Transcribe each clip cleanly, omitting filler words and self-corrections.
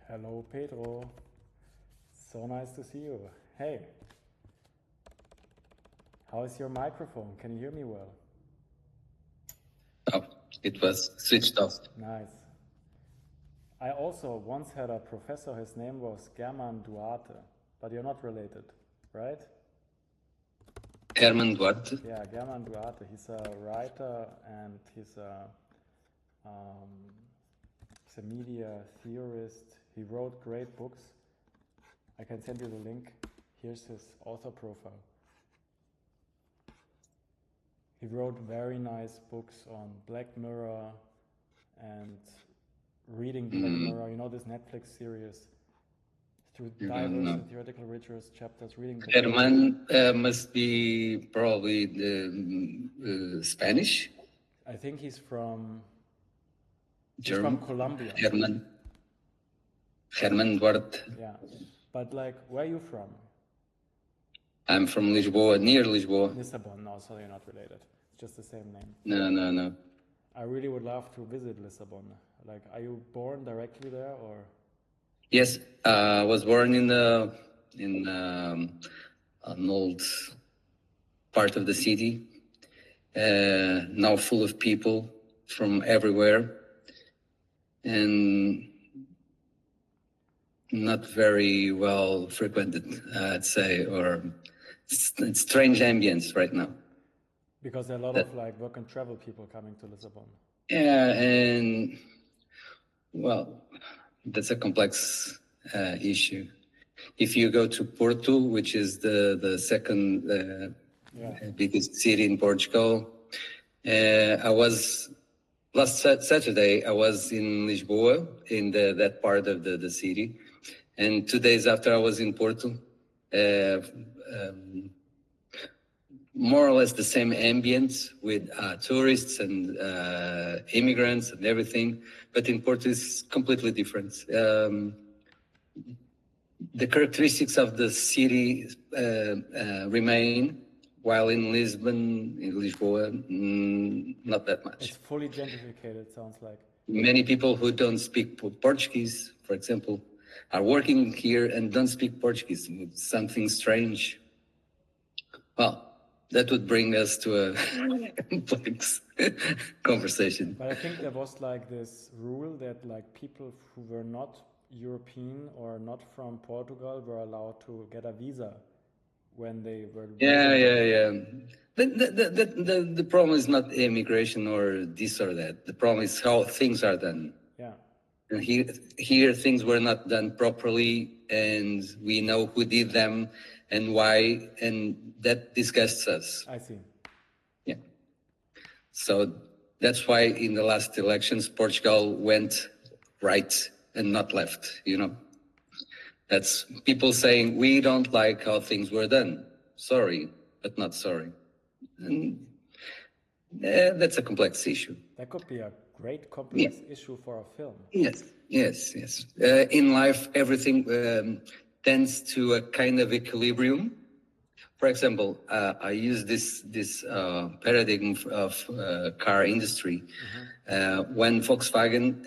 Hello, Pedro. So nice to see you. Hey, how is your microphone? Can you hear me well? Oh, it was switched off. Nice. I also once had a professor, his name was German Duarte, but you're not related, right? Herman Duarte. Yeah, German Duarte. He's a writer and he's a media theorist. He wrote great books. I can send you the link. Here's his author profile. He wrote very nice books on Black Mirror and reading Black Mirror. You know this Netflix series through diverse and theoretical rigorous chapters. Reading Black Mirror. Herman must be probably the Spanish. I think he's from German. from Colombia. Herman Duarte. Yeah, but like, where are you from? I'm from Lisboa, near Lisboa. Lisbon. No, so you're not related. It's just the same name. No. I really would love to visit Lisbon. Like, are you born directly there or? Yes, I was born in an old part of the city, now full of people from everywhere, and not very well frequented, I'd say, or it's strange ambience right now. Because there are a lot of like work and travel people coming to Lisbon. Yeah, and well, that's a complex issue. If you go to Porto, which is the second biggest city in Portugal, I was last Saturday. I was in Lisboa, in that part of the city, and 2 days after I was in Porto. More or less the same ambience with tourists and immigrants and everything, but in Porto it's completely different. The characteristics of the city remain, while in Lisboa, not that much. It's fully gentrified, it sounds like. Many people who don't speak Portuguese, for example, are working here and don't speak Portuguese. It's something strange. Well, that would bring us to a complex conversation. But I think there was like this rule that like people who were not European or not from Portugal were allowed to get a visa when they were. Yeah. The problem is not immigration or this or that. The problem is how things are done. Yeah. And here things were not done properly, and we know who did them and why, and that disgusts us. I see. Yeah. So that's why in the last elections, Portugal went right and not left, That's people saying, we don't like how things were done. Sorry, but not sorry. And that's a complex issue. That could be a great complex issue for a film. Yes. In life, everything tends to a kind of equilibrium. For example, I use this paradigm of car industry. When Volkswagen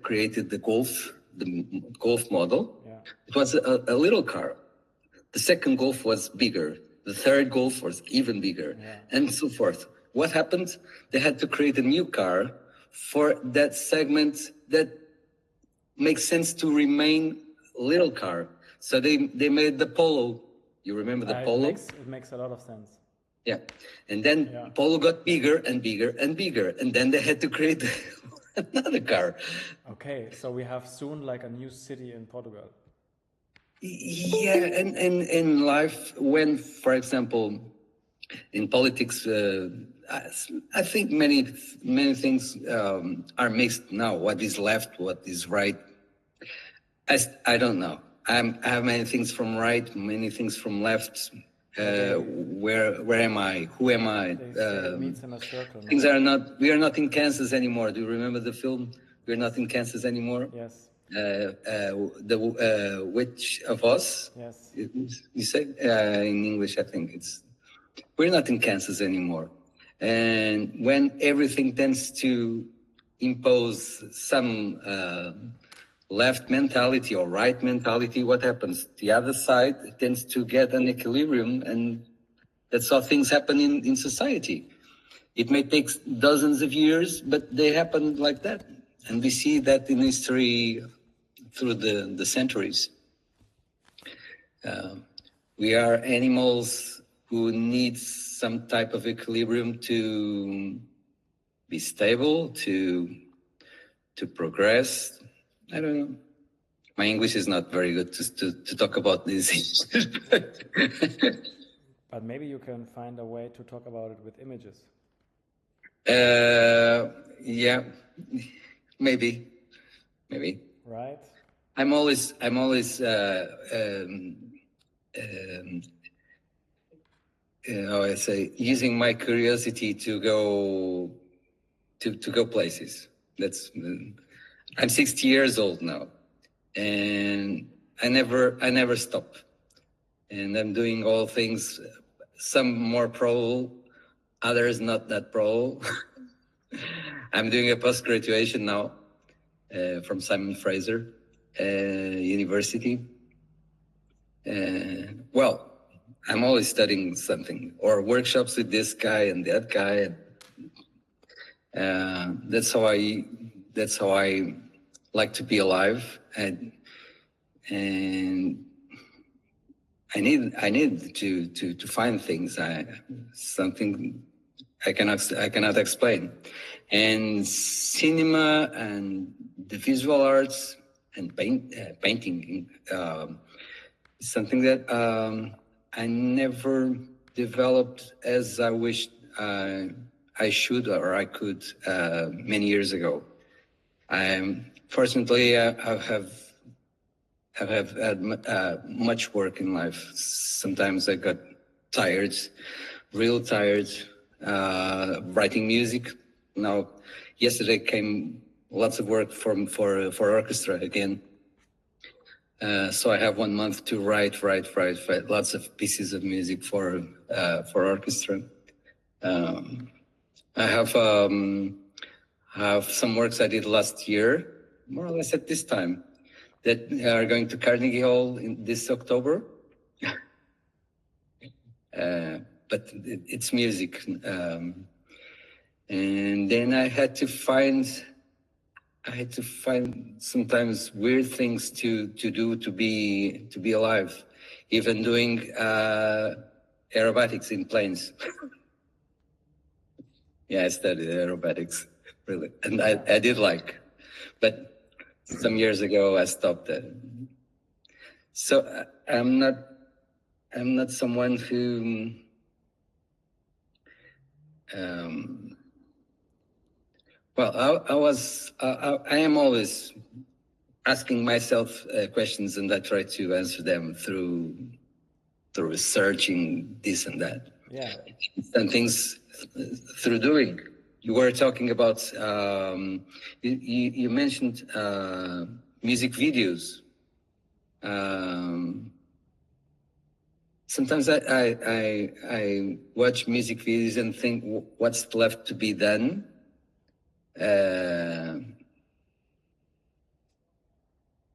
created the Golf model, it was a little car. The second Golf was bigger. The third Golf was even bigger, and so forth. What happened? They had to create a new car for that segment that makes sense to remain little car. So they made the Polo. You remember the Polo? It makes a lot of sense. Yeah. And then Polo got bigger and bigger and bigger. And then they had to create another car. Okay, so we have soon like a new city in Portugal. Yeah, and in life, when, for example, in politics, I think many things are mixed now. What is left, what is right? I don't know. I have many things from right, many things from left. Where am I? Who am I? It meets in a circle. Things are not. We are not in Kansas anymore. Do you remember the film? We're not in Kansas anymore. Yes. The Which of Us? Yes. You say in English, I think it's. We're not in Kansas anymore, and when everything tends to impose some left mentality or right mentality, what happens? The other side tends to get an equilibrium, and that's how things happen in society. It may take dozens of years, but they happen like that. And we see that in history through the centuries. We are animals who need some type of equilibrium to be stable, to progress. I don't know. My English is not very good to talk about this. But maybe you can find a way to talk about it with images. Yeah, maybe. Right. I'm always how I say, using my curiosity to go places. That's I'm 60 years old now, and I never stop, and I'm doing all things, some more pro, others not that pro. I'm doing a post-graduation now from Simon Fraser University. Well, I'm always studying something, or workshops with this guy and that guy. That's how I like to be alive, and I need to find things. Something I cannot explain, and cinema and the visual arts and painting. Something that I never developed as I wished I should or I could many years ago. Fortunately, I have had much work in life. Sometimes I got tired, real tired, writing music. Now, yesterday came lots of work for orchestra again. So I have 1 month to write lots of pieces of music for orchestra. I have some works I did last year, more or less at this time, that are going to Carnegie Hall in this October. But it's music, and then I had to find sometimes weird things to do to be alive, even doing aerobatics in planes. Yeah, I studied aerobatics, really, and I did like, but some years ago I stopped that. So I'm not someone who well, I am always asking myself questions, and I try to answer them through researching this and that. Yeah. And things through doing. You were talking about, you mentioned music videos. Sometimes I watch music videos and think, what's left to be done?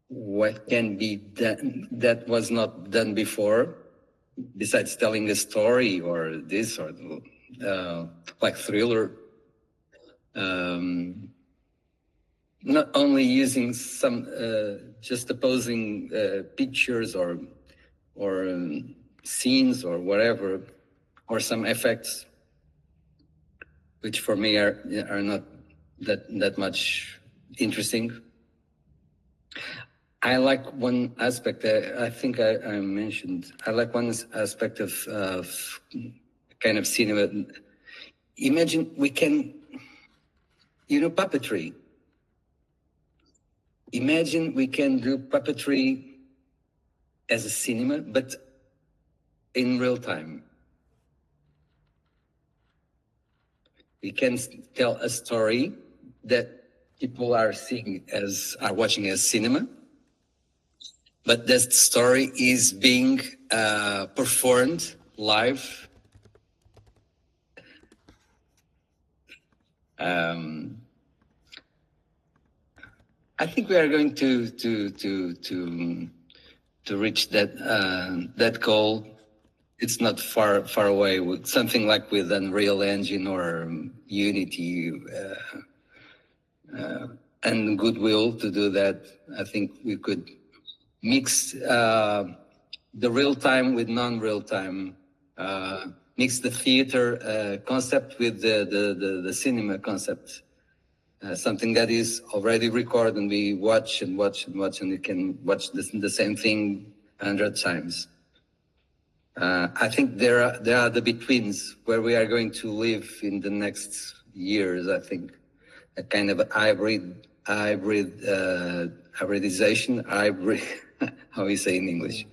What can be done that was not done before, besides telling a story or this or like thriller. Not only using some just opposing pictures or scenes or whatever, or some effects, which for me are not that much interesting. I like one aspect I think I mentioned. I like one aspect of kind of cinema. Imagine we can, puppetry. Imagine we can do puppetry as a cinema, but in real time. We can tell a story that people are watching as cinema, but that story is being performed live. I think we are going to reach that goal. It's not far away. With something like with Unreal Engine or Unity and goodwill to do that. I think we could mix the real time with non-real time. Mix the theater concept with the cinema concept. Something that is already recorded and we watch and we can watch the same thing 100 times. I think there are the betweens where we are going to live in the next years. I think a kind of hybridization, how we say in English,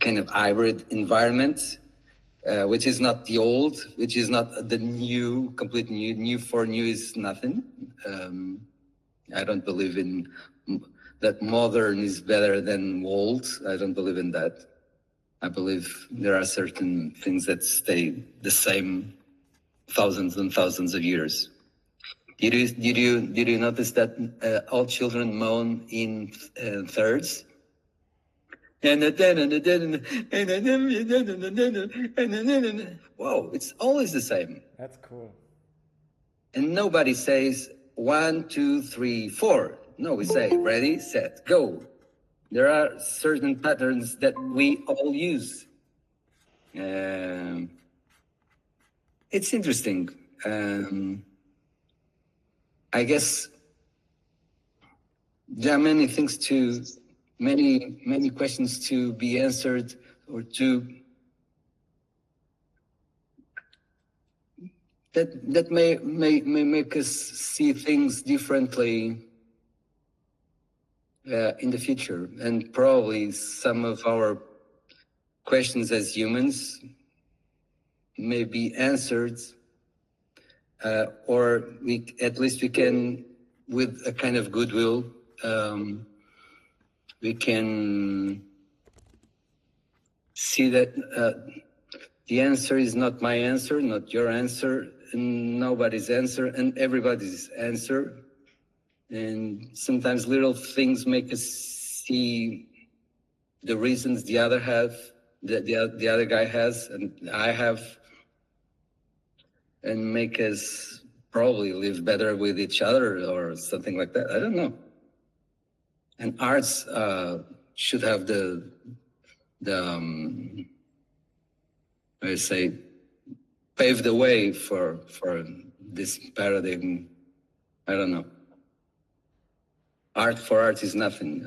kind of hybrid environment. Which is not the old, which is not the new, complete new. New for new is nothing. I don't believe in that modern is better than old. I don't believe in that. I believe there are certain things that stay the same thousands and thousands of years. Did you notice that all children moan in thirds? Whoa, it's always the same. That's cool. And nobody says 1, 2, 3, 4. No, we say ready, set, go. There are certain patterns that we all use. It's interesting. I guess there are many things many questions to be answered, or that may make us see things differently in the future, and probably some of our questions as humans may be answered, or at least we can, with a kind of goodwill, we can see that the answer is not my answer, not your answer, and nobody's answer, and everybody's answer. And sometimes little things make us see the reasons the other the other guy has, and I have, and make us probably live better with each other or something like that. I don't know. And arts should have I say, pave the way for this paradigm. I don't know. Art for art is nothing.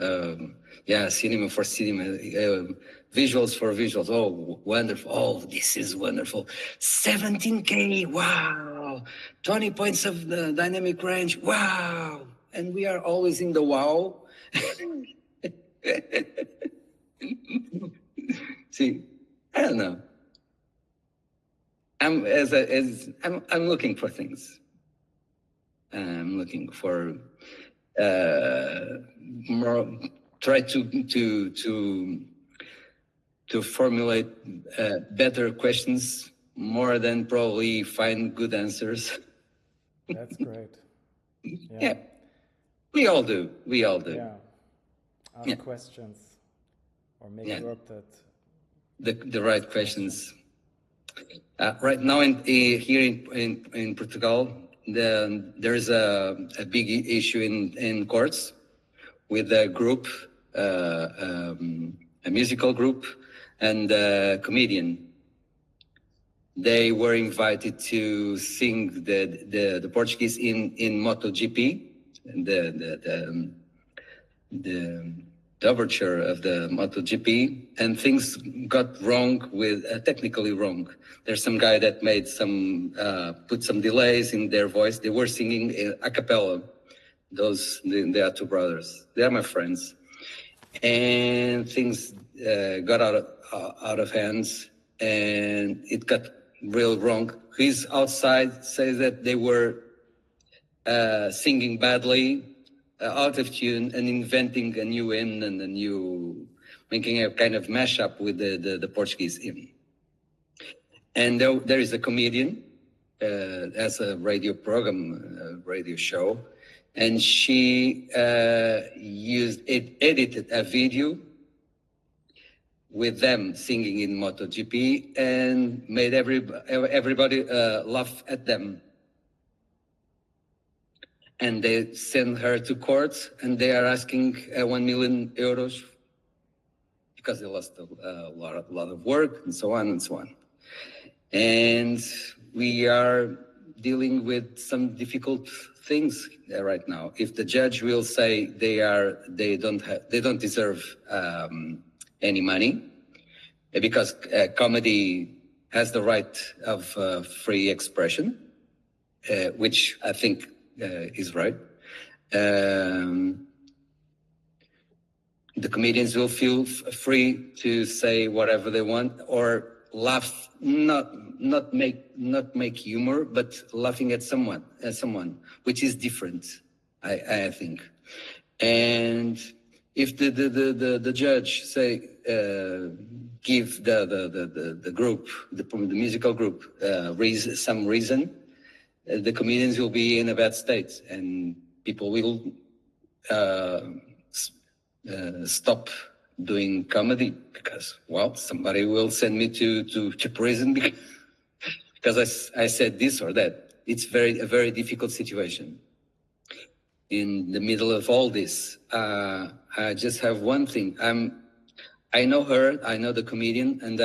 Cinema for cinema, visuals for visuals. Oh, wonderful. Oh, this is wonderful. 17K, wow. 20 points of the dynamic range, wow. And we are always in the wow. See, I don't know. I'm looking for things. I'm looking for more. Try to formulate better questions more than probably find good answers. That's great. Yeah. We all do. Yeah. Ask questions, or make sure that the right questions. Right now, here in Portugal, there's a big issue in courts with a group, a musical group, and a comedian. They were invited to sing the Portuguese in MotoGP, the overture of the MotoGP, and things got wrong technically wrong. There's some guy that made put some delays in their voice. They were singing a cappella. They are two brothers. They are my friends. And things got out of hands, and it got real wrong. He's outside, says that they were singing badly, out of tune, and inventing a new hymn and making a kind of mashup with the Portuguese hymn. And there is a comedian, has a radio program, radio show, and she edited a video with them singing in MotoGP and made everybody laugh at them. And they sent her to court, and they are asking 1 million euros because they lost a lot of work and so on and so on. And we are dealing with some difficult things right now. If the judge will say they don't deserve any money, because comedy has the right of free expression, which I think is right. The comedians will feel free to say whatever they want or laugh, not make humor, but laughing at someone, which is different, I think. And if the judge say give the group, the musical group, some reason, the comedians will be in a bad state, and people will stop doing comedy because, well, somebody will send me to prison because I said this or that. It's a very difficult situation. In the middle of all this, I just have one thing. I know her, I know the comedian, and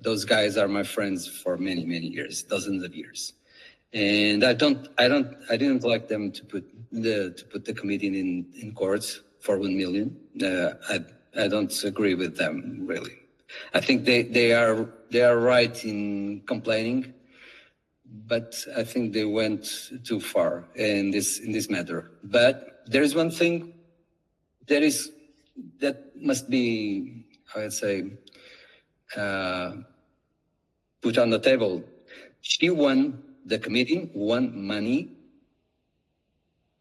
those guys are my friends for many years, dozens of years. And I didn't like them to put the comedian in courts for 1 million. I don't agree with them, really. I think they are right in complaining, but I think they went too far in this matter. But there is one thing that must be, I would say, put on the table. The comedian won money,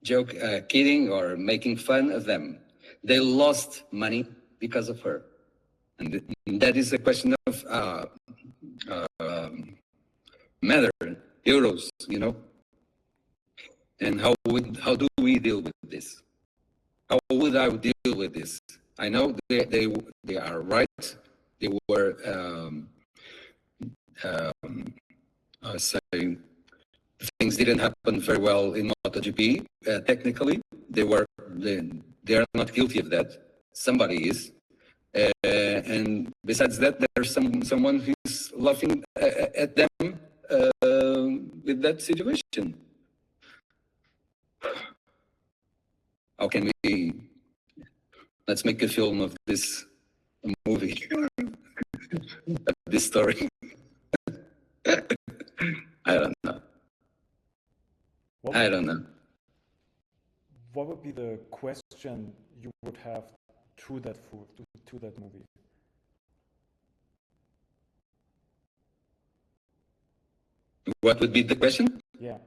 kidding or making fun of them. They lost money because of her. And that is a question of matter, euros, you know. And how do we deal with this? How would I deal with this? I know they are right. They were say things didn't happen very well in MotoGP. Technically, they are not guilty of that. Somebody is. And besides that, there's someone who's laughing at them with that situation. How can we? Let's make a film of this movie, of this story. I don't know. I don't know. What would be the question you would have to that movie? What would be the question? Yeah.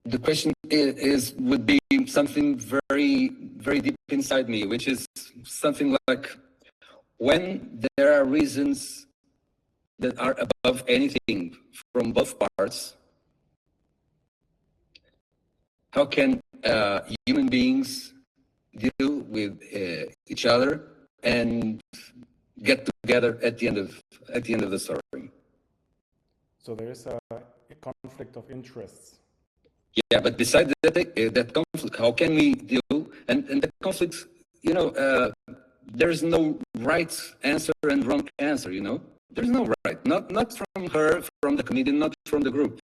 The question would be something very, very deep inside me, which is something like, when there are reasons that are above anything from both parts, how can human beings deal with each other and get together at the end of the story? So there is a conflict of interests. Yeah, but besides that conflict, how can we deal? And the conflict, you know, there's no right answer and wrong answer. You know, there's no right. Not from her, from the comedian, not from the group.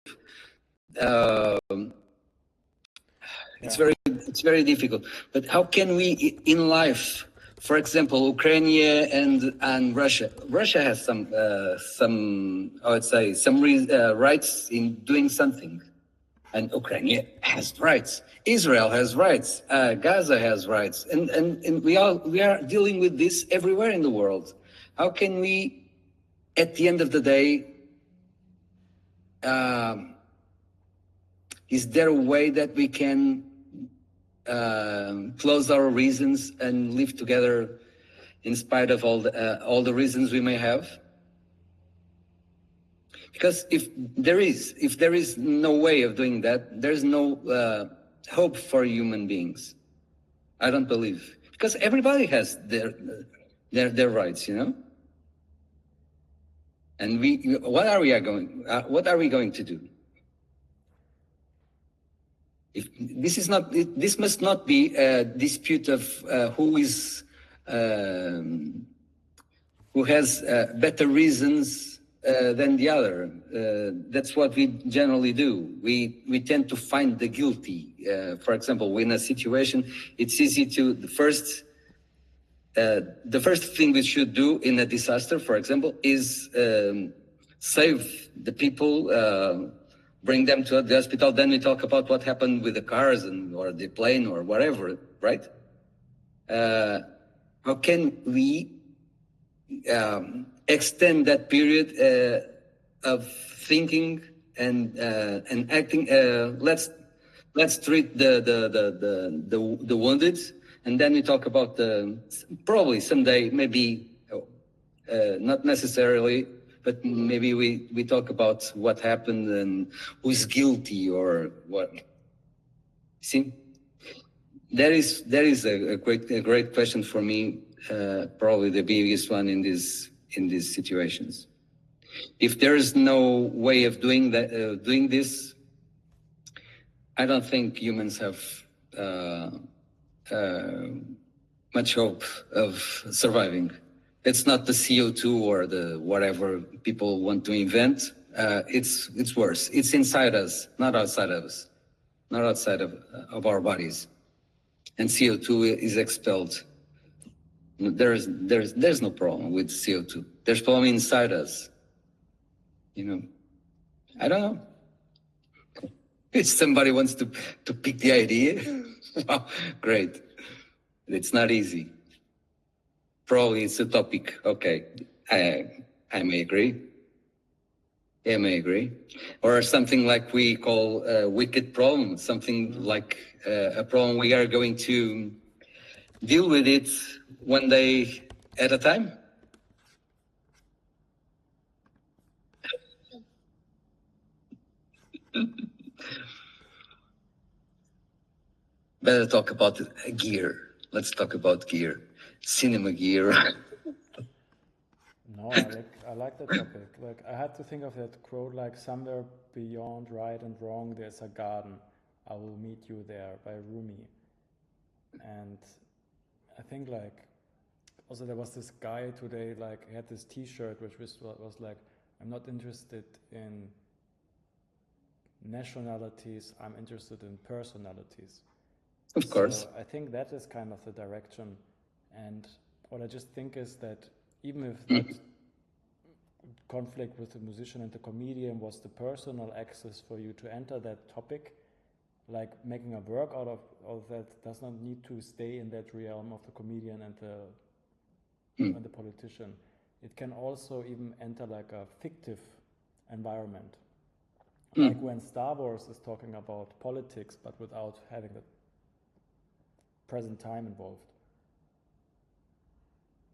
It's very difficult. But how can we in life? For example, Ukraine and Russia. Russia has some I would say some rights in doing something, and Ukraine has rights. Israel has rights. Gaza has rights, and we are dealing with this everywhere in the world. How can we, at the end of the day, is there a way that we can close our reasons and live together in spite of all the reasons we may have? Because if there is no way of doing that, there's no hope for human beings. I don't believe, because everybody has their rights, you know. And what are we going to do? If this must not be a dispute of who has better reasons than the other. That's what we generally do. We tend to find the guilty. For example, in a situation, it's easy to the first thing we should do in a disaster, for example, is save the people, bring them to the hospital. Then we talk about what happened with the cars or the plane or whatever, right? How can we extend that period of thinking and acting? Let's treat the wounded, and then we talk about probably someday, maybe not necessarily, but maybe we talk about what happened and who's guilty or what. See, there is a great question for me. Probably the biggest one in these situations. If there is no way of doing this, I don't think humans have much hope of surviving. It's not the CO2 or the whatever people want to invent. It's worse. It's inside us, not outside of us, not outside of our bodies. And CO2 is expelled. There's no problem with CO2. There's problem inside us. You know, I don't know. If somebody wants to pick the idea, wow, great. It's not easy. Probably it's a topic. Okay, I may agree. I may agree. Or something like we call a wicked problem. Something like a problem we are going to deal with it one day at a time. Better talk about gear. Let's talk about gear. Cinema gear. No, I like that topic. Like, I had to think of that quote, like, somewhere beyond right and wrong, there's a garden. I will meet you there, by Rumi. And I think, like, also there was this guy today, like, he had this T-shirt which was like, I'm not interested in nationalities, I'm interested in personalities. Of course. So I think that is kind of the direction. And what I just think is that even if that conflict with the musician and the comedian was the personal access for you to enter that topic, like making a work out of that does not need to stay in that realm of the comedian and the politician. It can also even enter like a fictive environment. Like when Star Wars is talking about politics, but without having the present time involved.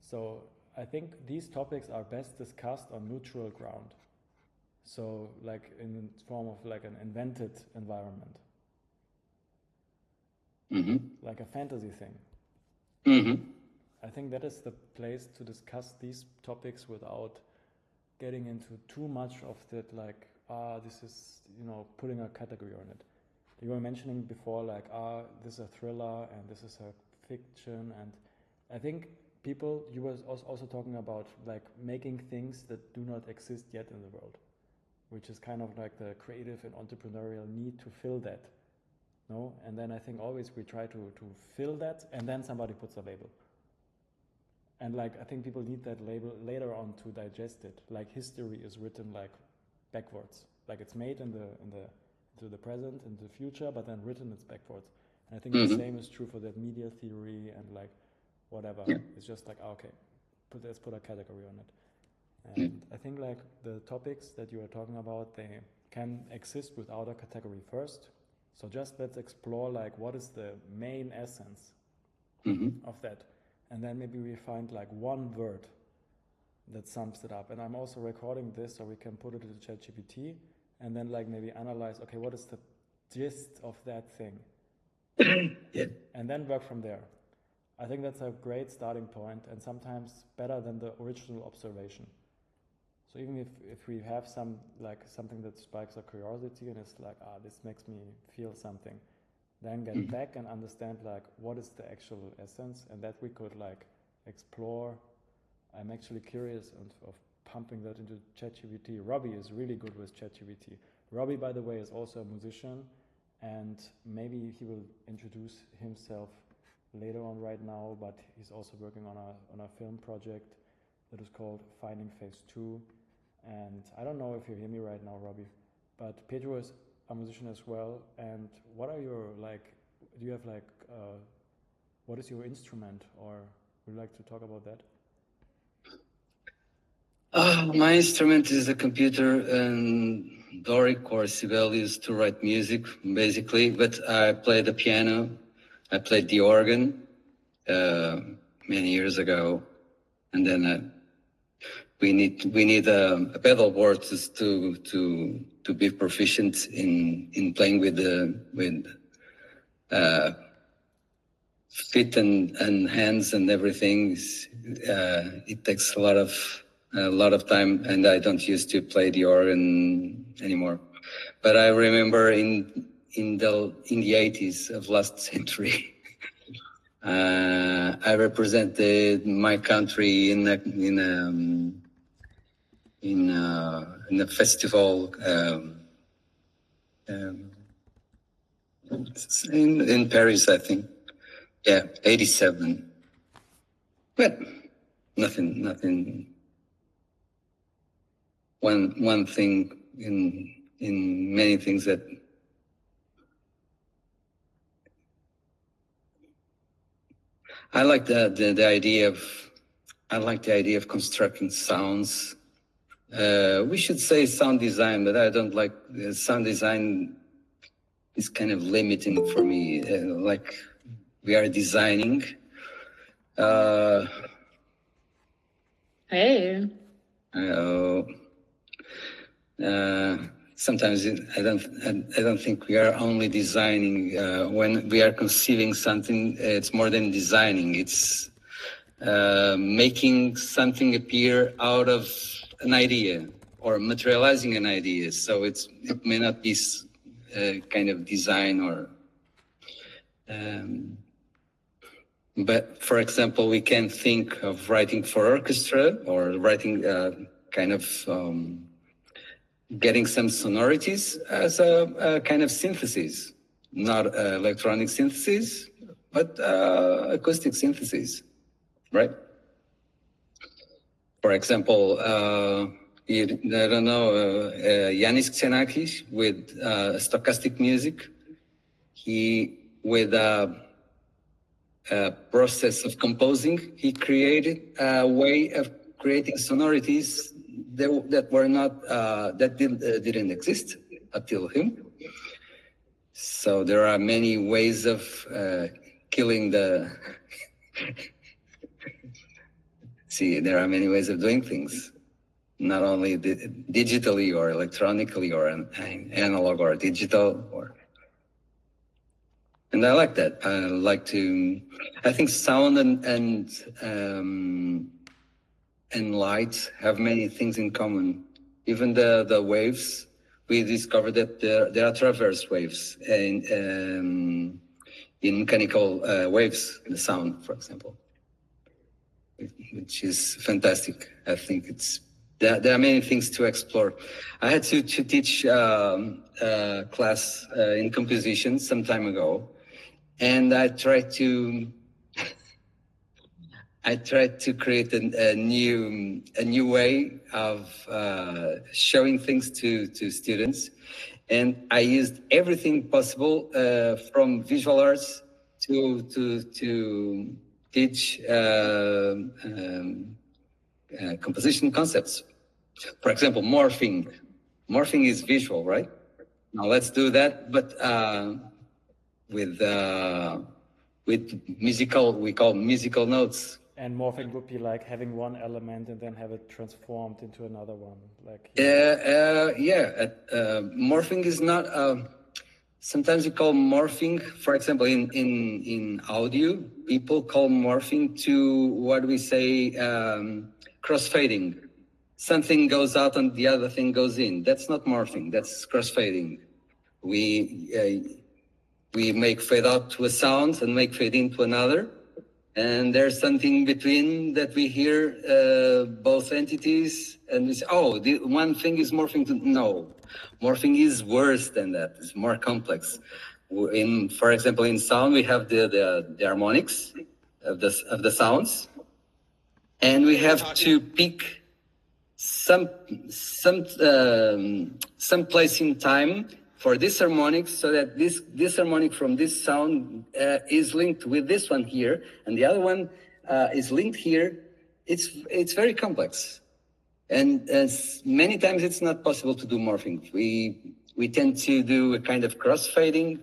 So I think these topics are best discussed on neutral ground. So like in form of like an invented environment. Like a fantasy thing. I think that is the place to discuss these topics without getting into too much of that, like, this is, putting a category on it. You were mentioning before, like, this is a thriller and this is a fiction. And I think you were also talking about, like, making things that do not exist yet in the world, which is kind of like the creative and entrepreneurial need to fill that. No? And then I think always we try to fill that, and then somebody puts a label. And like, I think people need that label later on to digest it. Like history is written like backwards. Like it's made to the present, in the future, but then written it's backwards. And I think the same is true for that media theory and like whatever. Yeah. It's just like, okay, let's put a category on it. And I think like the topics that you are talking about, they can exist without a category first. So just let's explore like what is the main essence of that. And then maybe we find like one word that sums it up. And I'm also recording this so we can put it into ChatGPT and then like maybe analyze, okay, what is the gist of that thing? Yeah. And then work from there. I think that's a great starting point and sometimes better than the original observation. So even if we have something that spikes our curiosity and it's like, this makes me feel something, then get back and understand like what is the actual essence, and that we could like explore. I'm actually curious of pumping that into ChatGPT. Robbie is really good with ChatGPT. Robbie, by the way, is also a musician, and maybe he will introduce himself later on right now, but he's also working on a film project that is called Finding Phase 2. And I don't know if you hear me right now, Robbie, but Pedro is a musician as well. And what are your do you have what is your instrument, or would you like to talk about that? My instrument is a computer, and Doric or Sibelius to write music, basically. But I play the piano. I played the organ many years ago, and then we need a pedal board to be proficient in playing with feet and hands and everything. It takes a lot of time, and I don't used to play the organ anymore. But I remember in the 80s of last century, I represented my country in a festival in Paris, I think. Yeah, 87. But nothing. One thing in many things that I like the idea of constructing sounds. We should say sound design, but I don't like sound design. Is kind of limiting for me. Like we are designing. Hey. Sometimes I don't think we are only designing. When we are conceiving something, it's more than designing. It's making something appear out of an idea or materializing an idea. So it may not be kind of design or. But for example, we can think of writing for orchestra or writing kind of. Getting some sonorities as a kind of synthesis, not electronic synthesis, but acoustic synthesis, right? For example, I don't know, Yanis Xenakis with stochastic music. He, with a process of composing, he created a way of creating sonorities that were not that didn't exist until him. So there are many ways of killing the. See, there are many ways of doing things, not only digitally or electronically or analog or digital or. And I like that. I think sound and light have many things in common. Even the waves, we discovered that there are transverse waves in mechanical waves, the sound, for example, which is fantastic. I think there are many things to explore. I had to teach a class in composition some time ago, and I tried to create a new way of showing things to students, and I used everything possible from visual arts to teach composition concepts. For example, morphing. Morphing is visual, right? Now let's do that, but with musical, we call musical notes. And morphing would be like having one element and then have it transformed into another one. Like morphing is not. Sometimes you call morphing, for example, in audio, people call morphing to what we say crossfading. Something goes out and the other thing goes in. That's not morphing. That's crossfading. We make fade out to a sound and make fade in to another. And there's something between that we hear both entities and we say, oh, the one thing is morphing to, no. Morphing is worse than that. It's more complex. For example, in sound, we have the harmonics of the sounds. And we have to pick some place in time for this harmonic, so that this harmonic from this sound is linked with this one here, and the other one is linked here. It's very complex, and many times it's not possible to do morphing. We tend to do a kind of crossfading,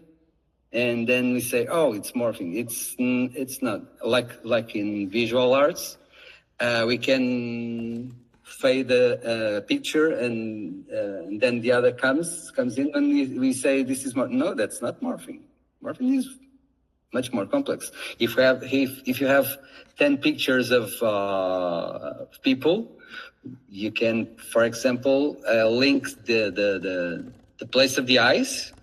and then we say, oh, it's morphing. It's not like in visual arts. We can fade a picture and then the other comes in and we say this is no, that's not morphing. Morphing is much more complex. If you have 10 pictures of people, you can, for example, link the place of the eyes,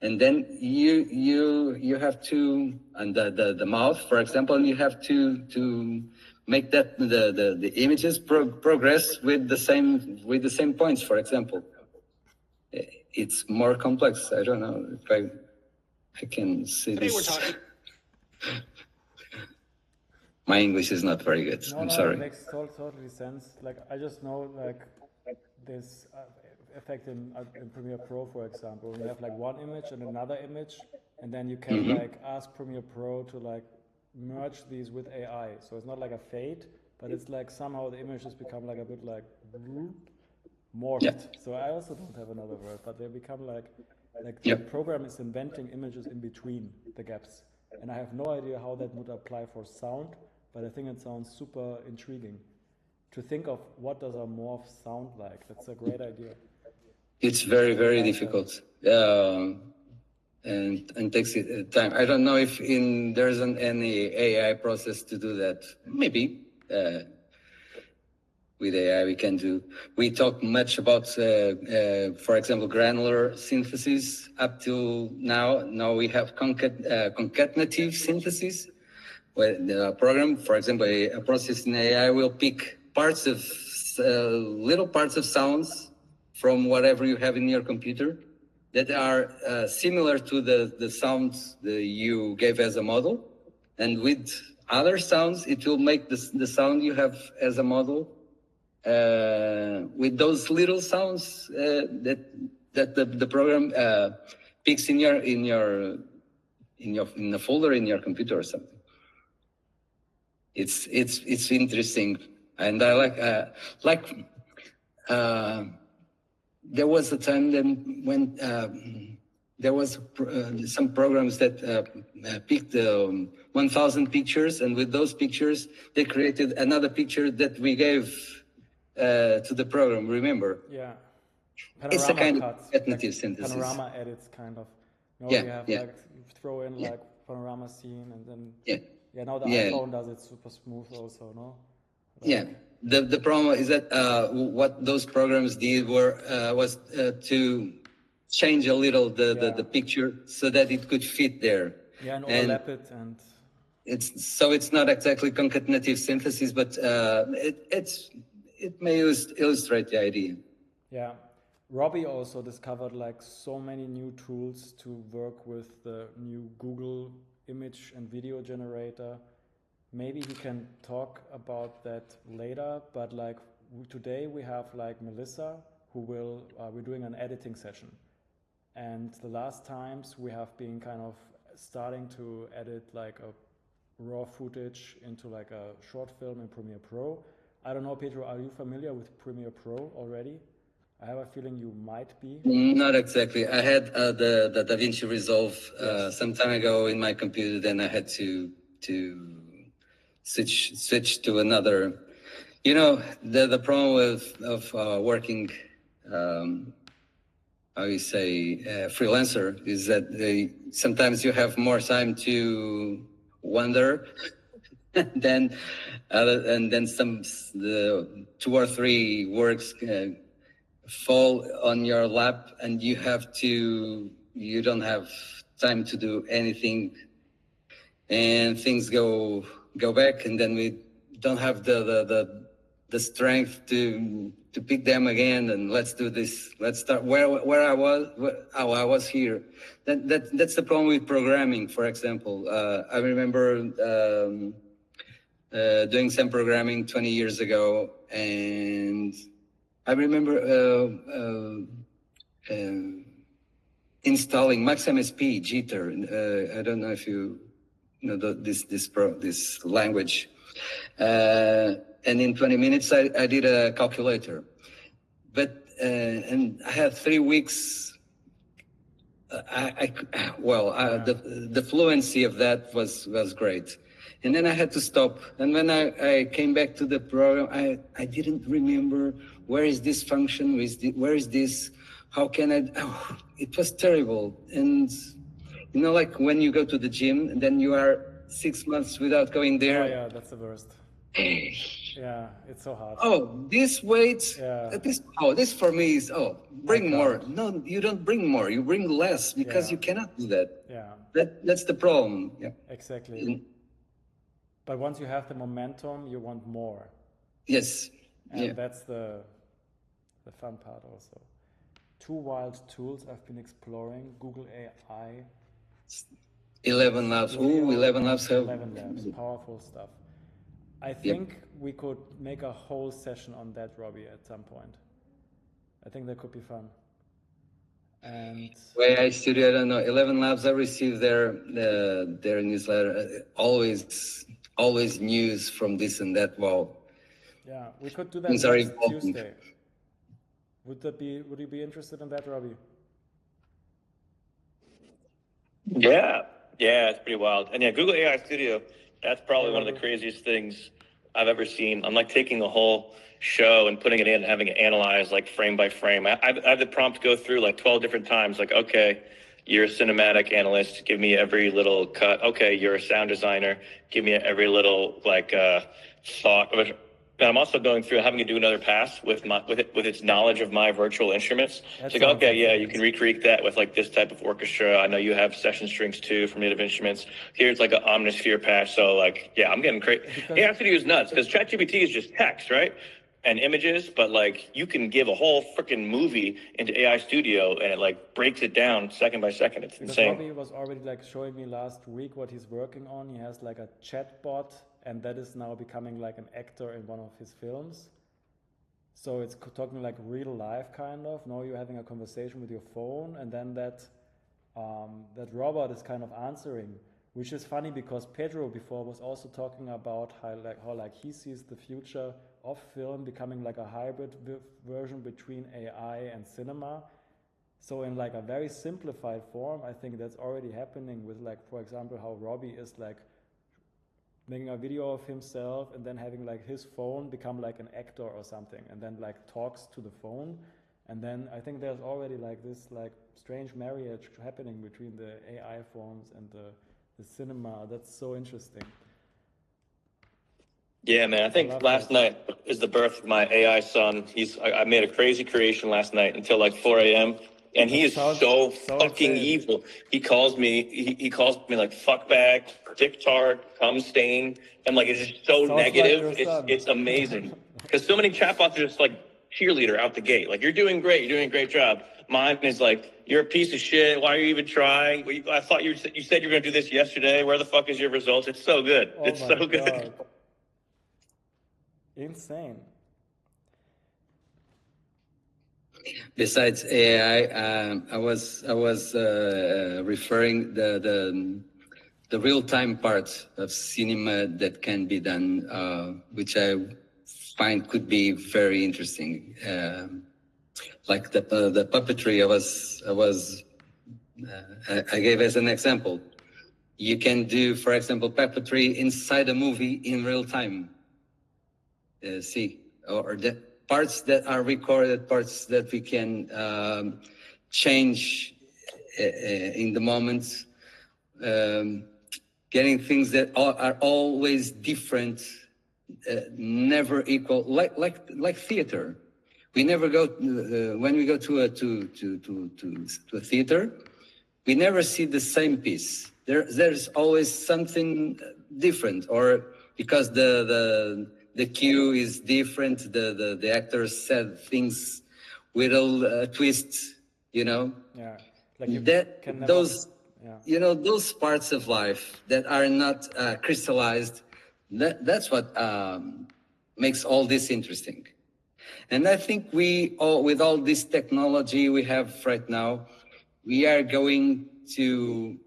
and then you have to, and the mouth, for example, and you have to make that the images progress with the same points, for example. It's more complex. I don't know if I can say this. My English is not very good. I'm sorry. It makes totally sense. Like I just know like this effect in Premiere Pro, for example. You have like one image and another image, and then you can like ask Premiere Pro to like merge these with AI. So it's not like a fade, but it's like somehow the images become like a bit like morphed. Yeah. So I also don't have another word, but they become like the program is inventing images in between the gaps. And I have no idea how that would apply for sound, but I think it sounds super intriguing to think of what does a morph sound like. That's a great idea. It's very, very difficult. And takes time. I don't know if there's any AI process to do that. Maybe with AI we can do. We talk much about, for example, granular synthesis up till now. Now we have concatenative synthesis, where the program, for example, a process in AI will pick parts of little parts of sounds from whatever you have in your computer that are similar to the sounds that you gave as a model. And with other sounds, it will make the sound you have as a model with those little sounds that the program picks in a folder in your computer or something. It's interesting, and I like there was a time then when there was some programs that picked 1,000 pictures, and with those pictures, they created another picture that we gave to the program. Remember? Yeah. Panorama it's a kind of cognitive synthesis. Panorama edits, kind of. You know, you have like you throw in like panorama scene, and then now the iPhone does it super smooth also, no? Like, The problem is that what those programs did was to change a little the picture so that it could fit there. Yeah, and overlap it, and it's not exactly concatenative synthesis, but it may illustrate the idea. Yeah, Robbie also discovered like so many new tools to work with the new Google image and video generator. Maybe he can talk about that later, but like today we have like Melissa who will, we're doing an editing session. And the last times we have been kind of starting to edit like a raw footage into like a short film in Premiere Pro. I don't know, Pedro, are you familiar with Premiere Pro already? I have a feeling you might be. Not exactly. I had the DaVinci Resolve some time ago in my computer, then I had to switch to another. You know, the problem of working, how you say, freelancer is that sometimes you have more time to wonder than and then the 2 or 3 works fall on your lap, and you don't have time to do anything, and things go back, and then we don't have the strength to pick them again, and let's do this. Let's start where I was, how I was here. That's the problem with programming. For example, I remember doing some programming 20 years ago, and I remember installing MaxMSP, Jitter. I don't know if you know this language. And in 20 minutes, I did a calculator. But and I had 3 weeks. The fluency of that was great. And then I had to stop. And when I came back to the program, I didn't remember where is this function, where is this, how can I, it was terrible. And, you know, like when you go to the gym and then you are 6 months without going there. Oh yeah, that's the worst. Yeah, it's so hard. Oh, this weight, this for me is, bring more. No, you don't bring more, you bring less, because you cannot do that. Yeah. That's the problem. Yeah. Exactly. But once you have the momentum, you want more. Yes. And that's the fun part also. 2 wild tools I've been exploring: Google AI. 11 Labs. Ooh, 11 Labs have 11 Labs. Powerful stuff. I think we could make a whole session on that, Robbie, at some point. I think that could be fun. And AI Studio, I don't know. 11 Labs, I received their newsletter. Always news from this and that. Wow. Yeah, we could do that next Tuesday. Would you be interested in that, Robbie? Yeah, it's pretty wild. And yeah, Google AI Studio, that's probably one of the craziest things I've ever seen. I'm like taking a whole show and putting it in and having it analyzed like frame by frame. I have the prompt go through like 12 different times, like, okay, you're a cinematic analyst, give me every little cut. Okay, you're a sound designer, give me every little like thought. And I'm also going through having to do another pass with its knowledge of my virtual instruments. It's like, okay, yeah, you can recreate that with like this type of orchestra. I know you have session strings too from native instruments. Here's like an Omnisphere patch. So like, yeah, I'm getting crazy. AI Studio is nuts because ChatGPT is just text, right? And images, but like you can give a whole freaking movie into AI Studio and it like breaks it down second by second. It's insane. Robbie was already like showing me last week what he's working on. He has like a chat bot, and that is now becoming like an actor in one of his films. So it's talking like real life kind of. Now you're having a conversation with your phone, and then that robot is kind of answering, which is funny because Pedro before was also talking about how he sees the future of film becoming like a hybrid version between AI and cinema. So in like a very simplified form, I think that's already happening with like, for example, how Robbie is like making a video of himself and then having like his phone become like an actor or something, and then like talks to the phone. And then I think there's already like this like strange marriage happening between the AI phones and the cinema. That's so interesting. Yeah, man. I think last night is the birth of my AI son. I made a crazy creation last night until like 4 a.m. And he is so fucking evil. He calls me. He calls me like fuckbag, dick tart, cum stain, and like it's just so negative. Like it's amazing because so many chatbots are just like cheerleader out the gate. Like you're doing great. You're doing a great job. Mine is like, you're a piece of shit. Why are you even trying? I thought you said you were gonna do this yesterday. Where the fuck is your results? It's so good. It's so good. Insane. Besides AI, I was referring the real time part of cinema that can be done, which I find could be very interesting. Like the puppetry, I gave as an example. You can do, for example, puppetry inside a movie in real time. Or the parts that are recorded, parts that we can change in the moment. Getting things that are always different, never equal, like theater. We never go when we go to a theater. We never see the same piece. There's always something different, or because the cue is different. The actors said things with a twist, you know. Yeah, like you that can never, those, you know, those parts of life that are not crystallized. That's what makes all this interesting. And I think we all, with all this technology we have right now, we are going to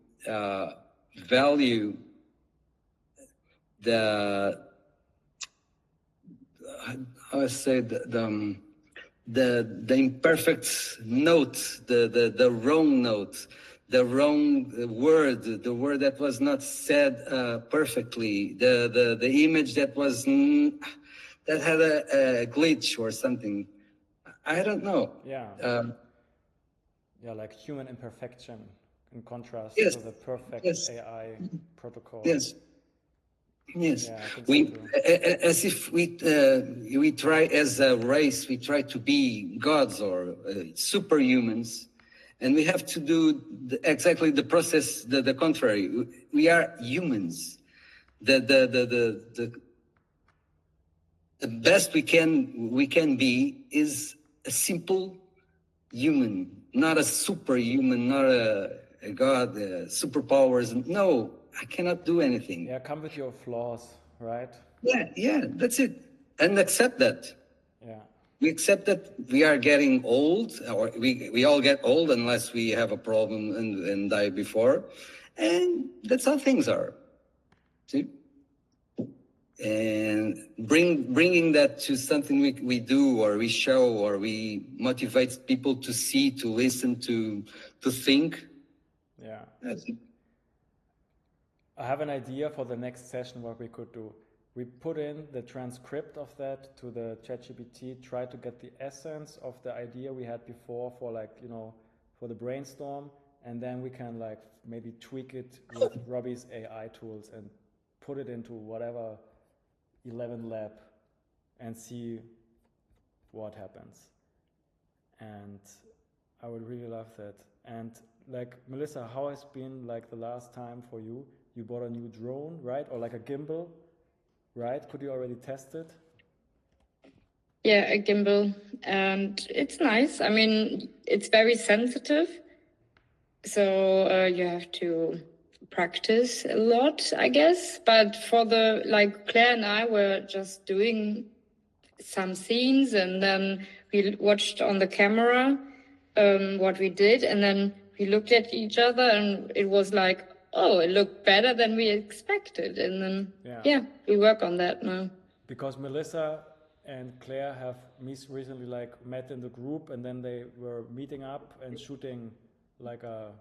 value the, how I say, the imperfect note, the wrong note, the wrong word, the word that was not said perfectly, the image that was that had a glitch or something. I don't know. Yeah. Yeah, like human imperfection in contrast Yes. to the perfect Yes. AI protocol. Yes. Yes. Yeah, I think We, so too. as if we try as a race, we try to be gods or superhumans, and we have to do exactly the process, the contrary. We are humans. The best we can be is a simple human, not a superhuman, not a god, superpowers. No, I cannot do anything. Yeah, come with your flaws, right? Yeah, that's it. And accept that. Yeah. We accept that we are getting old, or we all get old unless we have a problem and die before. And that's how things are. See? And bringing that to something we do or we show or we motivate people to see, to listen, to think. Yeah. That's it. I have an idea for the next session what we could do. We put in the transcript of that to the ChatGPT, try to get the essence of the idea we had before for, like, you know, for the brainstorm, and then we can like maybe tweak it with Robbie's AI tools and put it into whatever 11 lab and see what happens. And I would really love that. And like, Melissa, how has been like the last time for you? You bought a new drone, right? Or like a gimbal, right? Could you already test it? Yeah, a gimbal. And it's nice. I mean, it's very sensitive. So you have to practice a lot, I guess. But for the, like, Claire and I were just doing some scenes, and then we watched on the camera what we did, and then we looked at each other, and it was like, oh, it looked better than we expected. And then, yeah we work on that now. Because Melissa and Claire have recently like met in the group, and then they were meeting up and shooting like a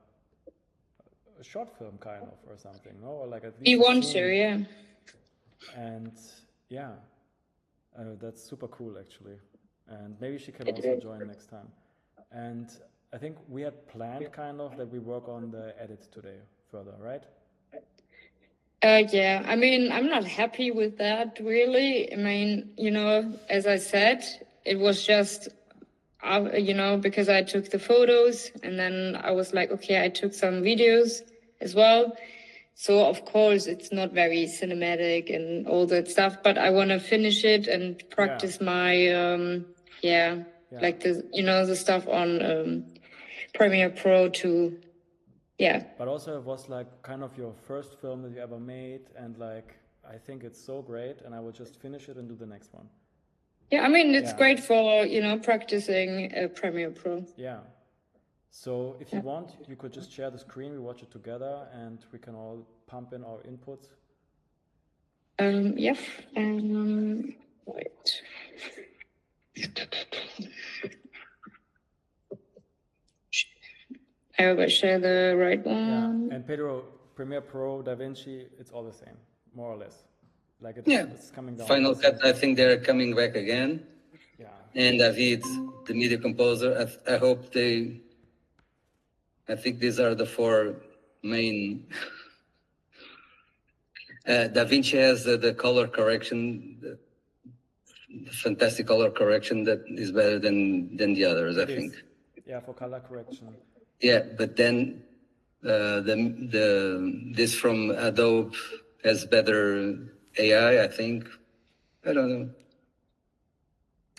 short film kind of or something, no? Or like at least We want to, yeah. And yeah, that's super cool actually. And maybe she can also join next time. And I think we had planned kind of that we work on the edit today further, right? Yeah, I mean, I'm not happy with that, really. I mean, you know, as I said, it was just, you know, because I took the photos, and then I was like, okay, I took some videos as well. So, of course, it's not very cinematic and all that stuff, but I want to finish it and practice my, like the, you know, the stuff on Premiere Pro to, But also it was like kind of your first film that you ever made, and like, I think it's so great, and I will just finish it and do the next one. Yeah, I mean, it's great for, you know, practicing Premiere Pro. Yeah. So if you want, you could just share the screen, we watch it together, and we can all pump in our inputs. Yeah. Wait. I will share the right one. Yeah. And Pedro, Premiere Pro, DaVinci, it's all the same, more or less. Like it's coming down. Final Cut, I think they're coming back again. Yeah. And David, the media composer, I hope they. I think these are the four main. DaVinci has the color correction, the fantastic color correction that is better than the others, I think. Yeah, for color correction. Yeah, but then this from Adobe has better AI, I think. I don't know.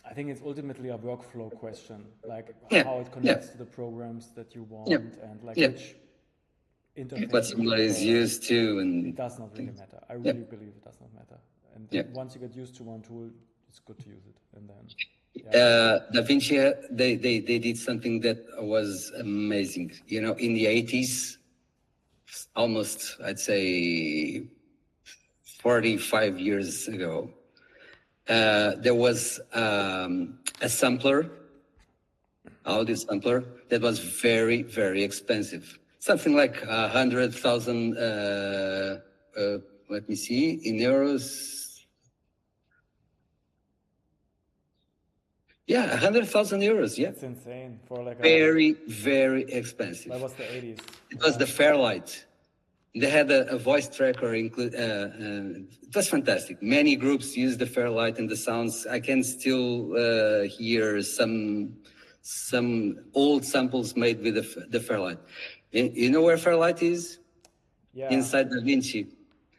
I think it's ultimately a workflow question, like how it connects to the programs that you want and like which interface. What somebody is used to, and it does not really matter. I really believe it does not matter. And once you get used to one tool, it's good to use it. And then DaVinci, they did something that was amazing. You know, in the 80s, almost I'd say 45 years ago, there was a sampler, audio sampler, that was very, very expensive. Something like 100,000, let me see, in euros. Yeah, 100,000 euros, yeah. It's insane for like very, very expensive. That was the 80s. It was the Fairlight. They had a voice tracker include. It was fantastic. Many groups use the Fairlight and the sounds. I can still hear some old samples made with the Fairlight. You know where Fairlight is? Yeah. Inside DaVinci.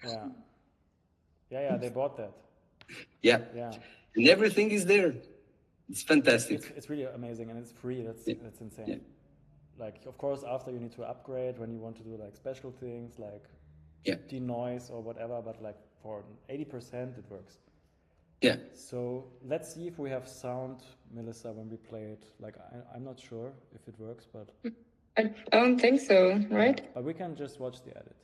Yeah. Yeah, they bought that. Yeah. Yeah. And everything is there. It's fantastic. It's really amazing, and it's free. That's insane. Yeah. Like, of course, after you need to upgrade when you want to do like special things like denoise or whatever, but like for 80% it works. Yeah. So let's see if we have sound, Melissa, when we play it. Like, I'm not sure if it works, but I don't think so, right? Yeah, but we can just watch the edit.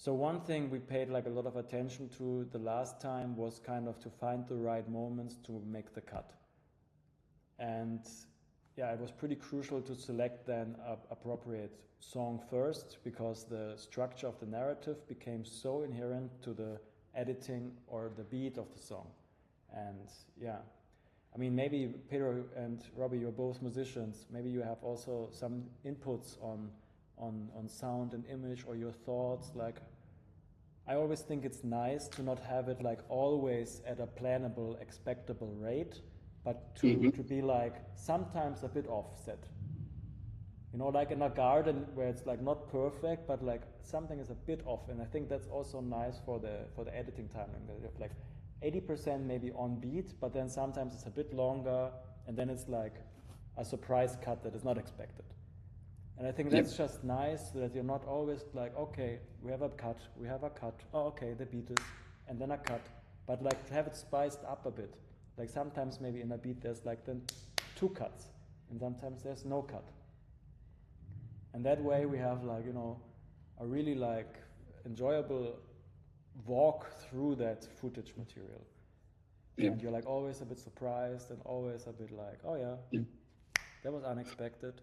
So one thing we paid like a lot of attention to the last time was kind of to find the right moments to make the cut. And yeah, it was pretty crucial to select then an appropriate song first, because the structure of the narrative became so inherent to the editing or the beat of the song. And yeah, I mean, maybe Pedro and Robbie, you're both musicians. Maybe you have also some inputs on sound and image or your thoughts. Like, I always think it's nice to not have it like always at a plannable, expectable rate, but to be like sometimes a bit offset. You know, like in a garden where it's like not perfect, but like something is a bit off. And I think that's also nice for the editing timing. That you have like 80% maybe on beat, but then sometimes it's a bit longer, and then it's like a surprise cut that is not expected. And I think that's just nice, so that you're not always like, okay, we have a cut, oh, okay, the beat is, and then a cut. But like to have it spiced up a bit. Like sometimes maybe in a beat there's like then 2 cuts, and sometimes there's no cut. And that way we have like, you know, a really like enjoyable walk through that footage material. Yeah. And you're like always a bit surprised and always a bit like, oh yeah, that was unexpected.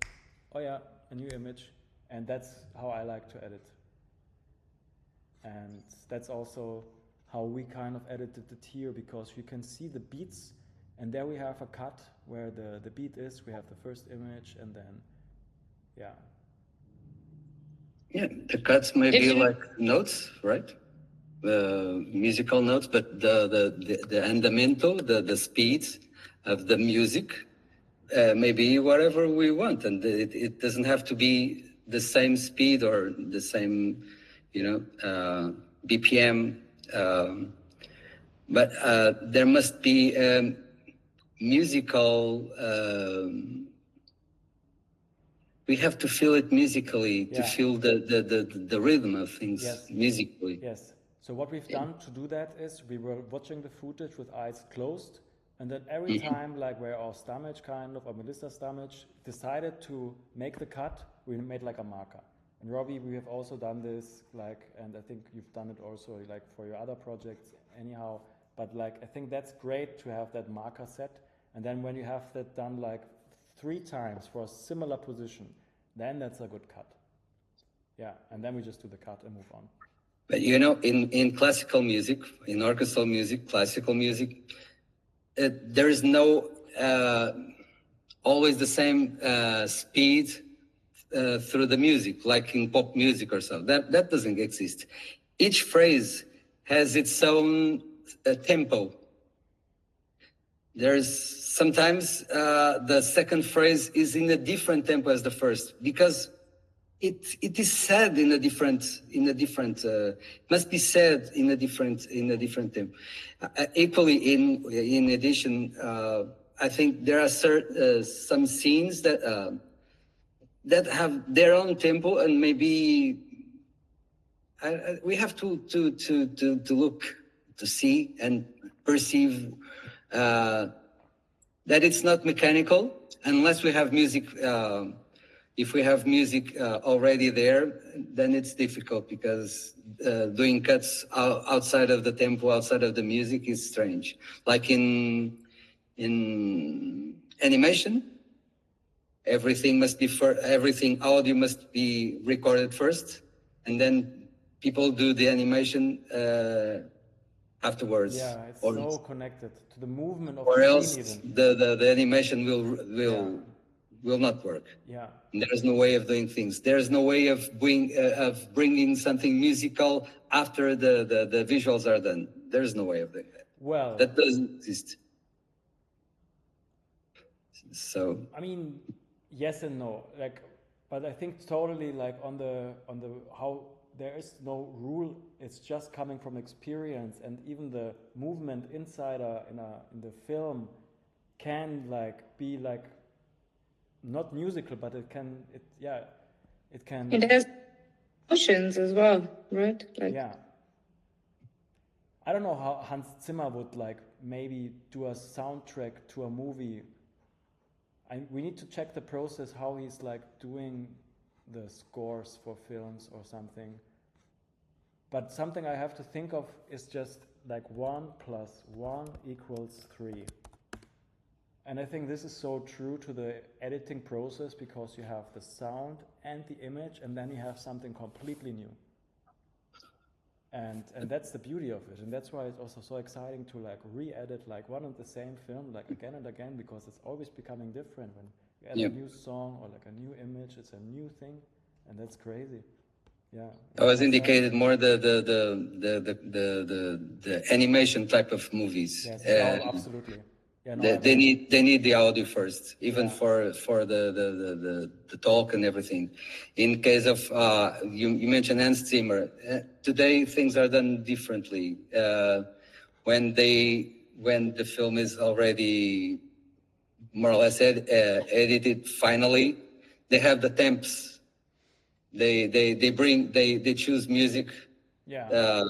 Oh yeah, a new image. And that's how I like to edit. And that's also how we kind of edited it here, because you can see the beats, and there we have a cut where the beat is, we have the first image, and then, yeah. Yeah, the cuts may be like notes, right? Musical notes, but the andamento, the speed of the music, maybe whatever we want, and it doesn't have to be the same speed or the same, you know, BPM. But there must be musical. We have to feel it musically, to feel the rhythm of things musically. Yes. So what we've done to do that is we were watching the footage with eyes closed, and then every time, like where our Stamage kind of, or Melissa Stamage, decided to make the cut, we made like a marker. And Robbie, we have also done this, like, and I think you've done it also like for your other projects anyhow, but like I think that's great to have that marker set. And then when you have that done like 3 times for a similar position, then that's a good cut. Yeah, and then we just do the cut and move on. But you know, in classical music, in orchestral music, classical music, there is no always the same speed through the music, like in pop music or so. That doesn't exist. Each phrase has its own tempo. There's sometimes the second phrase is in a different tempo as the first, because it is said in a different must be said in a different tempo. Equally, in addition, I think there are some scenes that have their own tempo, and maybe we have to look, to see and perceive that it's not mechanical unless we have music. If we have music already there, then it's difficult, because doing cuts outside of the tempo, outside of the music, is strange. Like in animation, everything audio must be recorded first, and then people do the animation afterwards. Yeah, it's so connected to the movement of or the else scene even. the animation will not work. Yeah. There's no way of doing things. There's no way of bringing something musical after the visuals are done. There's no way of doing that. Well, that doesn't exist. So I mean, yes and no. Like, but I think totally like on the how there is no rule. It's just coming from experience, and even the movement inside in the film can like be like not musical, but it can. It has emotions as well, right? Like, yeah. I don't know how Hans Zimmer would like maybe do a soundtrack to a movie. We need to check the process, how he's like doing the scores for films or something. But something I have to think of is just like 1 + 1 = 3. And I think this is so true to the editing process, because you have the sound and the image, and then you have something completely new. And that's the beauty of it, and that's why it's also so exciting to like re-edit like one and the same film like again and again, because it's always becoming different. When you add a new song or like a new image, it's a new thing, and that's crazy. Yeah. I was indicated more the animation type of movies. Yes, absolutely. Yeah, no, they need the audio first, even for the talk and everything. In case of you mentioned Hans Zimmer, today things are done differently. When the film is already more or less edited finally, they have the temps. They choose music. Yeah.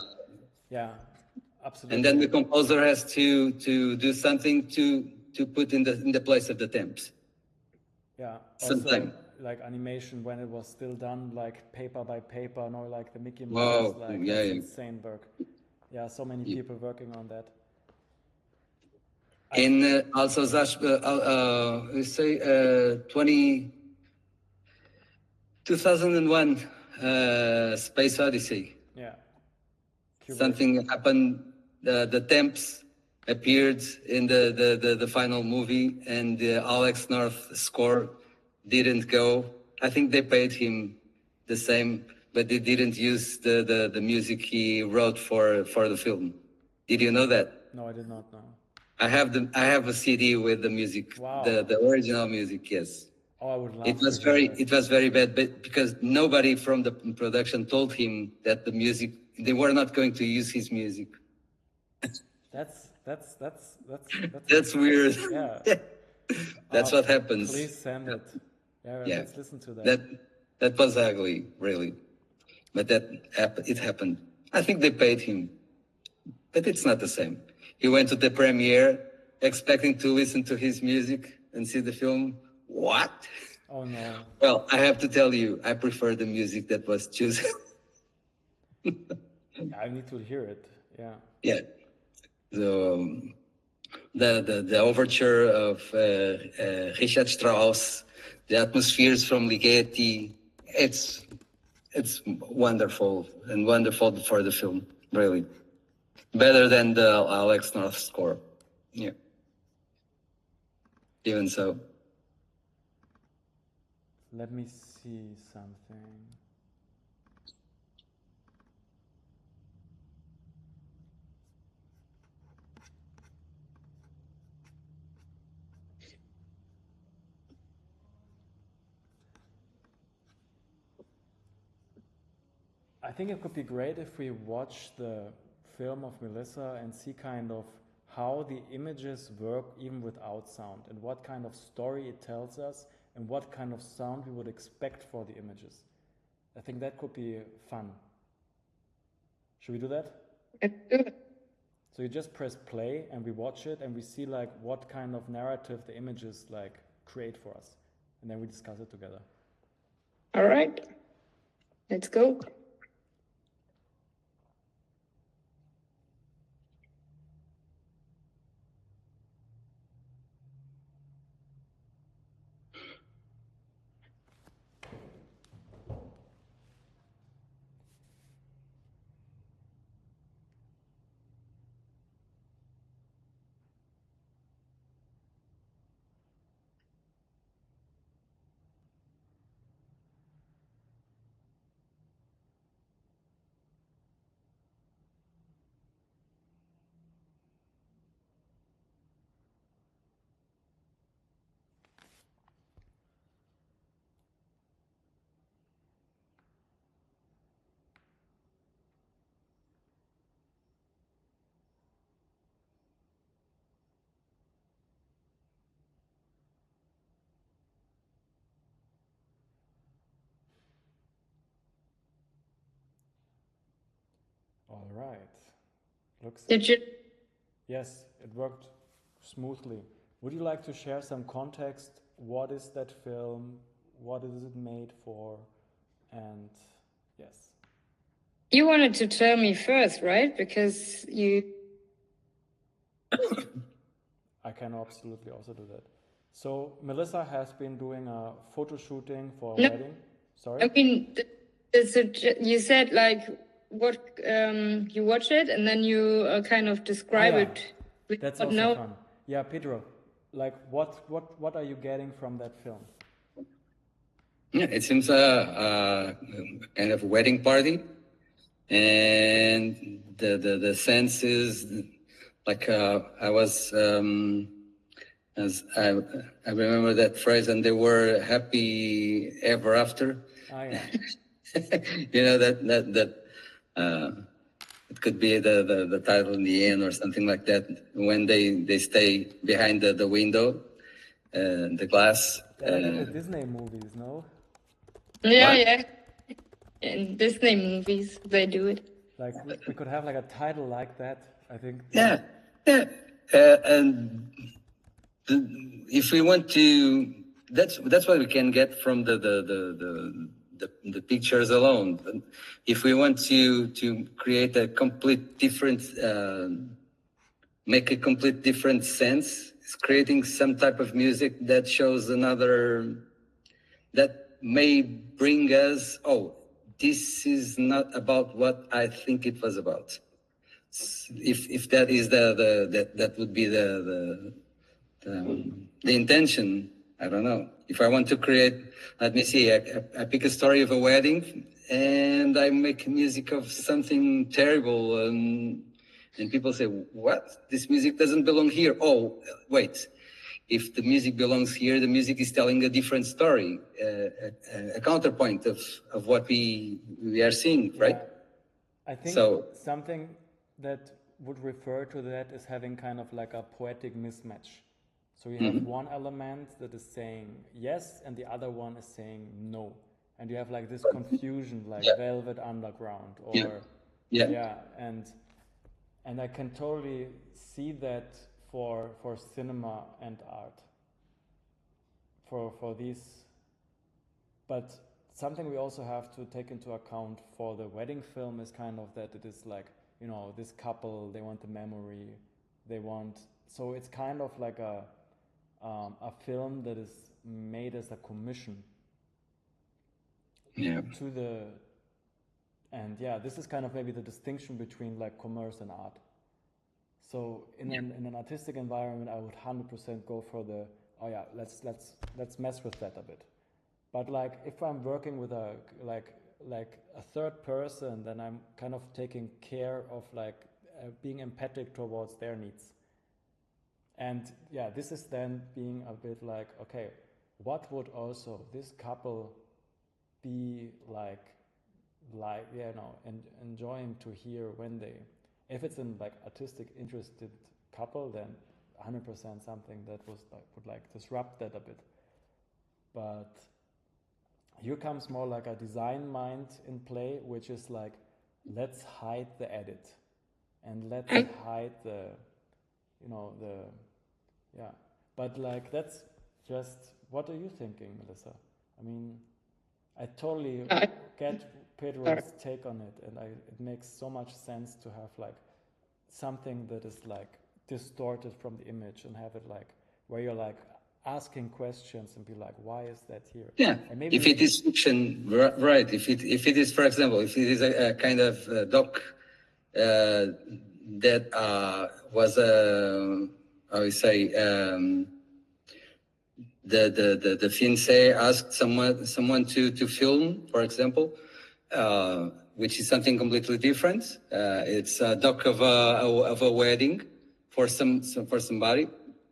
Yeah. Absolutely. And then the composer has to do something to put in the place of the temps. Yeah. Sometimes. Like animation, when it was still done like paper by paper, no, like the Mickey Mouse, that's insane work. Yeah, so many people working on that. And also, we say 2001, Space Odyssey. Yeah. Something happened. The temps appeared in the final movie, and the Alex North score didn't go. I think they paid him the same, but they didn't use the music he wrote for the film. Did you know that? No, I did not know. I have a CD with the music, the original music. Yes. Oh, I would love. It was very bad, but because nobody from the production told him that the music, they were not going to use his music. That's weird. Yeah. That's what happens. Please send it. Yeah. Let's listen to that. That was ugly, really. But it happened. I think they paid him, but it's not the same. He went to the premiere expecting to listen to his music and see the film. What? Oh no. Well, I have to tell you, I prefer the music that was chosen. I need to hear it. Yeah. Yeah. So, the overture of Richard Strauss, the atmospheres from Ligeti. It's wonderful and wonderful for the film, really. Better than the Alex North score. Yeah. Even so. Let me see something. I think it could be great if we watch the film of Melissa and see kind of how the images work even without sound, and what kind of story it tells us, and what kind of sound we would expect for the images. I think that could be fun. Should we do that? So you just press play and we watch it and we see like what kind of narrative the images like create for us, and then we discuss it together. All right, let's go. All right. Looks. Did you? Yes, it worked smoothly. Would you like to share some context? What is that film? What is it made for? And yes. You wanted to tell me first, right? Because you. I can absolutely also do that. So Melissa has been doing a photo shooting for a wedding. Sorry? I mean, you said like what you watch it and then you kind of describe it. That's also fun. Yeah, Pedro, like what are you getting from that film? Yeah, it seems a kind of wedding party, and the sense is like I was as I remember that phrase, and they were happy ever after. Ah, yeah. You know that it could be the title in the end or something like that when they stay behind the window, the glass. Like in the Disney movies, no? Yeah, What? yeah. In Disney movies, they do it. Like we could have like a title like that, I think. Yeah. And if we want to, that's what we can get from the pictures alone. If we want to create a complete different, make a complete different sense, it's creating some type of music that shows another, that may bring us, oh, this is not about what I think it was about. If that is that would be the intention. I don't know. If I want to create, let me see, I pick a story of a wedding and I make music of something terrible, and people say, what? This music doesn't belong here. Oh, wait. If the music belongs here, the music is telling a different story, a counterpoint of what we are seeing, right? I think something that would refer to that is having kind of like a poetic mismatch. So you have one element that is saying yes, and the other one is saying no. And you have like this confusion, like Velvet Underground, or and I can totally see that for cinema and art. For these, but something we also have to take into account for the wedding film is kind of that it is like, you know, this couple, they want the memory, they want so it's kind of like a film that is made as a commission to the, and yeah, this is kind of maybe the distinction between like commerce and art. So in an artistic environment, I would 100% go for the, oh yeah, let's mess with that a bit. But like if I'm working with a like a third person, then I'm kind of taking care of like being empathic towards their needs. And yeah, this is then being a bit like, okay, what would also this couple be like you know, and enjoying to hear when they, if it's in like artistic interested couple, then 100% something that was like would like disrupt that a bit. But here comes more like a design mind in play, which is like, let's hide the edit and let's hide the, you know, the, yeah. But like, that's just, what are you thinking, Melissa? I mean, I totally get Pedro's take on it, and it makes so much sense to have like something that is like distorted from the image and have it like, where you're like asking questions and be like, why is that here? Yeah, and maybe if it is fiction, right, if it is, for example, if it is a kind of doc that was how you say, the fiancé asked someone to film, for example, which is something completely different. It's a doc of a wedding for somebody.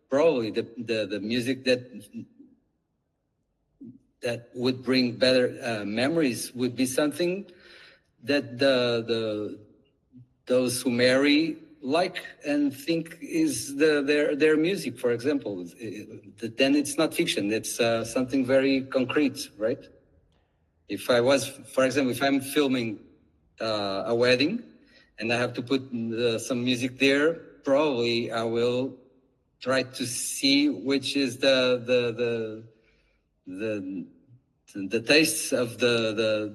Probably the music that would bring better memories would be something that those who marry like and think is their music, for example. Then it's not fiction. It's something very concrete, right? If I was, for example, if I'm filming a wedding and I have to put some music there, probably I will try to see which is the tastes of the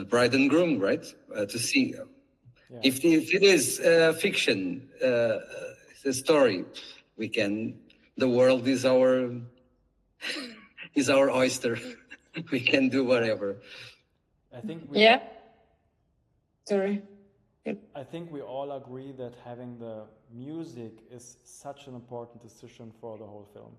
bride and groom, right? To see if it is fiction, the story, we can. The world is our oyster. We can do whatever. I think Sorry. I think we all agree that having the music is such an important decision for the whole film.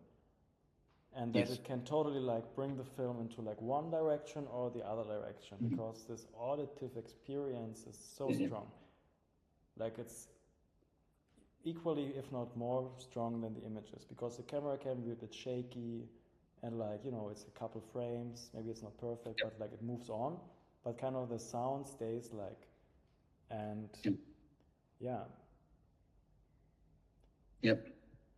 And that it can totally like bring the film into like one direction or the other direction, because this auditive experience is so strong. Like it's equally, if not more strong than the images, because the camera can be a bit shaky and like, you know, it's a couple frames, maybe it's not perfect, but like it moves on, but kind of the sound stays like, and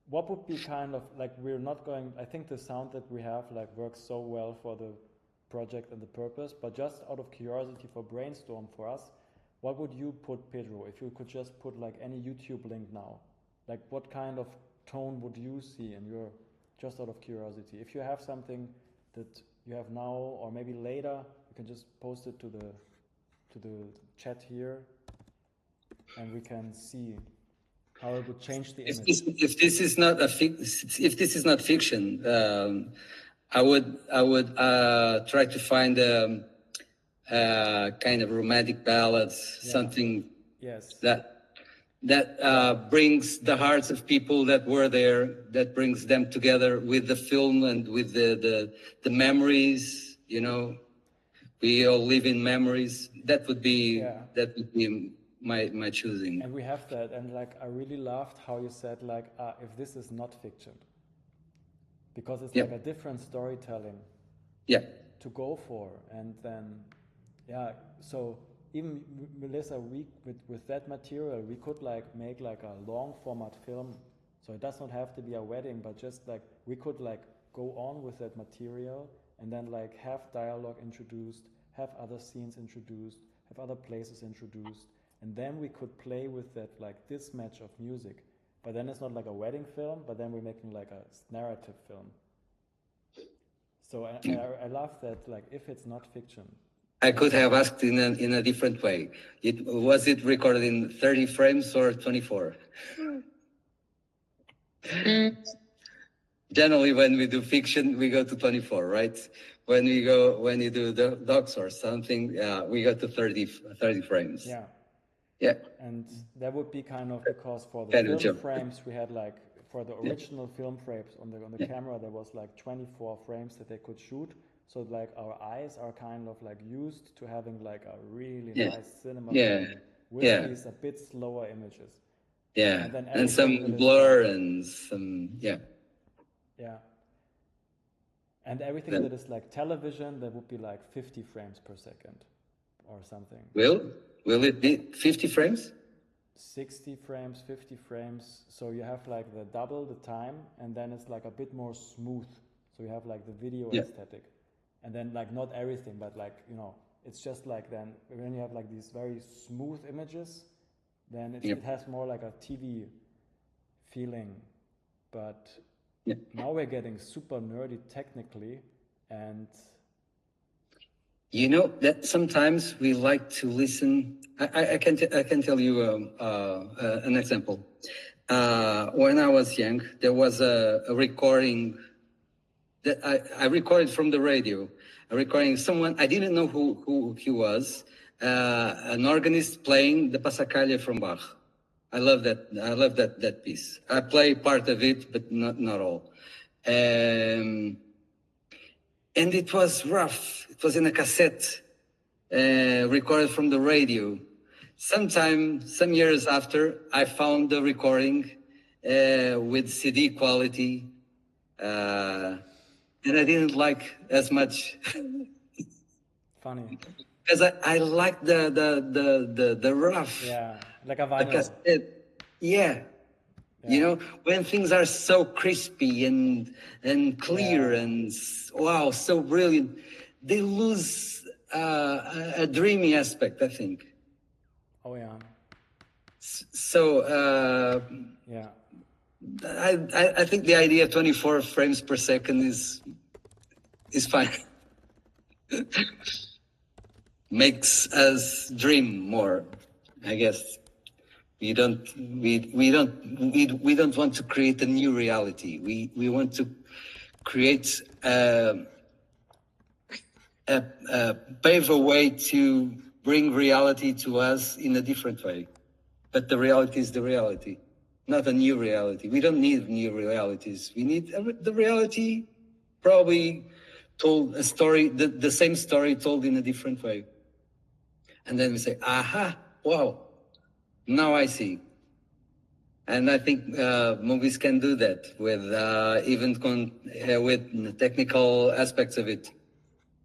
what would be kind of like, we're not going, I think the sound that we have like works so well for the project and the purpose, but just out of curiosity for brainstorm for us, what would you put, Pedro, if you could just put like any YouTube link now? Like what kind of tone would you see in your, just out of curiosity? If you have something that you have now or maybe later, you can just post it to the chat here and we can see how it would change the image. If this is not fiction, I would try to find kind of romantic ballads, something that brings the hearts of people that were there, that brings them together with the film and with the memories. You know, we all live in memories. That would be my choosing. And we have that, and like I really loved how you said like if this is not fiction, because it's like a different storytelling to go for. And then so even Melissa, we with that material we could like make like a long format film, so it does not have to be a wedding, but just like we could like go on with that material and then like have dialogue introduced, have other scenes introduced, have other places introduced. And then we could play with that, like this match of music. But then it's not like a wedding film, but then we're making like a narrative film. So I love that, like if it's not fiction. I could have asked in a different way. Was it recorded in 30 frames or 24? Generally, when we do fiction, we go to 24, right? When you do the docs or something, we go to 30 frames. Yeah. Yeah. And that would be kind of because for the Kind of film joke. frames, we had like, for the original film frames on the camera, there was like 24 frames that they could shoot. So like our eyes are kind of like used to having like a really nice cinema frame with these a bit slower images. Yeah. And then And some everything that is blur like, and some, yeah. And everything that is like television, that would be like 50 frames per second or something. Will it be 50 frames? 60 frames, 50 frames. So you have like the double the time, and then it's like a bit more smooth. So you have like the video aesthetic. And then like not everything, but like, you know, it's just like then when you have like these very smooth images, then it has more like a TV feeling. But now we're getting super nerdy technically, and you know that sometimes we like to listen. I can tell you an example. When I was young, there was a recording that I recorded from the radio. A recording someone I didn't know who he was. An organist playing the Passacaglia from Bach. I love that piece. I play part of it, but not all. And it was rough. It was in a cassette, recorded from the radio. Some years after, I found the recording with CD quality, and I didn't like as much. Funny. Because I like the rough. Yeah, like a vinyl. Yeah. You know, when things are so crispy and clear and wow, so brilliant, they lose a dreamy aspect, I think. Oh yeah. So I think the idea of 24 frames per second is fine. Makes us dream more, I guess. We don't want to create a new reality. We want to create pave a way to bring reality to us in a different way. But the reality is the reality, not a new reality. We don't need new realities. We need the reality probably told a story, the same story told in a different way. And then we say, aha, wow, now I see. And I think movies can do that with with the technical aspects of it,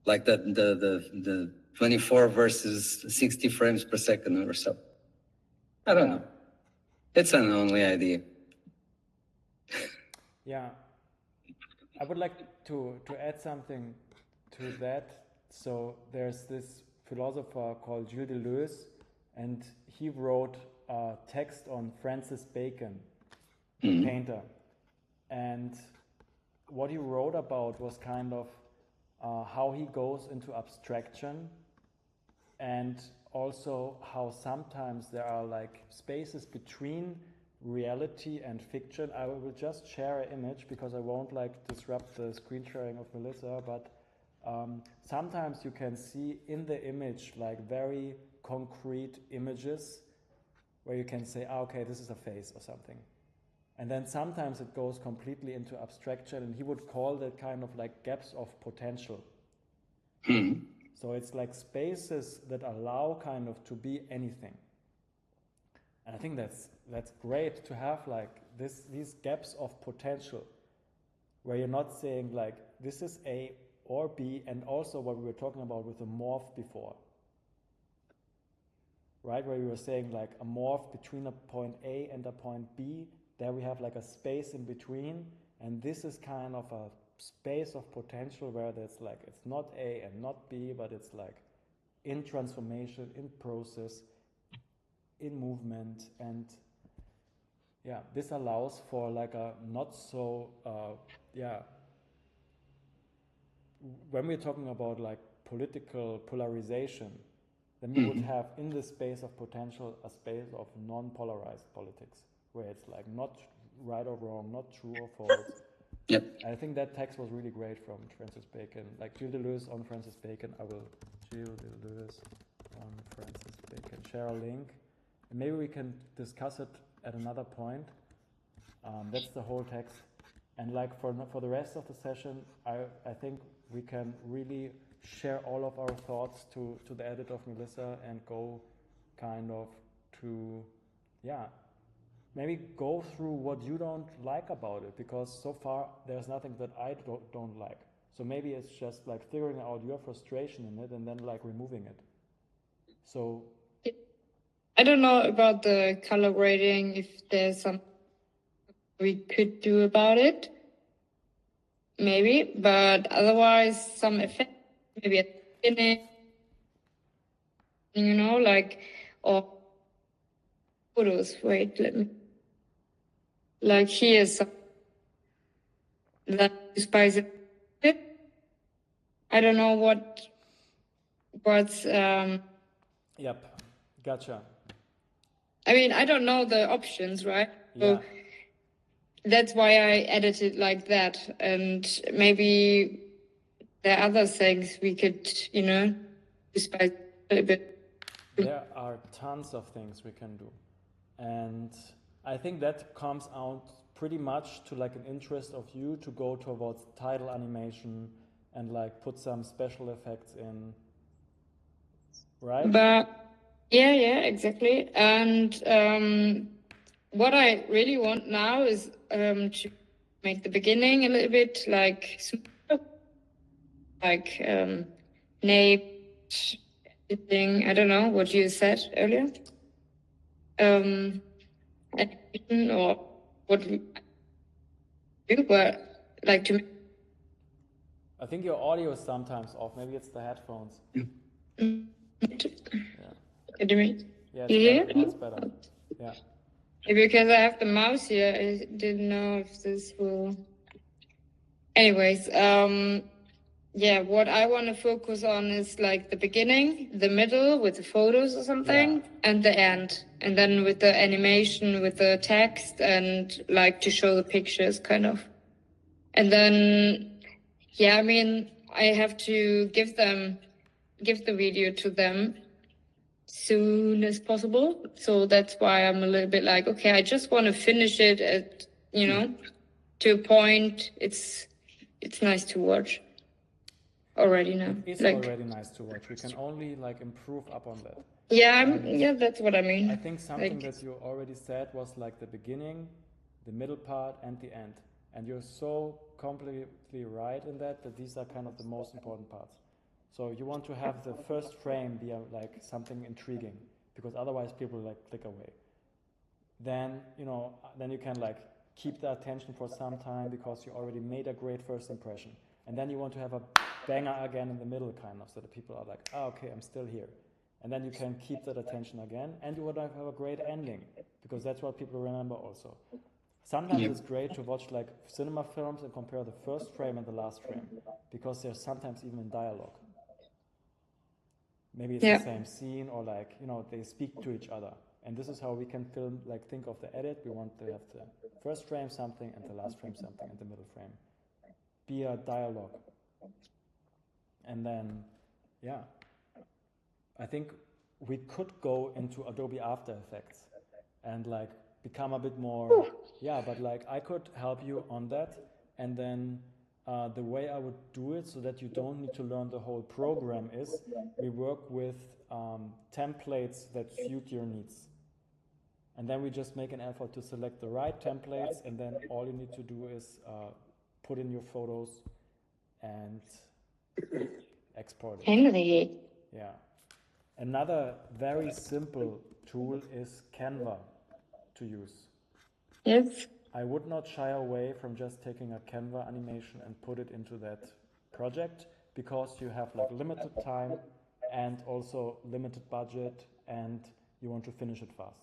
like the 24 versus 60 frames per second or so. I don't know. It's an only idea. Yeah, I would like to add something to that. So there's this philosopher called Juli, and he wrote a text on Francis Bacon, the painter. And what he wrote about was kind of how he goes into abstraction, and also how sometimes there are like spaces between reality and fiction. I will just share an image because I won't like disrupt the screen sharing of Melissa, but sometimes you can see in the image like very concrete images where you can say, okay, this is a face or something. And then sometimes it goes completely into abstraction, and he would call that kind of like gaps of potential. So it's like spaces that allow kind of to be anything. And I think that's great to have like these gaps of potential where you're not saying like this is A or B, and also what we were talking about with the morph before. Right, where we were saying like a morph between a point A and a point B, there we have like a space in between, and this is kind of a space of potential where there's like it's not A and not B, but it's like in transformation, in process, in movement. And yeah, this allows for like a not so when we're talking about like political polarization, then we would have in the space of potential a space of non-polarized politics, where it's like not right or wrong, not true or false. Yep. I think that text was really great from Francis Bacon. Like Gilles Deleuze on Francis Bacon. I will Gilles Deleuze on Francis Bacon. Share a link. And maybe we can discuss it at another point. That's the whole text. And like for the rest of the session, I think we can really share all of our thoughts to the edit of Melissa and go kind of to, maybe go through what you don't like about it, because so far there's nothing that I don't like. So maybe it's just like figuring out your frustration in it and then like removing it. So I don't know about the color grading, if there's something we could do about it. Maybe, but otherwise some effect, maybe at the beginning, like, or photos. Wait, let me. Like here's some that spice it. I don't know what's Yep, gotcha. I mean, I don't know the options, right? Yeah. So that's why I edited like that, and maybe there are other things we could, spice a little bit. There are tons of things we can do. And I think that comes out pretty much to like an interest of you to go towards title animation and like put some special effects in, right? But yeah, exactly. And what I really want now is to make the beginning a little bit like smaller, like nape editing. I don't know what you said earlier. Animation or what we do, but like to. I think your audio is sometimes off. Maybe it's the headphones. Yeah. Yeah, it's better. Yeah. Because I have the mouse here, I didn't know if this will. Anyways, what I want to focus on is like the beginning, the middle with the photos or something, and the end. And then with the animation, with the text, and like to show the pictures kind of. And then, I mean, I have to give the video to them soon as possible. So that's why I'm a little bit like, okay, I just want to finish it at, to a point. It's nice to watch already now. It's already nice to watch. We can only like improve up on that. Yeah, that's what I mean. I think something that you already said was like the beginning, the middle part, and the end. And you're so completely right in that these are kind of the most important parts. So you want to have the first frame be like something intriguing, because otherwise people like click away. Then, then you can like keep the attention for some time because you already made a great first impression. And then you want to have a banger again in the middle kind of, so that people are like, okay, I'm still here. And then you can keep that attention again, and you would have a great ending, because that's what people remember also. Sometimes it's great to watch like cinema films and compare the first frame and the last frame, because they're sometimes even in dialogue. Maybe it's the same scene, or like, they speak to each other. And this is how we can film, like think of the edit. We want to have the first frame something and the last frame something and the middle frame be a dialogue. And then, I think we could go into Adobe After Effects and like become a bit more, but like I could help you on that. And then the way I would do it so that you don't need to learn the whole program is we work with templates that suit your needs. And then we just make an effort to select the right templates, and then all you need to do is put in your photos and export it. Henry. Yeah. Another very simple tool is Canva to use. Yes. I would not shy away from just taking a Canva animation and put it into that project, because you have like limited time and also limited budget, and you want to finish it fast.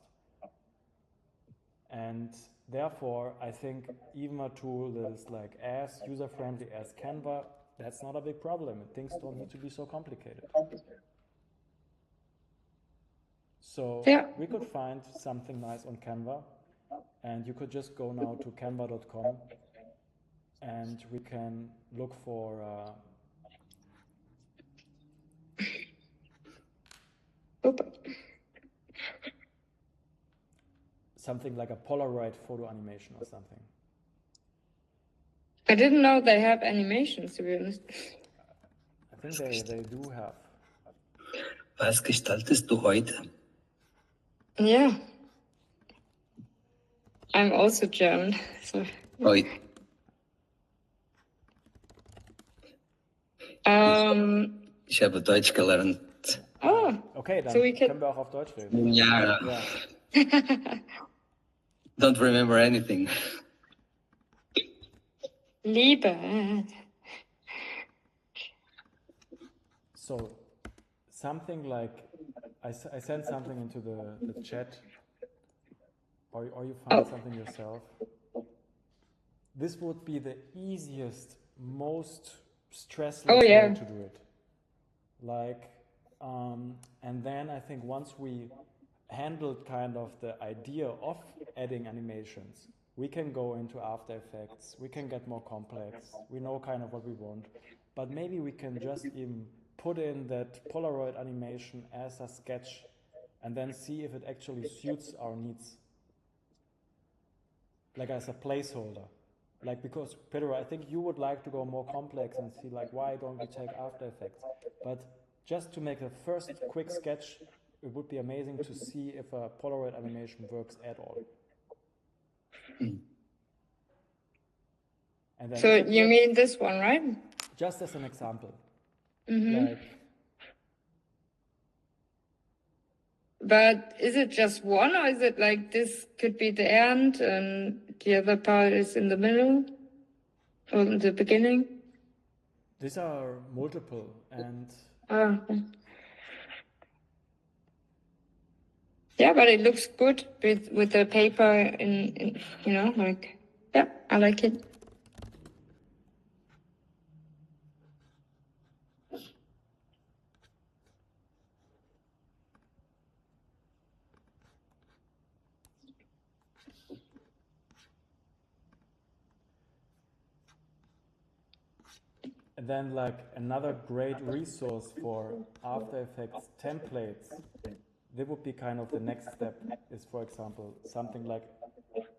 And therefore, I think even a tool that is like as user-friendly as Canva, that's not a big problem. Things don't need to be so complicated. So we could find something nice on Canva. and you could just go now to canva.com and we can look for something like a Polaroid photo animation or something. I didn't know they have animations, to be honest. I think they do have. Was gestaltest du heute? Yeah. I'm also German. So. Oi. Ich habe Deutsch gelernt. Oh. Okay, dann so können wir auch auf Deutsch reden. Ja. Don't remember anything. Liebe. So, something like, I sent something into the chat, or you find something yourself. This would be the easiest, most stressless way to do it. Like, and then I think once we handled kind of the idea of adding animations, we can go into After Effects, we can get more complex, we know kind of what we want, but maybe we can just even put in that Polaroid animation as a sketch and then see if it actually suits our needs. Like as a placeholder. Like, because Pedro, I think you would like to go more complex and see like, why don't we take After Effects? But just to make a first quick sketch, it would be amazing to see if a Polaroid animation works at all. And then so you mean this one, right? Just as an example. Mm-hmm. But is it just one, or is it like this could be the end and the other part is in the middle or in the beginning? These are multiple and... Yeah, but it looks good with the paper in you know, like, yeah, I like it. And then like another great resource for After Effects templates, that would be kind of the next step is, for example, something like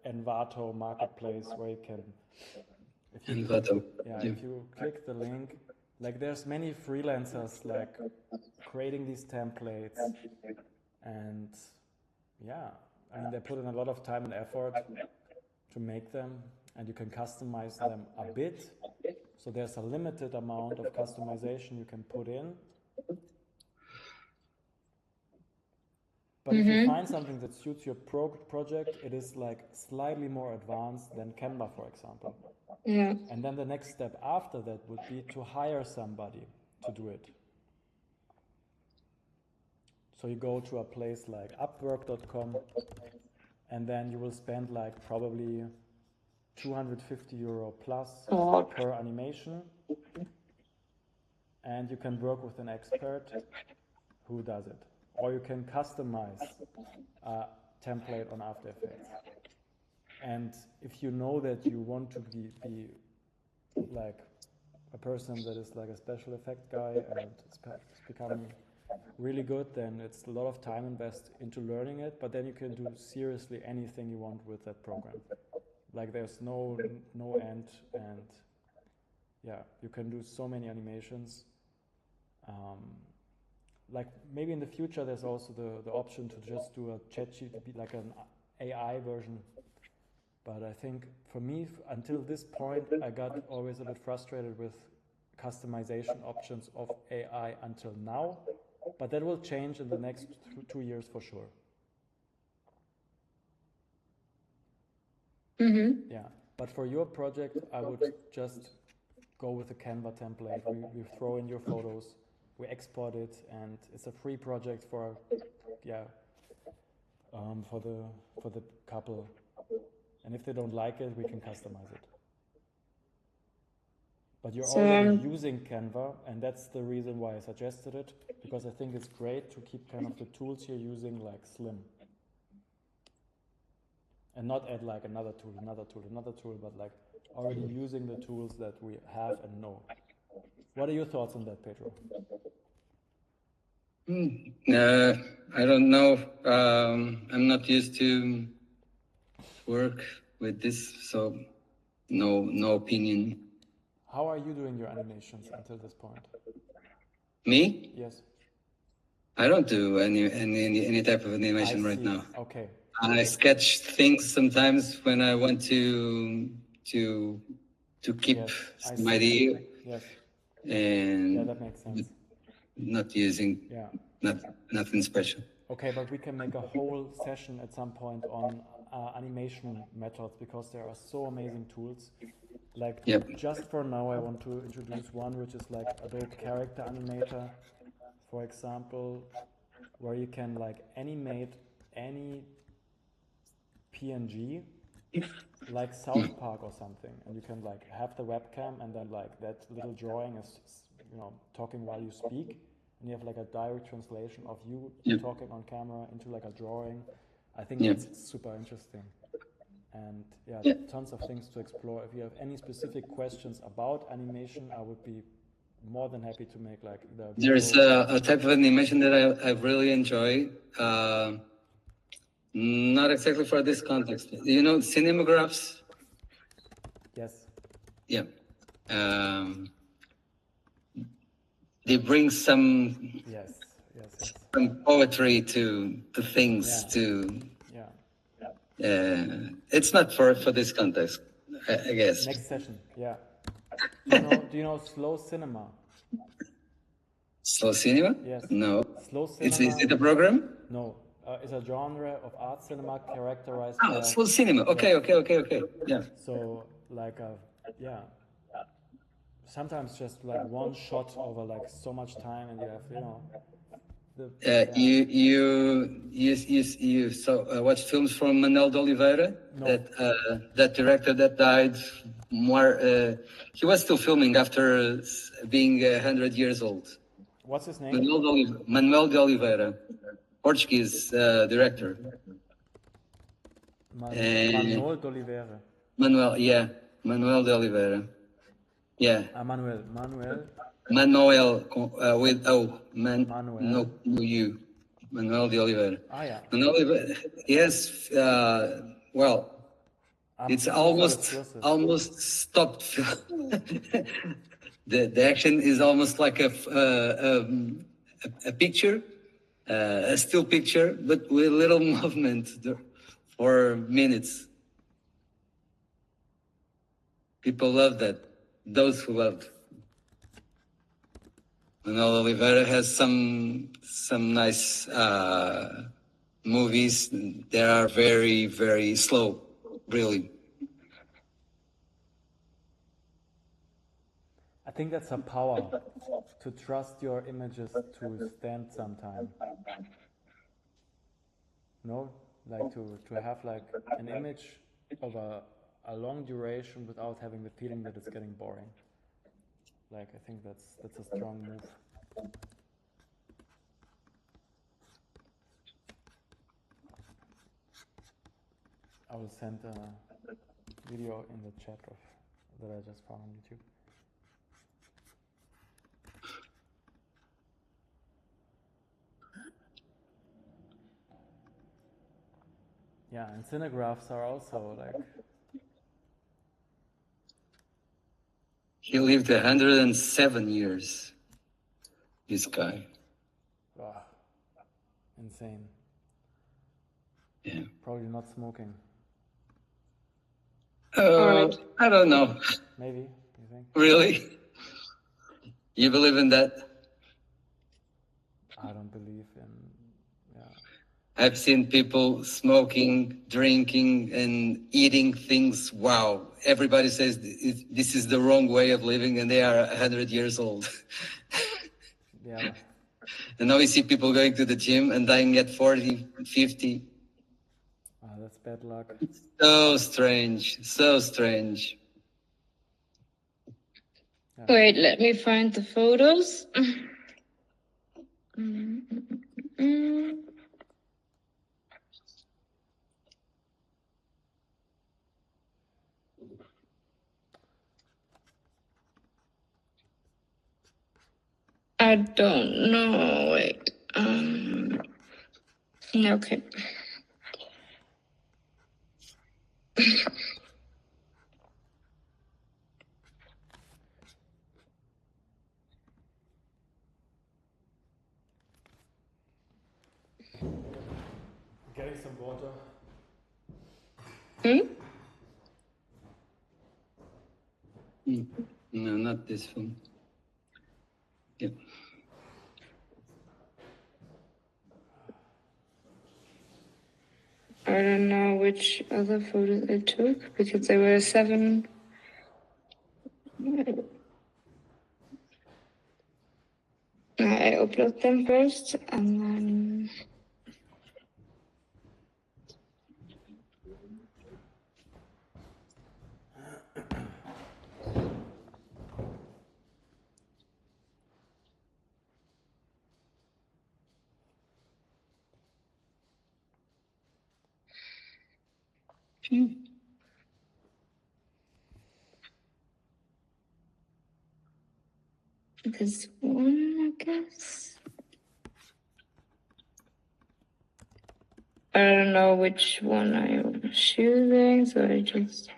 Envato Marketplace, where you can, if you click the link, like there's many freelancers like creating these templates, and yeah, I mean, they put in a lot of time and effort to make them, and you can customize them a bit. So there's a limited amount of customization you can put in. But if you find something that suits your project, it is like slightly more advanced than Canva, for example. Yeah. And then the next step after that would be to hire somebody to do it. So you go to a place like Upwork.com, and then you will spend like probably €250 plus per animation. And you can work with an expert who does it. Or you can customize a template on After Effects. And if you know that you want to be like a person that is like a special effect guy and it's becoming really good, then it's a lot of time invest into learning it, but then you can do seriously anything you want with that program. Like there's no end, and yeah, you can do so many animations. Like maybe in the future there's also the option to just do a ChatGPT, like an AI version. But I think for me, until this point, I got always a bit frustrated with customization options of AI until now. But that will change in the next 2 years for sure. Yeah, but for your project, I would just go with the Canva template. We throw in your photos, we export it, and it's a free project for the couple. And if they don't like it, we can customize it. But you're already using Canva, and that's the reason why I suggested it, because I think it's great to keep kind of the tools you're using like slim. and not add like another tool, but like already using the tools that we have and know. What are your thoughts on that, Pedro? I don't know. I'm not used to work with this, so no opinion. How are you doing your animations until this point? Me? Yes. I don't do any type of animation right now. Okay. I sketch things sometimes when I want to keep some idea. Yes. And yeah, that makes sense. Not using nothing special. Okay, but we can make a whole session at some point on animation methods, because there are so amazing tools. Like just for now, I want to introduce one which is like Adobe Character Animator, for example, where you can like animate any PNG, like South Park or something, and you can like have the webcam, and then like that little drawing is, you know, talking while you speak, and you have like a direct translation of you talking on camera into like a drawing. I think that's super interesting. And tons of things to explore. If you have any specific questions about animation, I would be more than happy to make like the video. There's a type of animation that I really enjoy. Not exactly for this context. You know, cinemagraphs? Yes. Yeah. They bring some some poetry to things. It's not for this context, I guess. Next session, Do you know slow cinema? Slow cinema? Yes. No. Slow cinema. Is it a program? No. It's a genre of art cinema characterized by... slow cinema. Okay. Yeah. So like sometimes just like one shot over like so much time, and you have, you know. You watched films from Manuel de Oliveira? No. That director that died he was still filming after being 100 years old. What's his name? Manuel de Oliveira, Portuguese director. Manuel de Oliveira. Manuel de Oliveira. Yeah. Manuel with Manuel. No you. Manuel de Oliveira. Manuel yes. It's almost stopped. The action is almost like a picture, a still picture, but with little movement for minutes. People love that. Those who loved. Manuel Oliveira has some nice movies. They are very, very slow, really. I think that's a power, to trust your images to stand some time. No, like to have like an image of a long duration without having the feeling that it's getting boring. Like, I think that's a strong move. I will send a video in the chat that I just found on YouTube. Yeah, and cinegraphs are also like... He lived 107 years, this guy. Wow. Insane. Yeah. Probably not smoking. I don't know. Maybe, you think? Really? You believe in that? I don't believe in... I've seen people smoking, drinking, and eating things. Wow. Everybody says this is the wrong way of living, and they are 100 years old. Yeah. And now we see people going to the gym and dying at 40, 50. Oh, that's bad luck. So strange. So strange. Yeah. Wait, let me find the photos. I don't know. Wait. Okay. Getting some water. No, not this one. Yeah. I don't know which other photos I took because there were 7. I upload them first and then. This one, I guess. I don't know which one I'm choosing, so I just.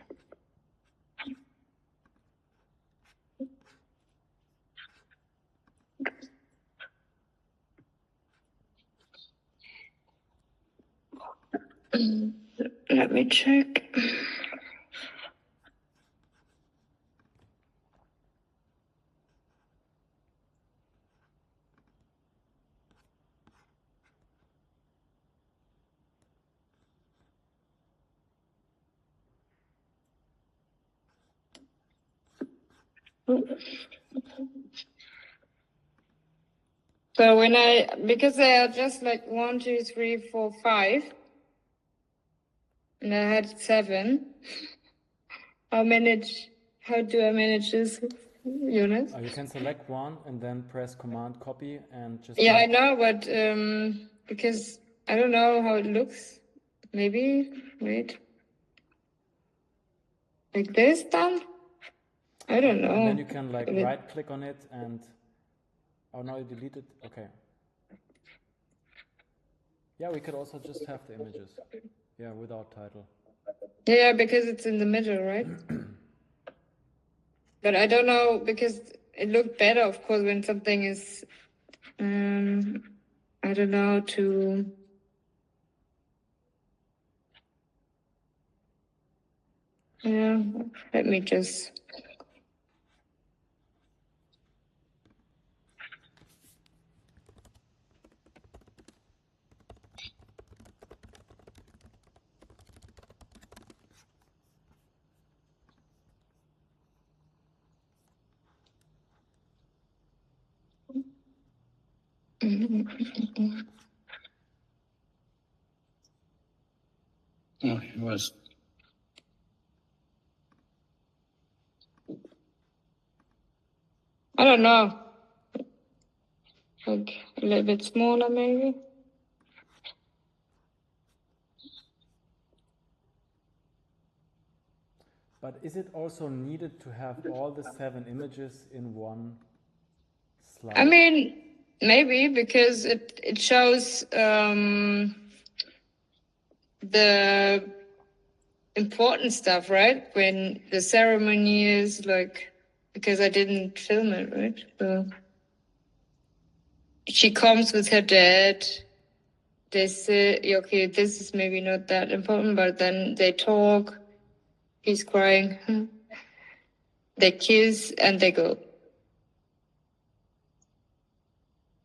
Let me check. So because they are just like 1, 2, 3, 4, 5, and I had 7. How do I manage this, Jonas? You can select one and then press Command Copy and just. Yeah, I know, but because I don't know how it looks. Maybe wait, like this done. I don't know. And then you can like right click on it and. Oh, now you delete it? Okay. Yeah, we could also just have the images. Yeah, without title. Yeah, because it's in the middle, right? But I don't know, because it looked better, of course, when something is, I don't know, to... Yeah, let me just... Oh, it was. I don't know. Like a little bit smaller, maybe. But is it also needed to have all the 7 images in one slide? I mean, maybe, because it shows the important stuff, right? When the ceremony is like, because I didn't film it, right? So she comes with her dad. They say, okay, this is maybe not that important, but then they talk. He's crying. They kiss and they go.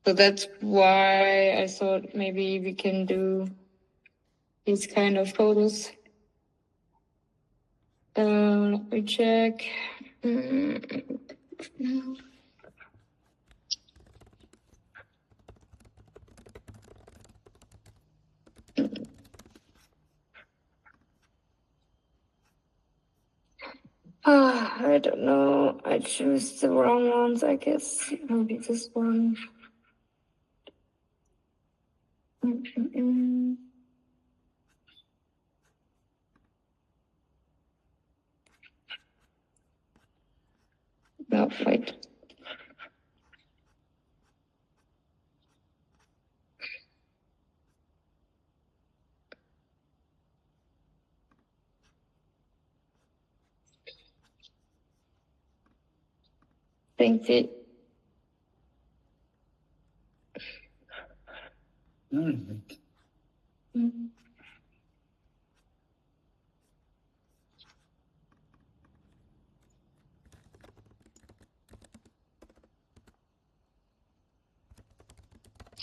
So that's why I thought maybe we can do these kind of photos. Let me check. I don't know. I choose the wrong ones, I guess. Maybe this one. No, wait. Thank you.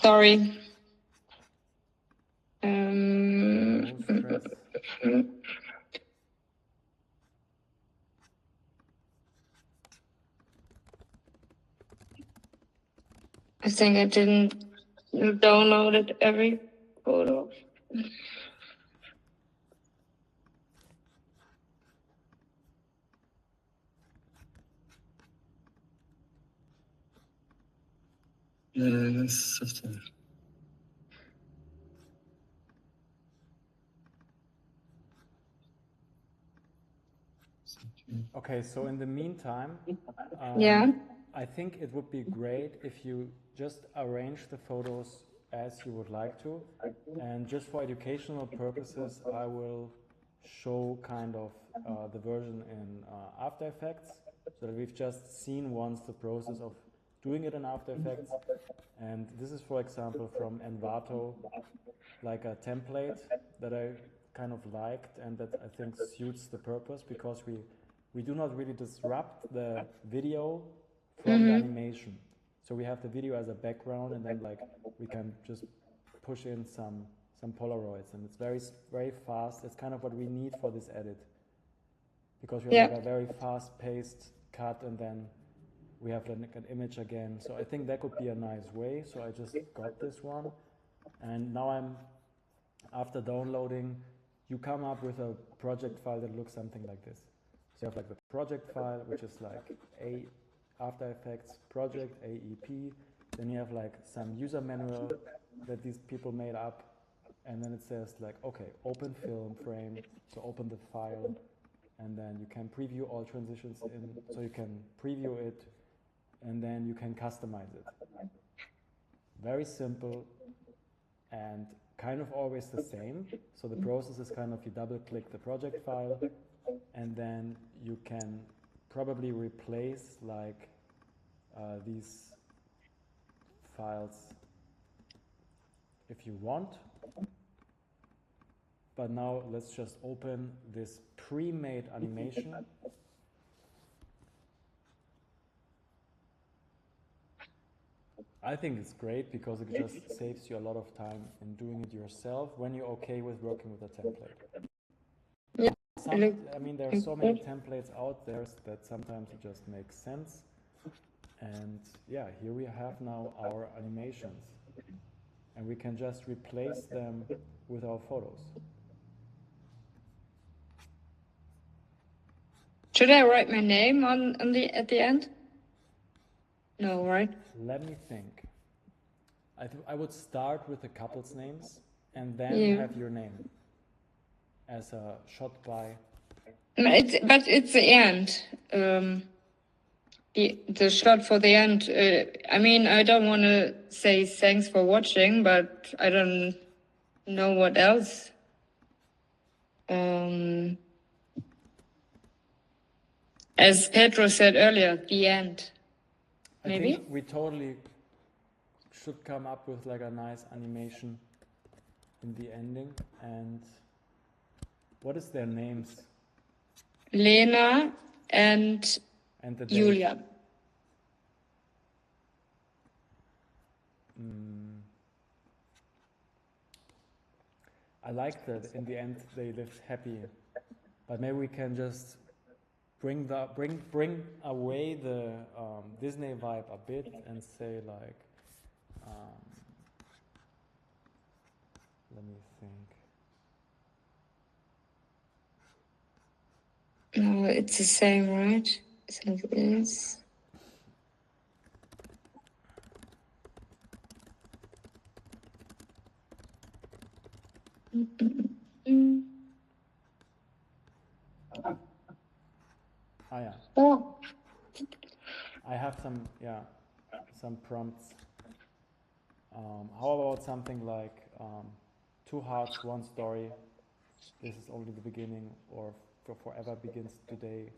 All right. Mm. Sorry. No stress. I think I didn't download every photo. Software. Okay, so in the meantime, Yeah. I think it would be great if you just arrange the photos as you would like to. And just for educational purposes, I will show kind of the version in After Effects, so that we've just seen once the process of doing it in After Effects. And this is, for example, from Envato, like a template that I kind of liked and that I think suits the purpose, because we do not really disrupt the video from the animation. So we have the video as a background, and then like we can just push in some Polaroids, and it's very fast. It's kind of what we need for this edit, because we have like a very fast-paced cut, and then we have like an image again. So I think that could be a nice way. So I just got this one, and now after downloading, you come up with a project file that looks something like this. So you have like the project file, which is like After Effects project AEP. Then you have like some user manual that these people made up, and then it says like, okay, open film frame. So open the file, and then you can preview all transitions in. So you can preview it, and then you can customize it. Very simple and kind of always the same. So the process is kind of, you double click the project file, and then you can probably replace like these files if you want. But now let's just open this pre-made animation. I think it's great because it just saves you a lot of time in doing it yourself when you're okay with working with a template. Yeah. I mean, there are so many templates out there that sometimes it just makes sense. And yeah, here we have now our animations, and we can just replace them with our photos. Should I write my name at the end? No, right? Let me think. I would start with the couple's names and then have your name as a shot by. But it's the end. The shot for the end. I mean, I don't want to say thanks for watching, but I don't know what else. As Pedro said earlier, the end. Maybe? I think we totally should come up with like a nice animation in the ending. And what is their names? Lena and the Julia. I like that in the end they lived happy, but maybe we can just bring away the Disney vibe a bit and say like, let me think. No, it's the same, right? So it is. Ah, yeah. Oh. I have some prompts. How about something like two hearts, one story. This is only the beginning, or forever begins today.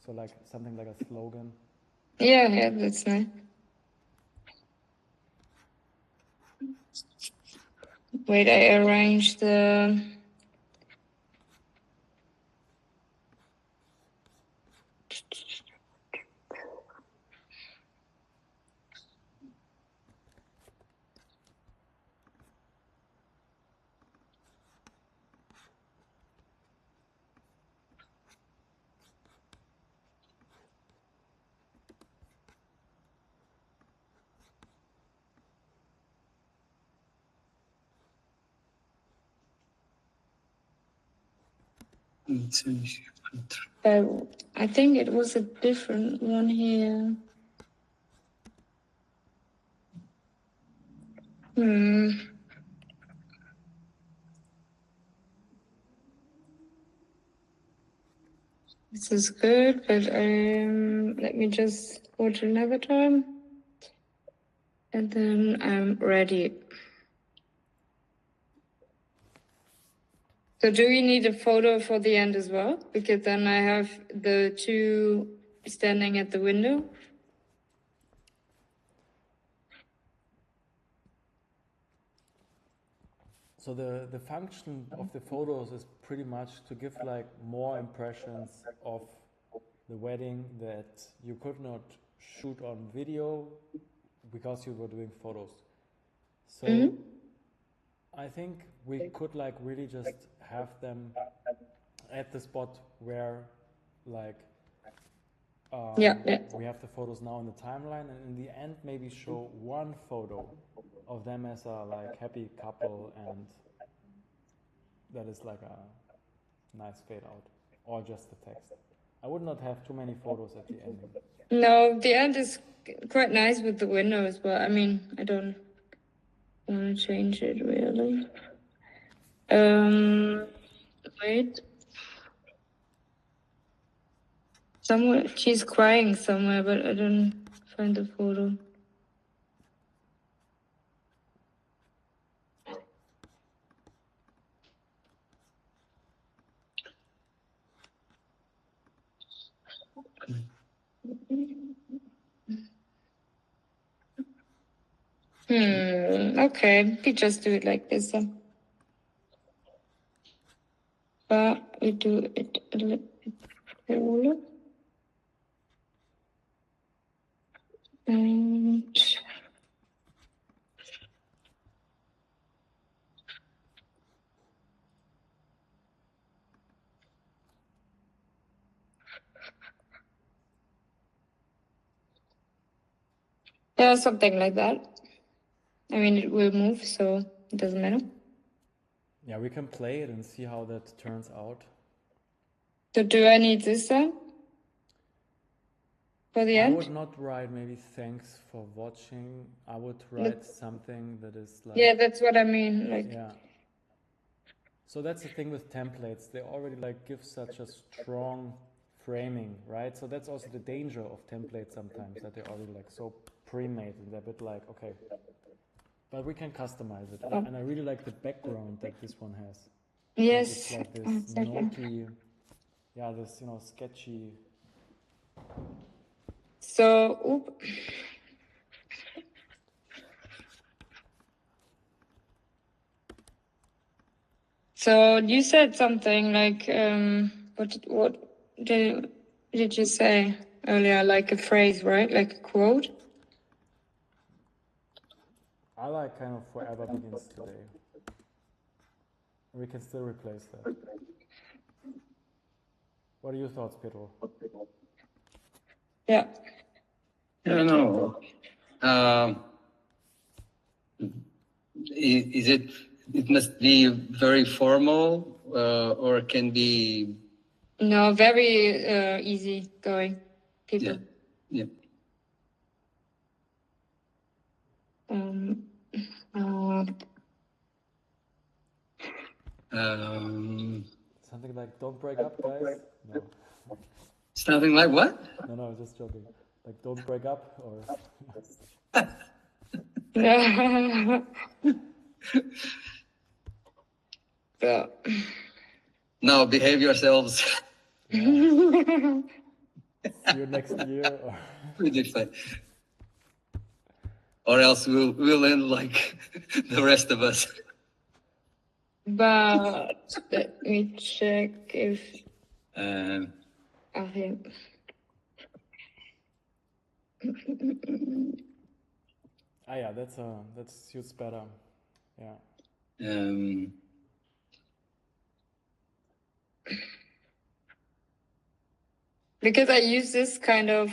So like something like a slogan. Yeah, that's nice. Wait, I arranged the... I think it was a different one here. This is good, but let me just watch another time. And then I'm ready. So do you need a photo for the end as well? Because then I have the two standing at the window. So the function of the photos is pretty much to give like more impressions of the wedding that you could not shoot on video because you were doing photos. So I think we could like really just have them at the spot where like we have the photos now in the timeline, and in the end maybe show one photo of them as a like happy couple, and that is like a nice fade out, or just the text. I would not have too many photos at the ending. No, the end is quite nice with the windows, but I mean, I don't want to change it really. Wait. Somewhere, she's crying somewhere, but I don't find the photo. Okay, we just do it like this then. But we do it a little bit smaller. And yeah, something like that. I mean, it will move, so it doesn't matter. Yeah, we can play it and see how that turns out. So do I need this then? For the end? I would not write maybe thanks for watching. I would write something that is like... Yeah, that's what I mean. Like, yeah. So that's the thing with templates. They already like give such a strong framing, right? So that's also the danger of templates sometimes, that they're already like so pre-made, and they're a bit like, okay, but we can customize it. And I really like the background that this one has. yes. It's like this naughty, this, sketchy. So, So you said something like, what did you say earlier? Like a phrase, right? Like a quote? I like kind of forever begins today. We can still replace that. What are your thoughts, Pedro? Yeah. I don't know. Is it must be very formal, or it can be... No, very easy going people. Yeah. Something like, don't break up, guys? No. Something like what? No, I'm just joking. Like, don't break up, or... Now behave yourselves. See you next year. Or... Pretty fun. Or else we'll end like the rest of us. But let me check if I think. Ah, yeah, that suits better. Yeah. Because I use this kind of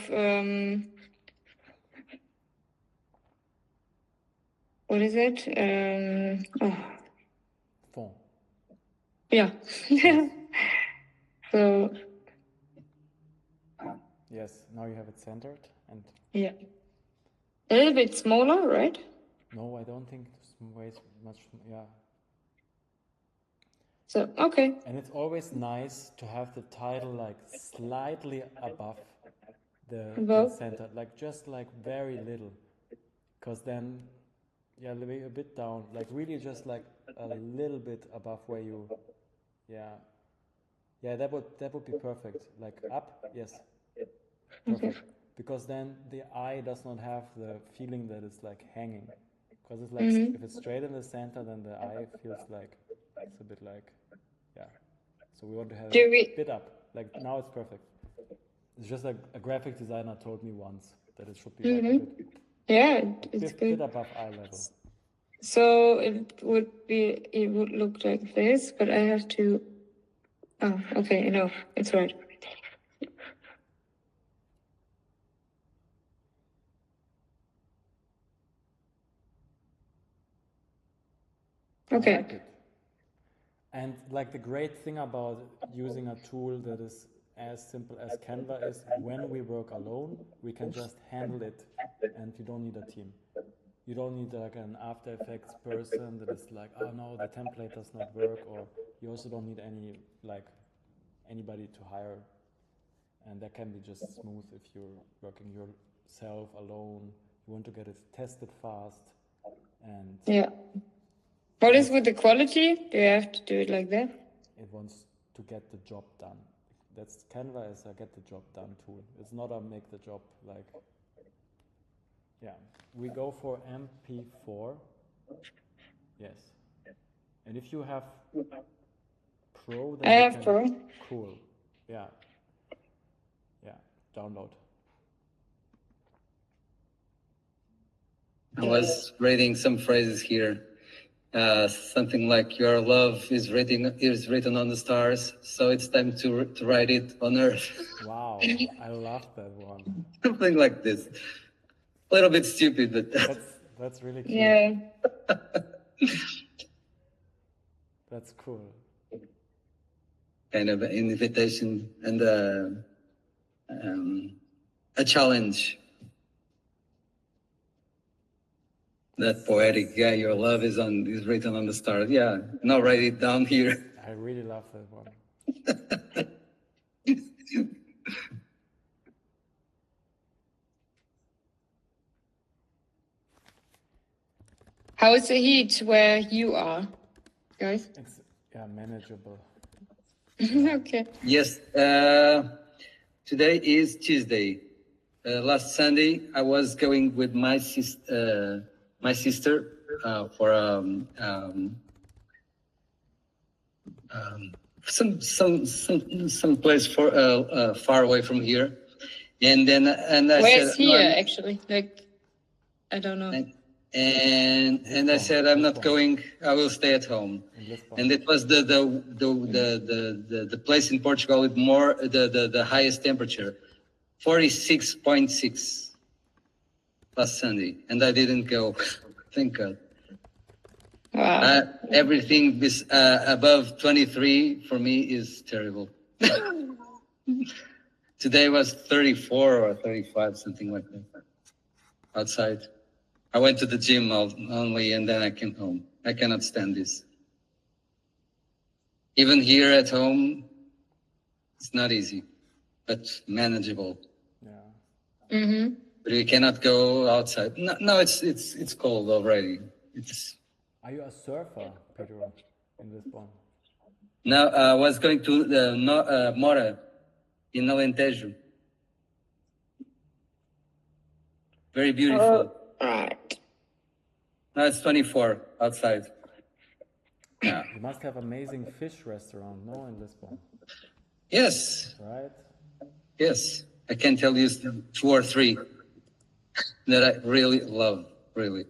what is it? Font. Yeah. So. Yes, now you have it centered and. Yeah. A little bit smaller, right? No, I don't think it's way much. Yeah. So, okay. And it's always nice to have the title like slightly above the center, like just like very little, because then, yeah, a bit down, like really just like a little bit above where you, yeah, that would be perfect. Like up, yes, perfect. Okay. Because then the eye does not have the feeling that it's like hanging, because it's like if it's straight in the center, then the eye feels like it's a bit like. Yeah, so we want to have it a bit up. Like now it's perfect. It's just a graphic designer told me once that it should be like a bit, it's bit above eye level. So it would look like this, but I have to. Oh, okay, no, it's right. Okay. I like it. And like the great thing about using a tool that is as simple as Canva is when we work alone, we can just handle it and you don't need a team. You don't need like an After Effects person that is like, oh no, the template does not work, or you also don't need anybody to hire. And that can be just smooth if you're working yourself alone. You want to get it tested fast. And yeah. What is with the quality? Do you have to do it like that? It wants to get the job done. That's Canva is a get the job done tool. It's not a make the job like. Yeah, we go for MP4. Yes, and if you have Pro, then I have Pro. Cool. Yeah. Download. I was reading some phrases here. Something like "Your love is written on the stars, so it's time to write it on Earth." Wow, I love that one. Something like this. A little bit stupid, but that's really cute. Yeah. That's cool. Kind of an invitation and a challenge. That poetic, yeah, your love is written on the stars. Yeah, now write it down here. I really love that one. How is the heat where you are, guys? It's manageable. Okay. Yes, today is Tuesday. Last Sunday, I was going with my sister for some place far away from here, and I Where's said, here actually? Like, I don't know. And I said, I'm not going. I will stay at home. And it was the place in Portugal with the highest temperature, 46.6 last Sunday, and I didn't go. Thank God. Wow. Everything above 23 for me is terrible. Today was 34 or 35, something like that, outside. I went to the gym only, and then I came home. I cannot stand this. Even here at home, it's not easy, but manageable. Yeah. Mm-hmm. But we cannot go outside. No, it's cold already. Are you a surfer, Pedro, in Lisbon? No, I was going to Mora in Alentejo. Very beautiful. Right. No, it's 24 outside. Yeah. You must have amazing fish restaurant, no, in Lisbon, Yes. right? Yes. I can tell you 2 or 3 that I really love, really.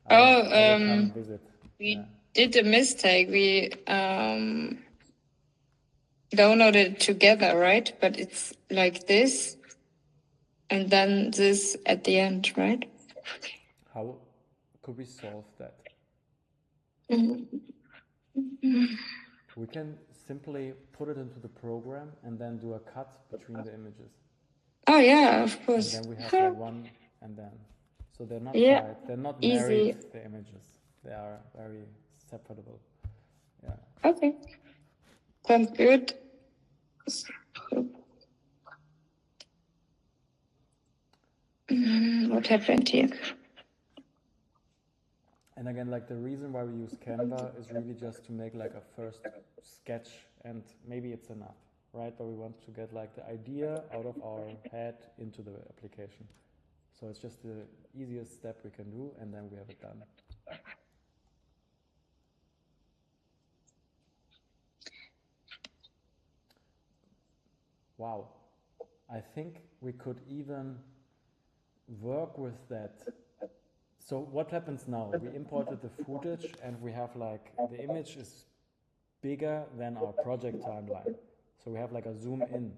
I will come visit. We did a mistake. We downloaded it together, right? But it's like this, and then this at the end, right? How could we solve that? We can simply put it into the program and then do a cut between the images. Oh yeah, of And course. then we have like one and then. So they're not Yeah, tied. They're not easy. married, the images. They are very separable. Yeah. Okay, sounds good. What happened here? And again, like the reason why we use Canva is really just to make like a first sketch, and maybe it's enough, right? But we want to get like the idea out of our head into the application. So it's just the easiest step we can do, and then we have it done. Wow. I think we could even work with that. So what happens now? We imported the footage and we have like, the image is bigger than our project timeline. So we have like a zoom in.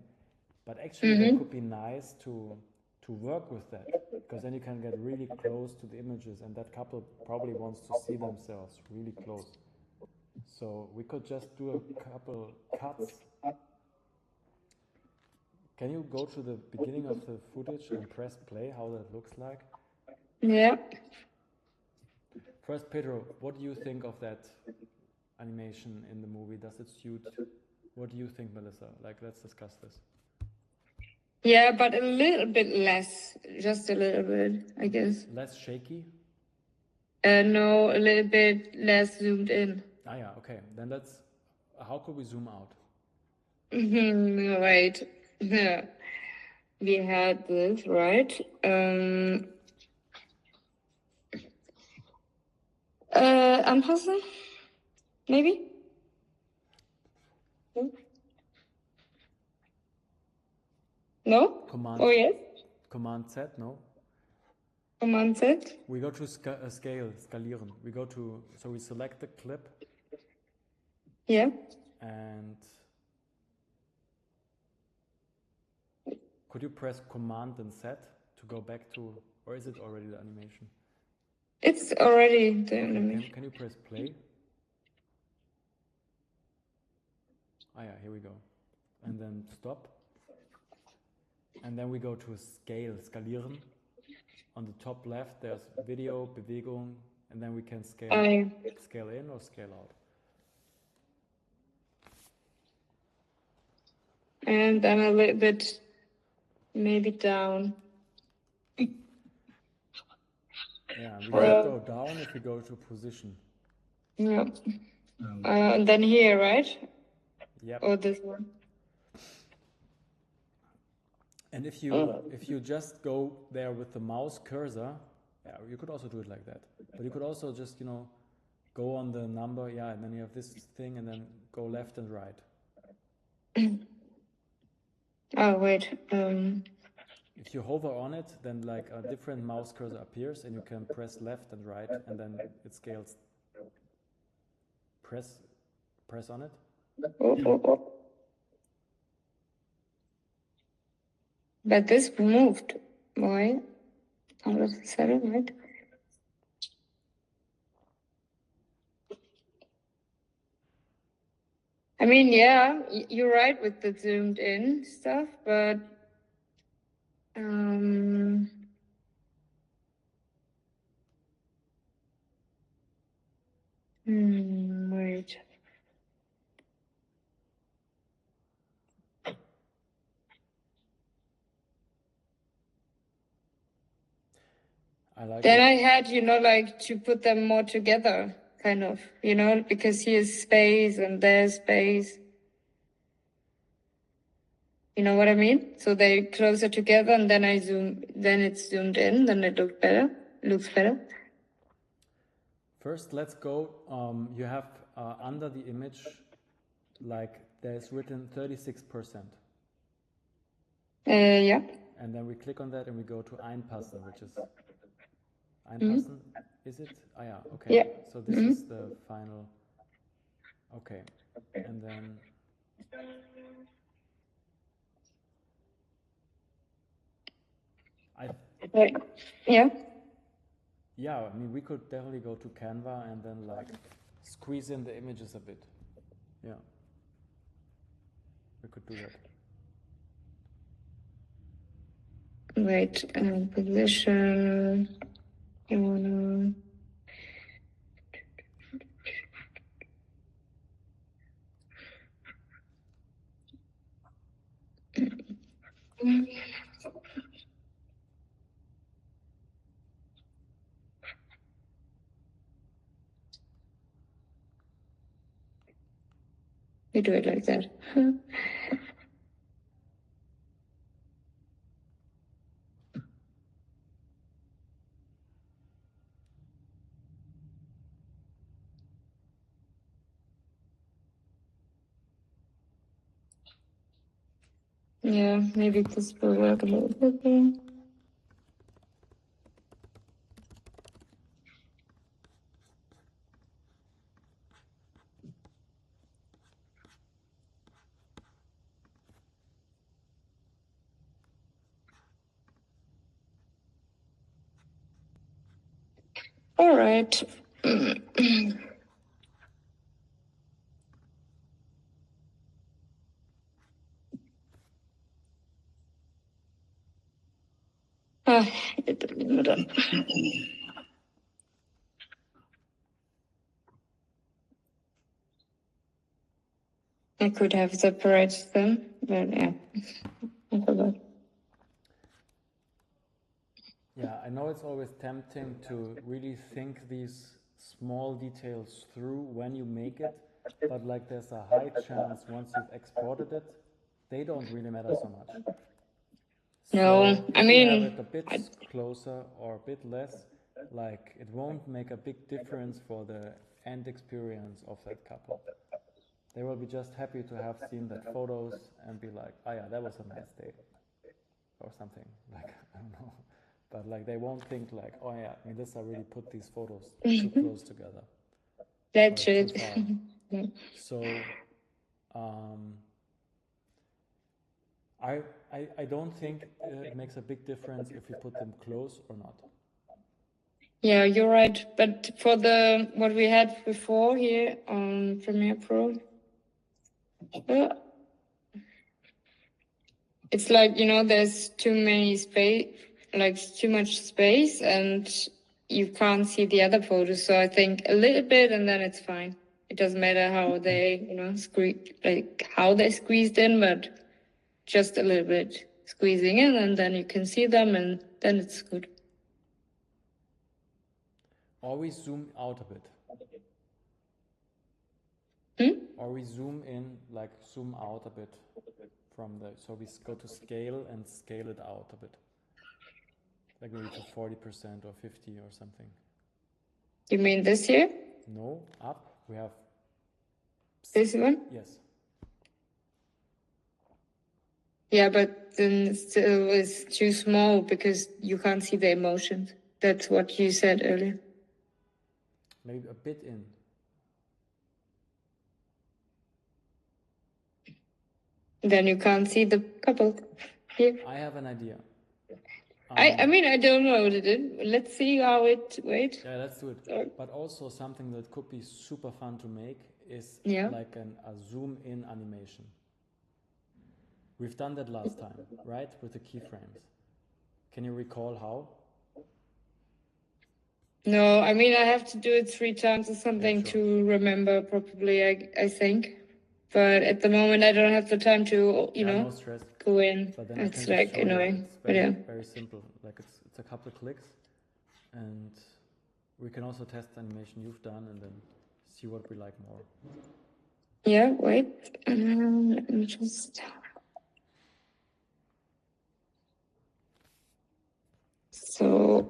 But actually it could be nice to work with that, because then you can get really close to the images, and that couple probably wants to see themselves really close. So we could just do a couple cuts. Can you go to the beginning of the footage and press play, how that looks like? Yeah. First, Pedro, what do you think of that animation in the movie? Does it suit? What do you think, Melissa? Like, let's discuss this. Yeah, but a little bit less, just a little bit, I guess. Less shaky? No, a little bit less zoomed in. Ah, yeah, okay. Then let's, how could we zoom out? Right. Yeah. We had this, right? Anpassen? Maybe? No? Command. Oh, yes? Command Z, no? Command Z? We go to scale, skalieren. We go to, so we select the clip. Yeah. And could you press Command and Z to go back to, or is it already the animation? It's already the animation. Can you press play? Ah, yeah, here we go. And then stop. And then we go to scale, skalieren. On the top left, there's video, Bewegung, and then we can scale in or scale out. And then a little bit, maybe down. Yeah, we can go down if we go to position. Yeah. And then here, right? Yep. Or this one. And if you just go there with the mouse cursor, yeah, you could also do it like that. But you could also just, go on the number, yeah, and then you have this thing, and then go left and right. Oh, wait. If you hover on it, then like a different mouse cursor appears, and you can press left and right, and then it scales. Press on it. Oh. But this moved. Why? All of a sudden, right? I mean, yeah, you're right with the zoomed in stuff, but wait. Then I had, like to put them more together, kind of, because here's space and there's space. You know what I mean? So they're closer together, and then then it's zoomed in, then it looks better. First, let's go. You have under the image, like there's written 36%. Yeah. And then we click on that and we go to Einpassen, which is Einpassen. Is it? Ah, yeah. Okay. Yeah. So this is the final. Okay. And then. Yeah. Yeah, I mean, we could definitely go to Canva and then like squeeze in the images a bit. Yeah. We could do that. Wait, position. You wanna. We do it like that. Yeah, maybe this will work a little bit better. All right. I could have separated them, but yeah, I forgot. Yeah, I know it's always tempting to really think these small details through when you make it, but like there's a high chance once you've exported it, they don't really matter so much. No, So I if you have mean, it a bit closer or a bit less, like it won't make a big difference for the end experience of that couple. They will be just happy to have seen that photos and be like, oh yeah, that was a nice day or something. Like, I don't know. But like they won't think like, oh yeah, Melissa really put these photos too close together. That's or it. too far. So I don't think it makes a big difference if you put them close or not. Yeah, you're right. But for what we had before here on Premiere Pro, it's like, there's too much space, and you can't see the other photos. So I think a little bit, and then it's fine. It doesn't matter how they, how they squeezed in, but just a little bit squeezing in, and then you can see them, and then it's good. Or we zoom out a bit. Or we zoom in, like zoom out a bit from so we go to scale and scale it out a bit. Like maybe to 40% or 50 or something. You mean this here? No, up. We have... This one? Yes. Yeah, but then still it's too small because you can't see the emotions. That's what you said earlier. Maybe a bit in. Then you can't see the couple here. I have an idea. I mean, I don't know what it is. Let's see how it, wait. Yeah, let's do it. Sorry. But also something that could be super fun to make is like a zoom in animation. We've done that last time, right? With the keyframes. Can you recall how? No, I mean, I have to do it 3 times or something to remember properly, I think. But at the moment, I don't have the time to, no stress. go in. But then It's like annoying. It's very, very simple. Like it's a couple of clicks, and we can also test the animation you've done and then see what we like more. Yeah, wait. Let me just. So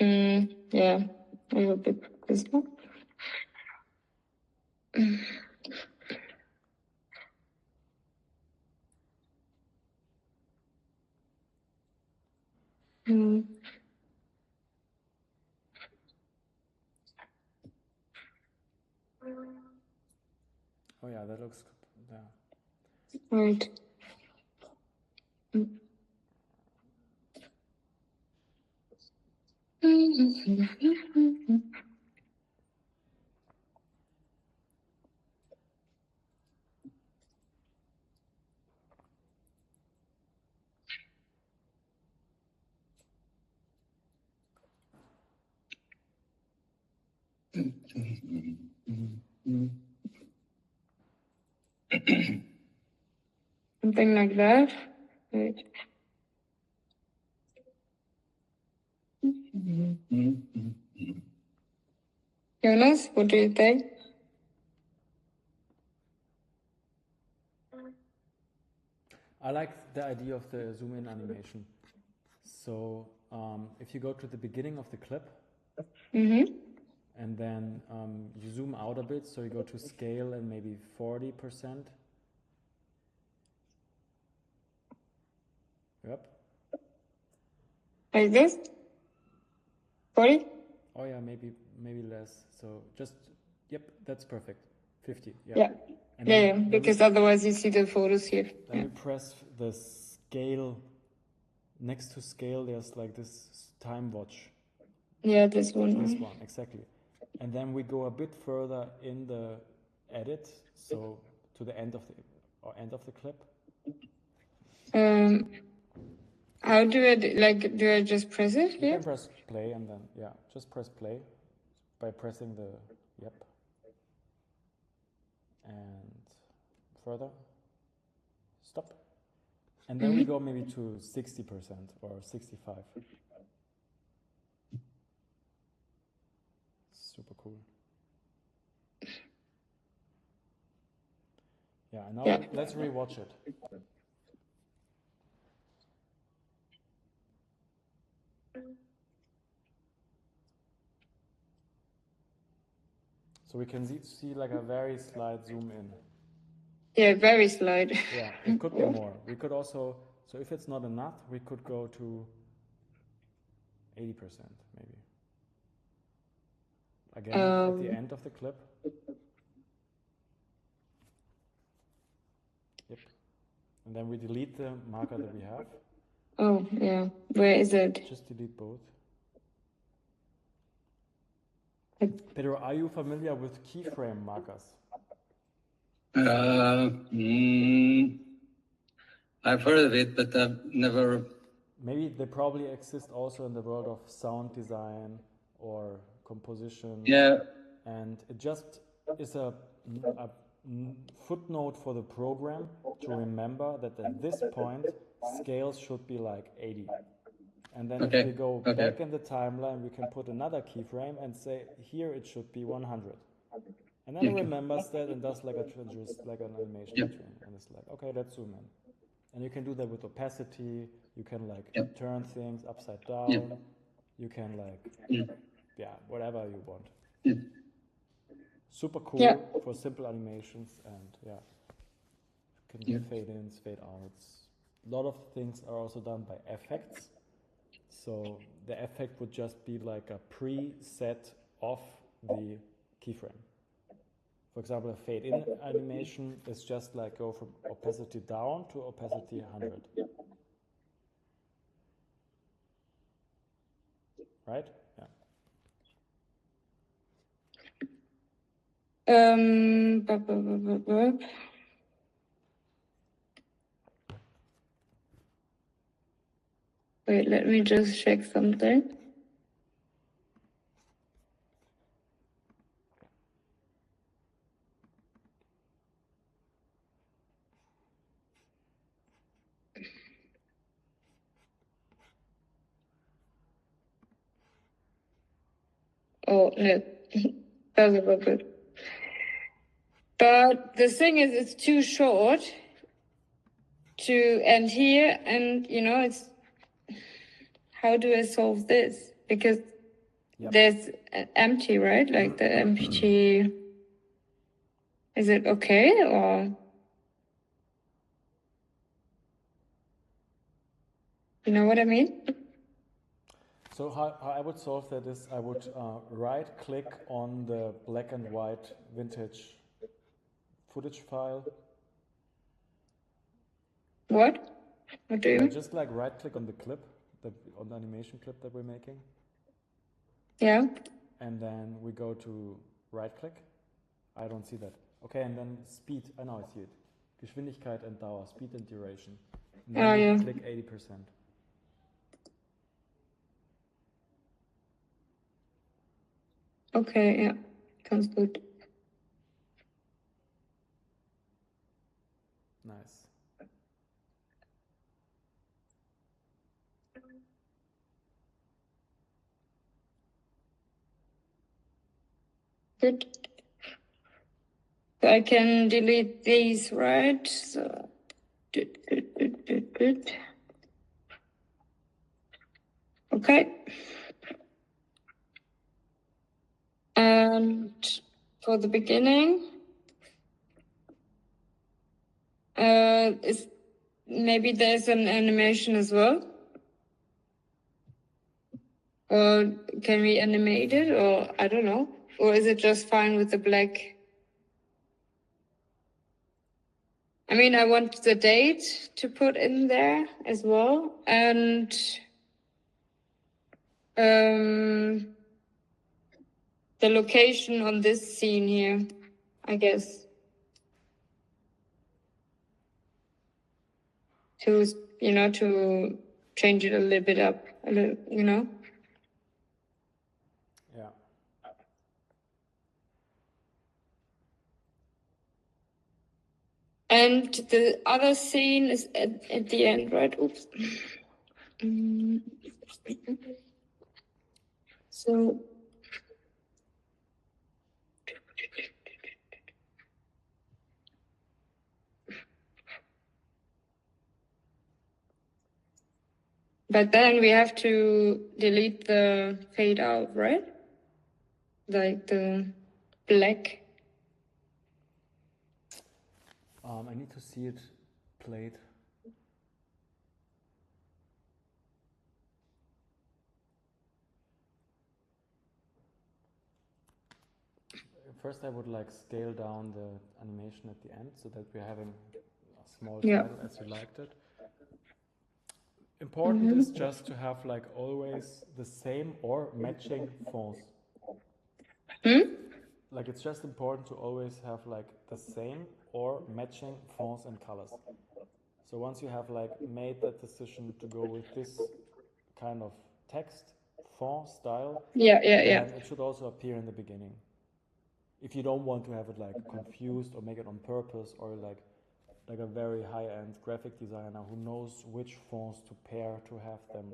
yeah, I hope it goes up. Oh yeah, that looks good. Yeah. Right. Something like that. Right. Jonas, what do you think? I like the idea of the zoom in animation. So if you go to the beginning of the clip and then you zoom out a bit, so you go to scale and maybe 40%. Yep. Like this? 40? Oh yeah, maybe less. So just, yep, that's perfect. 50, yeah. Yeah. And Yeah, because otherwise you see the photos here. Then we press the scale. Next to scale, there's like this time watch. Yeah, this one. This one, exactly. And then we go a bit further in the edit, so to the end of the clip. How do I do I just press it here? You can press play and then just press play by pressing the yep. And further. Stop. And then we go maybe to 60% or 65. Super cool. Yeah, now let's rewatch it. So we can see like a very slight zoom in. Yeah, very slight. Yeah, it could be more. We could also, so if it's not enough, we could go to 80% maybe. Again, at the end of the clip. Yep. And then we delete the marker that we have. Oh, yeah. Where is it? Just delete both. Pedro, are you familiar with keyframe markers? I've heard of it, but I've never... Maybe they probably exist also in the world of sound design or composition. Yeah. And it just is a footnote for the program to remember that at this point, scales should be like 80. And then if we go back in the timeline, we can put another keyframe and say, here it should be 100. And then it remembers that and does like an animation between. And it's like, okay, let's zoom in. And you can do that with opacity. You can like turn things upside down. You can like, whatever you want. Super cool for simple animations, and you can do fade-ins, fade-outs. A lot of things are also done by effects. So the effect would just be like a preset of the keyframe. For example, a fade-in animation is just like go from opacity down to opacity 100. Right? Yeah. Wait, let me just check something. Oh, no. That's a bit. But the thing is, it's too short to end here, and it's how do I solve this? Because there's empty, right? Like the empty. Is it okay or? You know what I mean? So how I would solve that is I would right-click on the black and white vintage footage file. What? What do you? Just like right-click on the clip, on the animation clip that we're making. Yeah. And then we go to right-click. I don't see that. Okay, and then speed. I know I see it. Geschwindigkeit and Dauer, speed and duration. And then you click 80%. Okay, yeah, sounds good. Nice. Good. So I can delete these, right? So, good. Okay. And for the beginning, maybe there's an animation as well? Or can we animate it, or I don't know? Or is it just fine with the black? I mean, I want the date to put in there as well, and the location on this scene here, I guess. To change it a little bit up, Yeah. And the other scene is at the end, right? Oops. So. But then we have to delete the fade out, right? Like the black. I need to see it played. First, I would scale down the animation at the end so that we're having a small title as you liked it. Important is just to have always the same or matching fonts. It's just important to always have the same or matching fonts and colors. So once you have made that decision to go with this kind of text, font style, then it should also appear in the beginning. If you don't want to have it confused or make it on purpose, or like a very high-end graphic designer who knows which fonts to pair to have them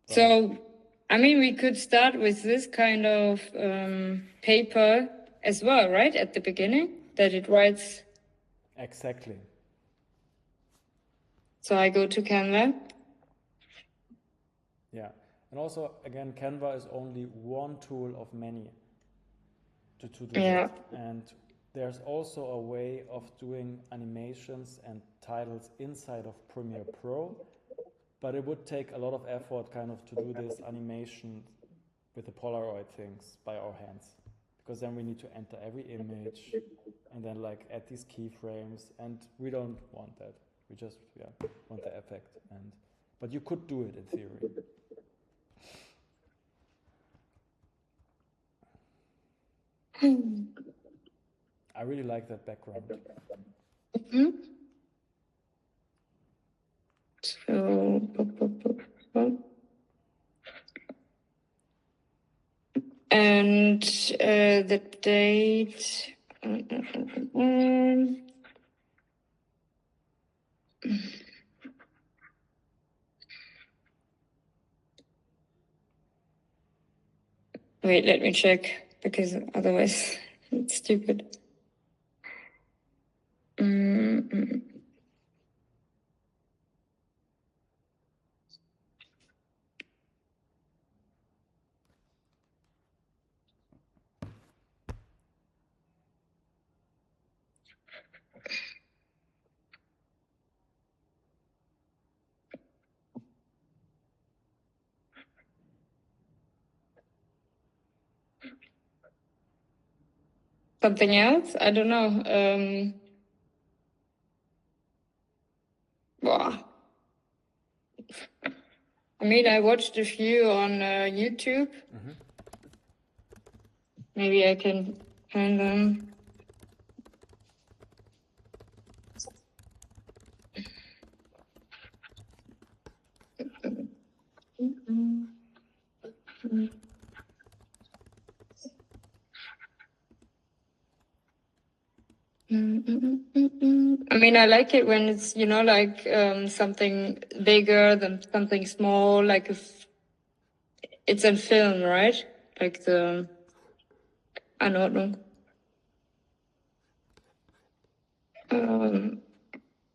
So, I mean, we could start with this kind of paper as well, right? At the beginning, that it writes. Exactly. So I go to Canva. Yeah. And also, again, Canva is only one tool of many to do that. And there's also a way of doing animations and titles inside of Premiere Pro, but it would take a lot of effort kind of to do this animation with the Polaroid things by our hands, because then we need to enter every image and then add these keyframes, and we don't want that. We just want the effect. But you could do it in theory. I really like that background. So, and the date. Wait, let me check, because otherwise It's stupid. Mm-mm. Something else? I don't know. Wow. I mean, I watched a few on YouTube. Maybe I can find them. I mean, I like it when it's, like something bigger than something small, like if it's in film, right? Like I don't know.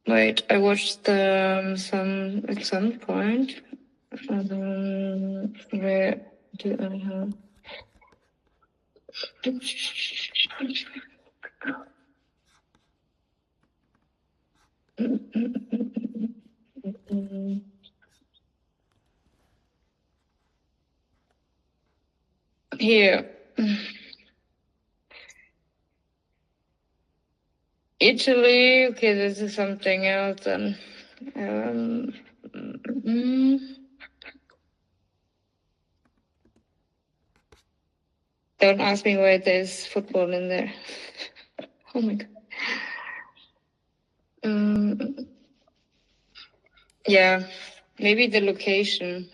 Wait, I watched some at some point. Where do I have? Here. Italy. Okay, this is something else then. Don't ask me why there's football in there. Oh my god. Yeah, maybe the location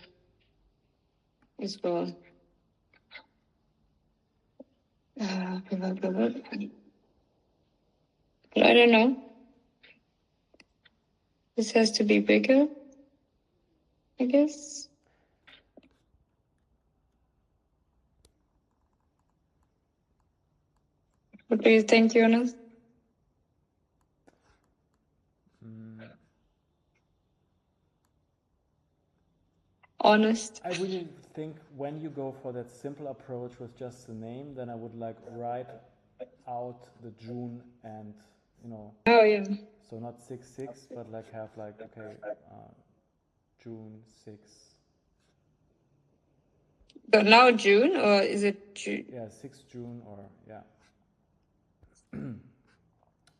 as well. But I don't know. This has to be bigger, I guess. What do you think, Jonas? Honest. I really think when you go for that simple approach with just the name, then I would like write out the June and, Oh yeah. so not 6/6, but like have like, okay, June 6. But now June, or is it June? Yeah, 6 June or, yeah.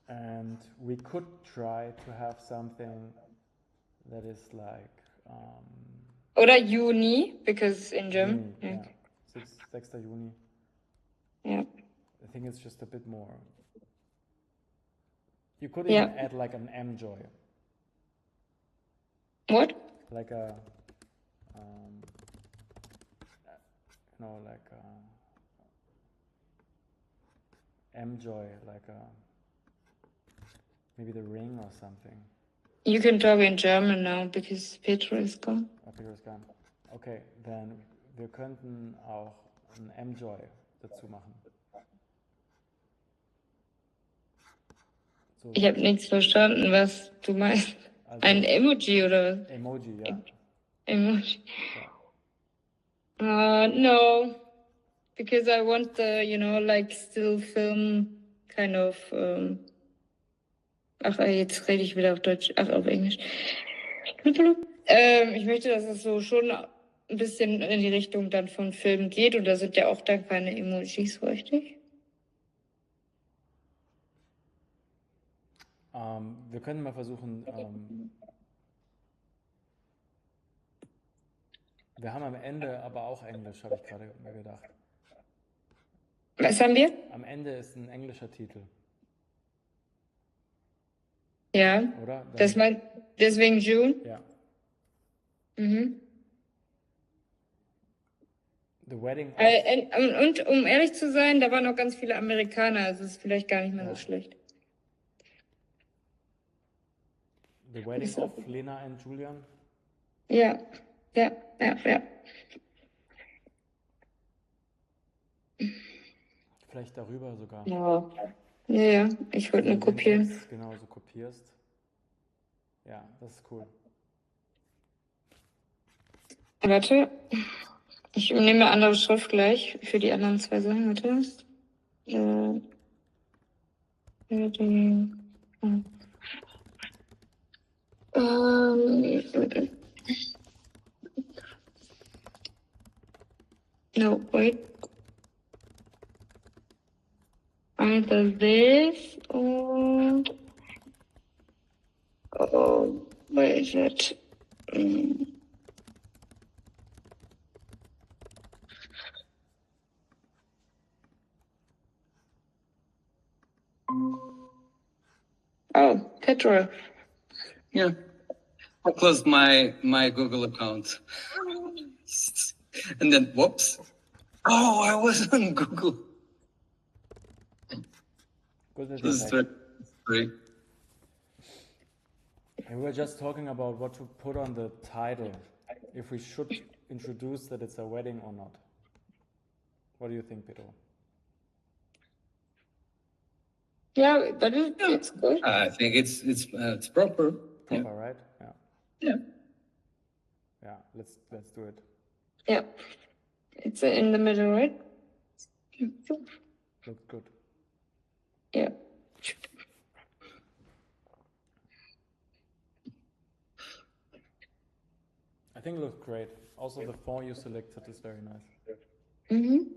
And we could try to have something that is like... Oder Juni, because in German. Juni, yeah. 6. Juni. Yeah. I think it's just a bit more. You could even add like an M-Joy. What? Like a, like a M-Joy, like a, maybe the ring or something. You can talk in German now, because Petra is gone. Oh, Petra ist gone. Okay, then wir könnten auch ein M-Joy dazu machen. So. Ich habe nichts verstanden, was du meinst. Also, ein Emoji oder was? Emoji, ja. Emoji. No, because I want the, like still film kind of. Ach, jetzt rede ich wieder auf Deutsch, auf Englisch. Ich möchte, dass es so schon ein bisschen in die Richtung dann von Filmen geht, und da sind ja auch dann keine Emojis, richtig? Wir können mal versuchen, wir haben am Ende aber auch Englisch, habe ich gerade mir gedacht. Was haben wir? Am Ende ist ein englischer Titel. Ja. Oder? Deswegen June? Ja. Mhm. The Wedding und um ehrlich zu sein, da waren auch ganz viele Amerikaner, also ist vielleicht gar nicht mehr so schlecht. The Wedding of Lena and Julian? Ja. Vielleicht darüber sogar. Ja, ja, ich wollte nur Also den kopieren. Text genauso kopierst. Ja, das ist cool. Warte, ich nehme eine andere Schrift gleich für die anderen zwei Sachen. Warte. Die, no, wait. Either this or... Oh, where is it? Oh, petrol. Yeah. I closed my Google account. And then, whoops. Oh, I was on Google. Good that This you're is back. great. And we were just talking about what to put on the title, if we should introduce that it's a wedding or not. What do you think, Pedro? Yeah, but it's good. I think it's proper. Proper, right? Yeah. Yeah. Yeah, let's do it. Yeah, it's in the middle, right? Looks good. Yeah. I think it looks great. Also, the font you selected is very nice.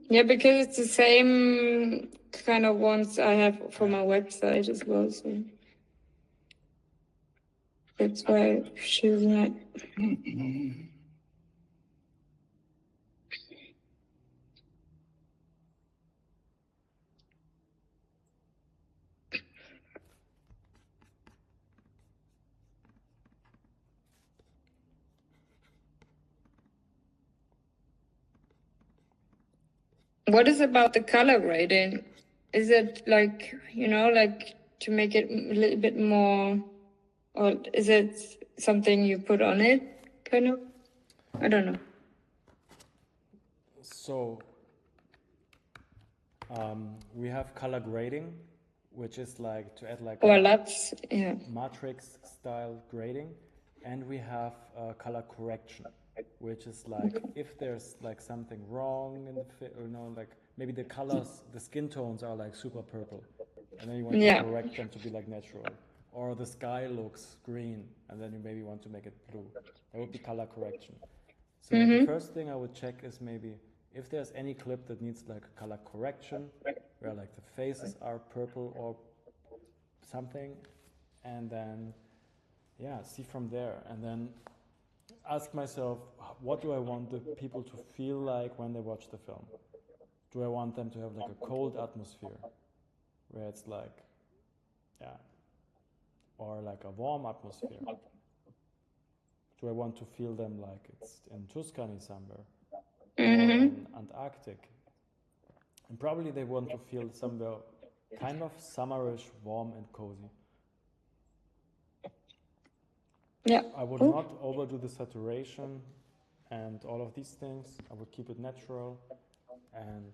Yeah, because it's the same kind of ones I have for my website as well. So that's why I'm choosing it. What is about the color grading? Is it like, like to make it a little bit more, or is it something you put on it, kind of? I don't know. So, we have color grading, which is like to add like Or a LUTs, yeah. matrix style grading, and we have color correction, which is like if there's like something wrong in the like maybe the colors, the skin tones are like super purple, and then you want to correct them to be like natural, or the sky looks green, and then you maybe want to make it blue. That would be color correction. So the first thing I would check is maybe if there's any clip that needs like a color correction, where like the faces are purple or something, and then see from there, and then ask myself, what do I want the people to feel like when they watch the film? Do I want them to have like a cold atmosphere where it's like, or like a warm atmosphere? Do I want to feel them like it's in Tuscany somewhere, or in Antarctic? And probably they want to feel somewhere kind of summerish, warm and cozy. Yeah. I would not overdo the saturation and all of these things. I would keep it natural. And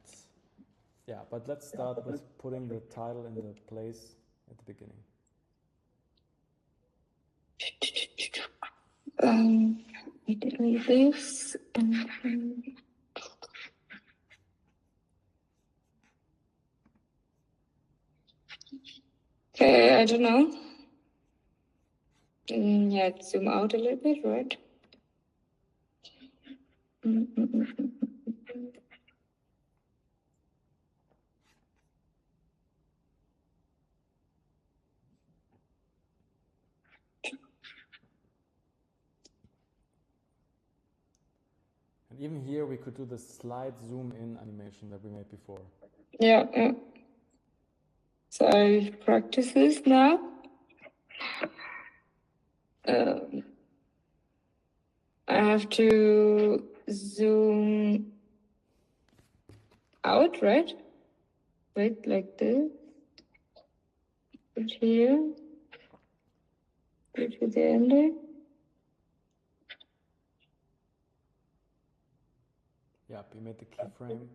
but let's start with putting the title in the place at the beginning. We delete this. Okay, I don't know. Zoom out a little bit, right? And even here we could do the slide zoom in animation that we made before. Yeah. So I practice this now. I have to zoom out, right? Right, like this. Put here. Put to the end. Yeah, we made the keyframe.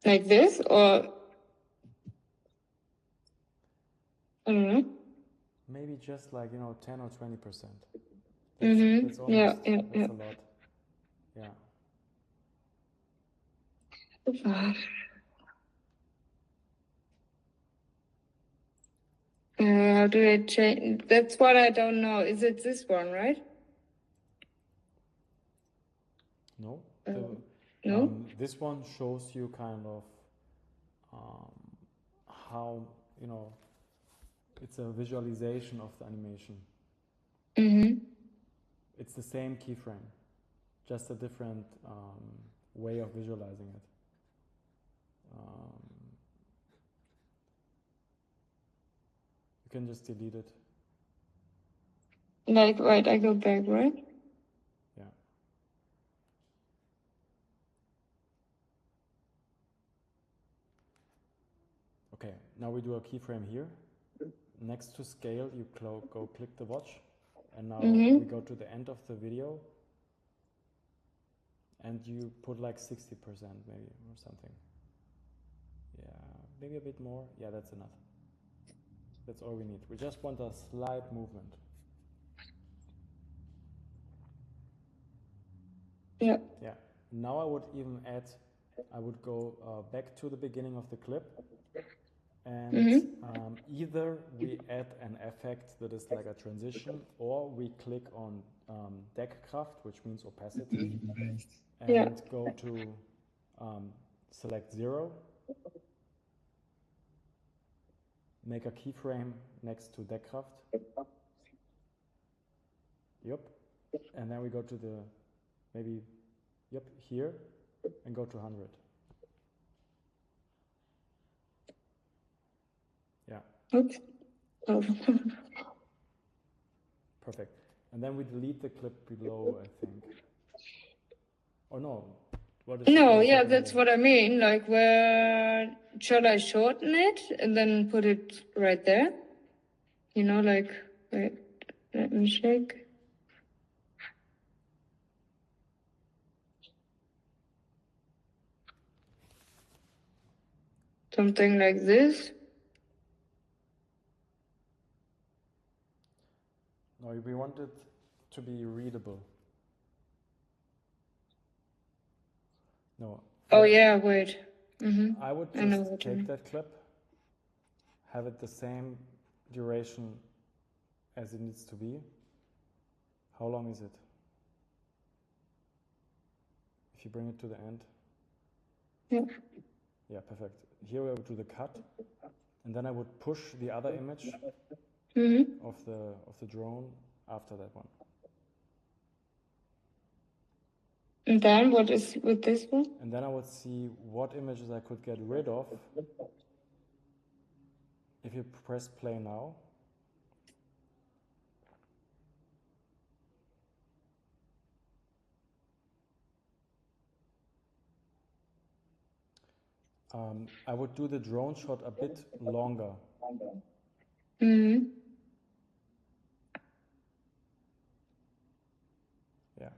Like this, or I don't know. Maybe just like, 10 or 20%. That's almost, Yeah. that's a lot. Yeah. How do I change? That's what I don't know. Is it this one, right? No. No. This one shows you kind of how, it's a visualization of the animation. It's the same keyframe, just a different way of visualizing it. You can just delete it. Like, right, I go back, right? Yeah. Okay, now we do a keyframe here. Next to scale, you go click the watch. And now we go to the end of the video. And you put like 60% maybe or something. Yeah, maybe a bit more. Yeah, that's enough. That's all we need. We just want a slight movement. Yeah. Yeah. Now I would even add, I would go back to the beginning of the clip. And either we add an effect that is like a transition, or we click on Deckkraft, which means opacity, and go to select 0, make a keyframe next to Deckkraft. Yep. And then we go to the, maybe, yep, here, and go to 100. Yeah. Oops. Oh. Perfect. And then we delete the clip below, I think. Or no. No, yeah, that's what I mean. Like, where shall I shorten it and then put it right there? Like, wait, let me check. Something like this. No, we want it to be readable. No. Oh, yeah, wait. I would just take that clip, have it the same duration as it needs to be. How long is it? If you bring it to the end. Yeah. Yeah, perfect. Here we would do the cut, and then I would push the other image of the drone after that one. And then what is with this one? And then I would see what images I could get rid of if you press play now. I would do the drone shot a bit longer. Yeah.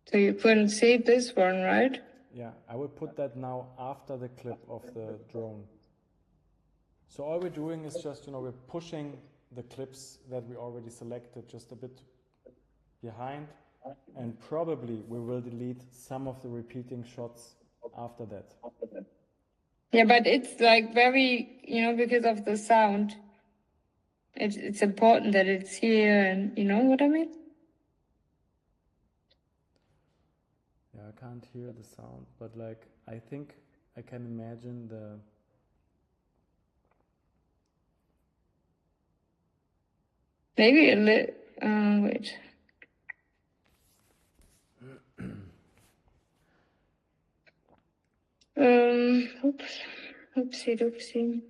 So you couldn't see this one, right? Yeah, I would put that now after the clip of the drone. So all we're doing is just, we're pushing the clips that we already selected just a bit behind, and probably we will delete some of the repeating shots after that. Yeah, but it's like very, because of the sound. It's important that it's here, and you know what I mean? Yeah, I can't hear the sound, but like, I think I can imagine the... Maybe a little, wait. Oopsie doopsie.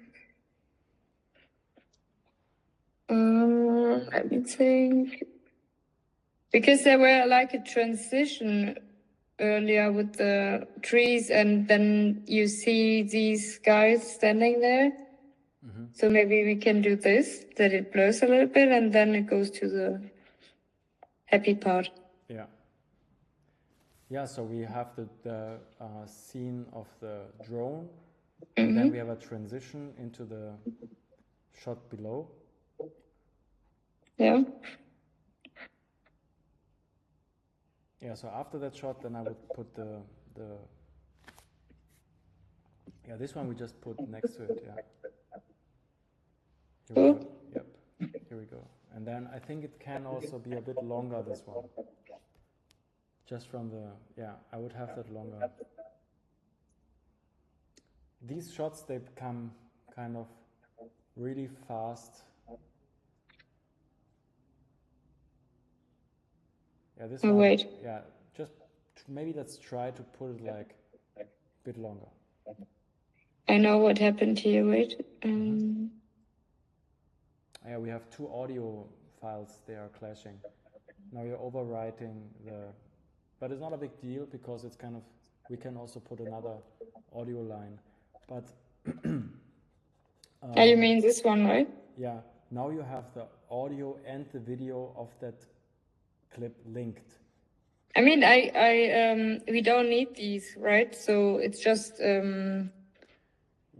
Let me think. Because there were like a transition earlier with the trees, and then you see these guys standing there. So maybe we can do this, that it blurs a little bit, and then it goes to the happy part. Yeah. Yeah, so we have the scene of the drone, and then we have a transition into the shot below. Yeah. Yeah, so after that shot, then I would put the yeah, this one we just put next to it, yeah. Here we go. Yep, here we go. And then I think it can also be a bit longer, this one. Just from the, yeah, I would have that longer. These shots, they become kind of really fast. Yeah, this one. Wait. Yeah, just maybe let's try to put it like a bit longer. I know what happened here. Wait. Yeah, we have two audio files, they are clashing. Now you're overwriting the, but it's not a big deal because it's kind of, we can also put another audio line. But You mean this one, right? yeah, now you have the audio and the video of that clip linked. I mean, we don't need these, right? So it's just.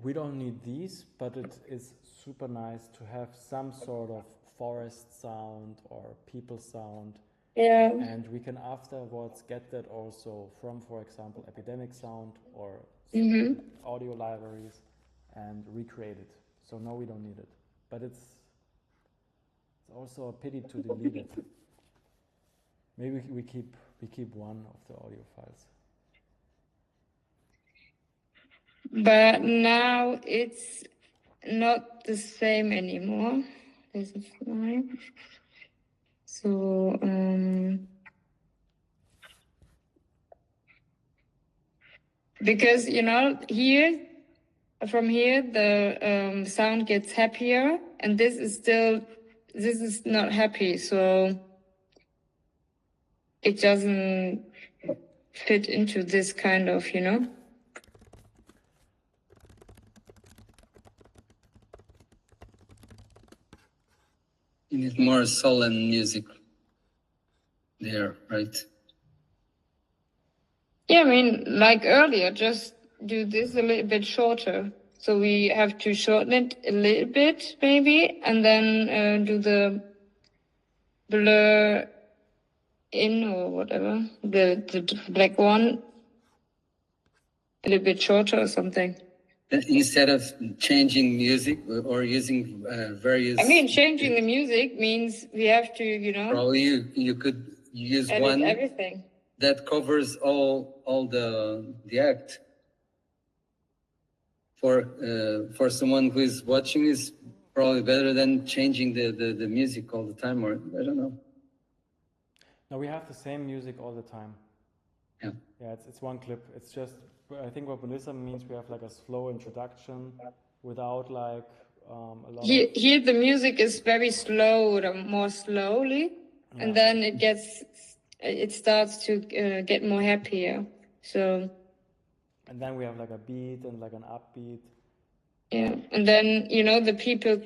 We don't need these, but it is super nice to have some sort of forest sound or people sound. Yeah. And we can afterwards get that also from, for example, Epidemic Sound or audio libraries and recreate it. So no, we don't need it. But it's also a pity to delete it. Maybe we keep one of the audio files. But now it's not the same anymore. There's a fly. So because here, from here the sound gets happier, and this is not happy, so it doesn't fit into this kind of, You need more solemn music there, right? Yeah, I mean, like earlier, just do this a little bit shorter. So we have to shorten it a little bit, maybe, and then do the blur in or whatever, the black one, a little bit shorter or something. Instead of changing music or using various... I mean, changing the music means we have to, Probably you could use edit one everything that covers all the act. For someone who is watching is probably better than changing the music all the time, or I don't know. No, we have the same music all the time. Yeah. Yeah, it's one clip. It's just, I think what Melissa means, we have like a slow introduction without like a lot Here the music is very slow, or more slowly, and then it starts to get more happier. So. And then we have like a beat and like an upbeat. Yeah, and then the people.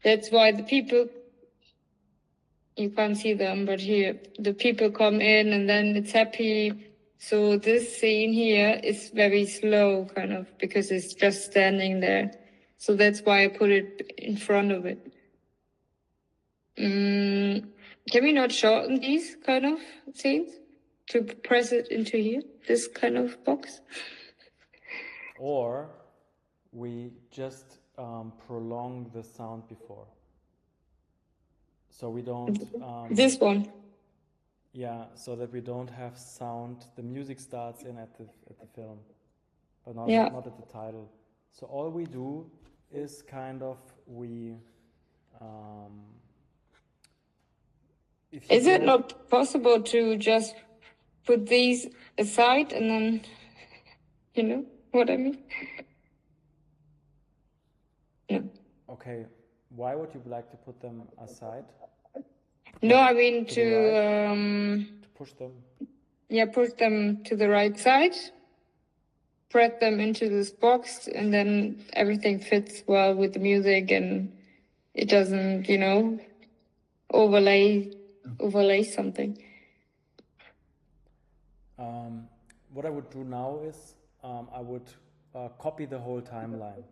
That's why the people. You can't see them, but here the people come in, and then it's happy. So this scene here is very slow, kind of, because it's just standing there. So that's why I put it in front of it. Can we not shorten these kind of scenes to press it into here, this kind of box? Or we just prolong the sound before. So we don't... this one? Yeah, so that we don't have sound. The music starts in at the film, but not at the title. So all we do is kind of is it not possible to just put these aside and then, you know what I mean? No. Okay, why would you like to put them aside? No, I mean to push them. Yeah, push them to the right side. thread them into this box, and then everything fits well with the music, and it doesn't, you know, overlay something. What I would do now is I would copy the whole timeline.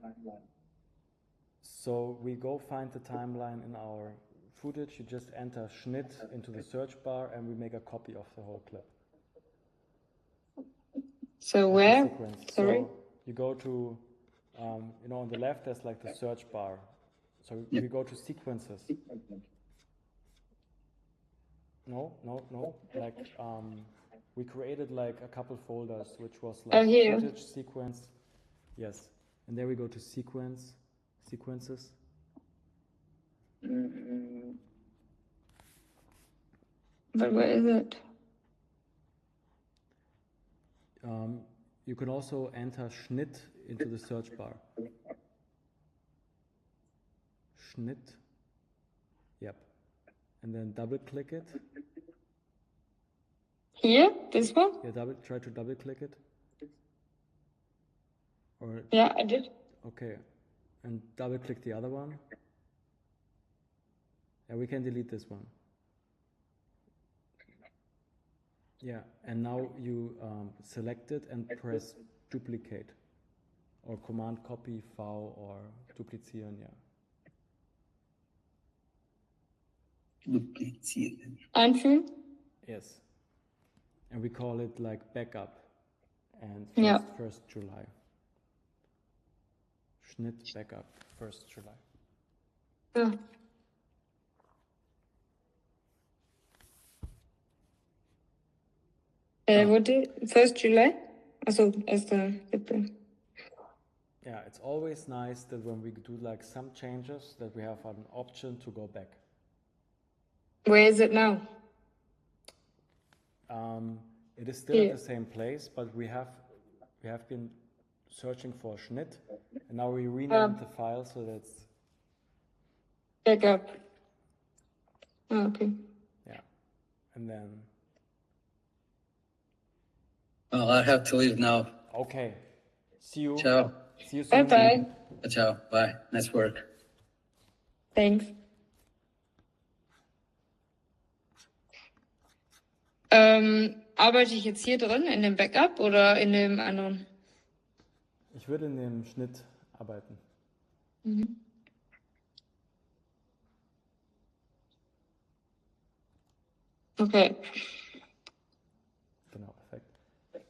So we go find the timeline in our footage. You just enter Schnitt into the search bar, and we make a copy of the whole clip. So where? Sorry. So you go to, you know, on the left there's like the search bar. So we go to sequences. No. Like we created like a couple folders, which was like footage, sequence. Yes, and there we go to sequences. But where is it? You can also enter Schnitt into the search bar. Schnitt. Yep. And then double click it. Here? This one? Yeah, try to double click it. Or yeah, I did. Okay. And double click the other one. Yeah, we can delete this one. Yeah, and now you select it and press duplicate or command copy V or duplizieren, yeah. Duplizieren. Einfügen? Yes. And we call it like backup and first July. Schnitt backup, 1st July. Ja. What did 1st July? Also, 1.7. Yeah, it's always nice that when we do like some changes that we have an option to go back. Where is it now? It is still at the same place, but we have been searching for Schnitt, and now we renamed the file so that's backup. Oh, okay. Yeah, and then. Well, I have to leave now. Okay. See you. Ciao. See you soon. Bye. Ciao. Bye. Nice work. Thanks. Arbeite ich jetzt hier drin in dem Backup oder in dem anderen? Ich würde in dem Schnitt arbeiten. Mhm. Okay. Genau, perfekt.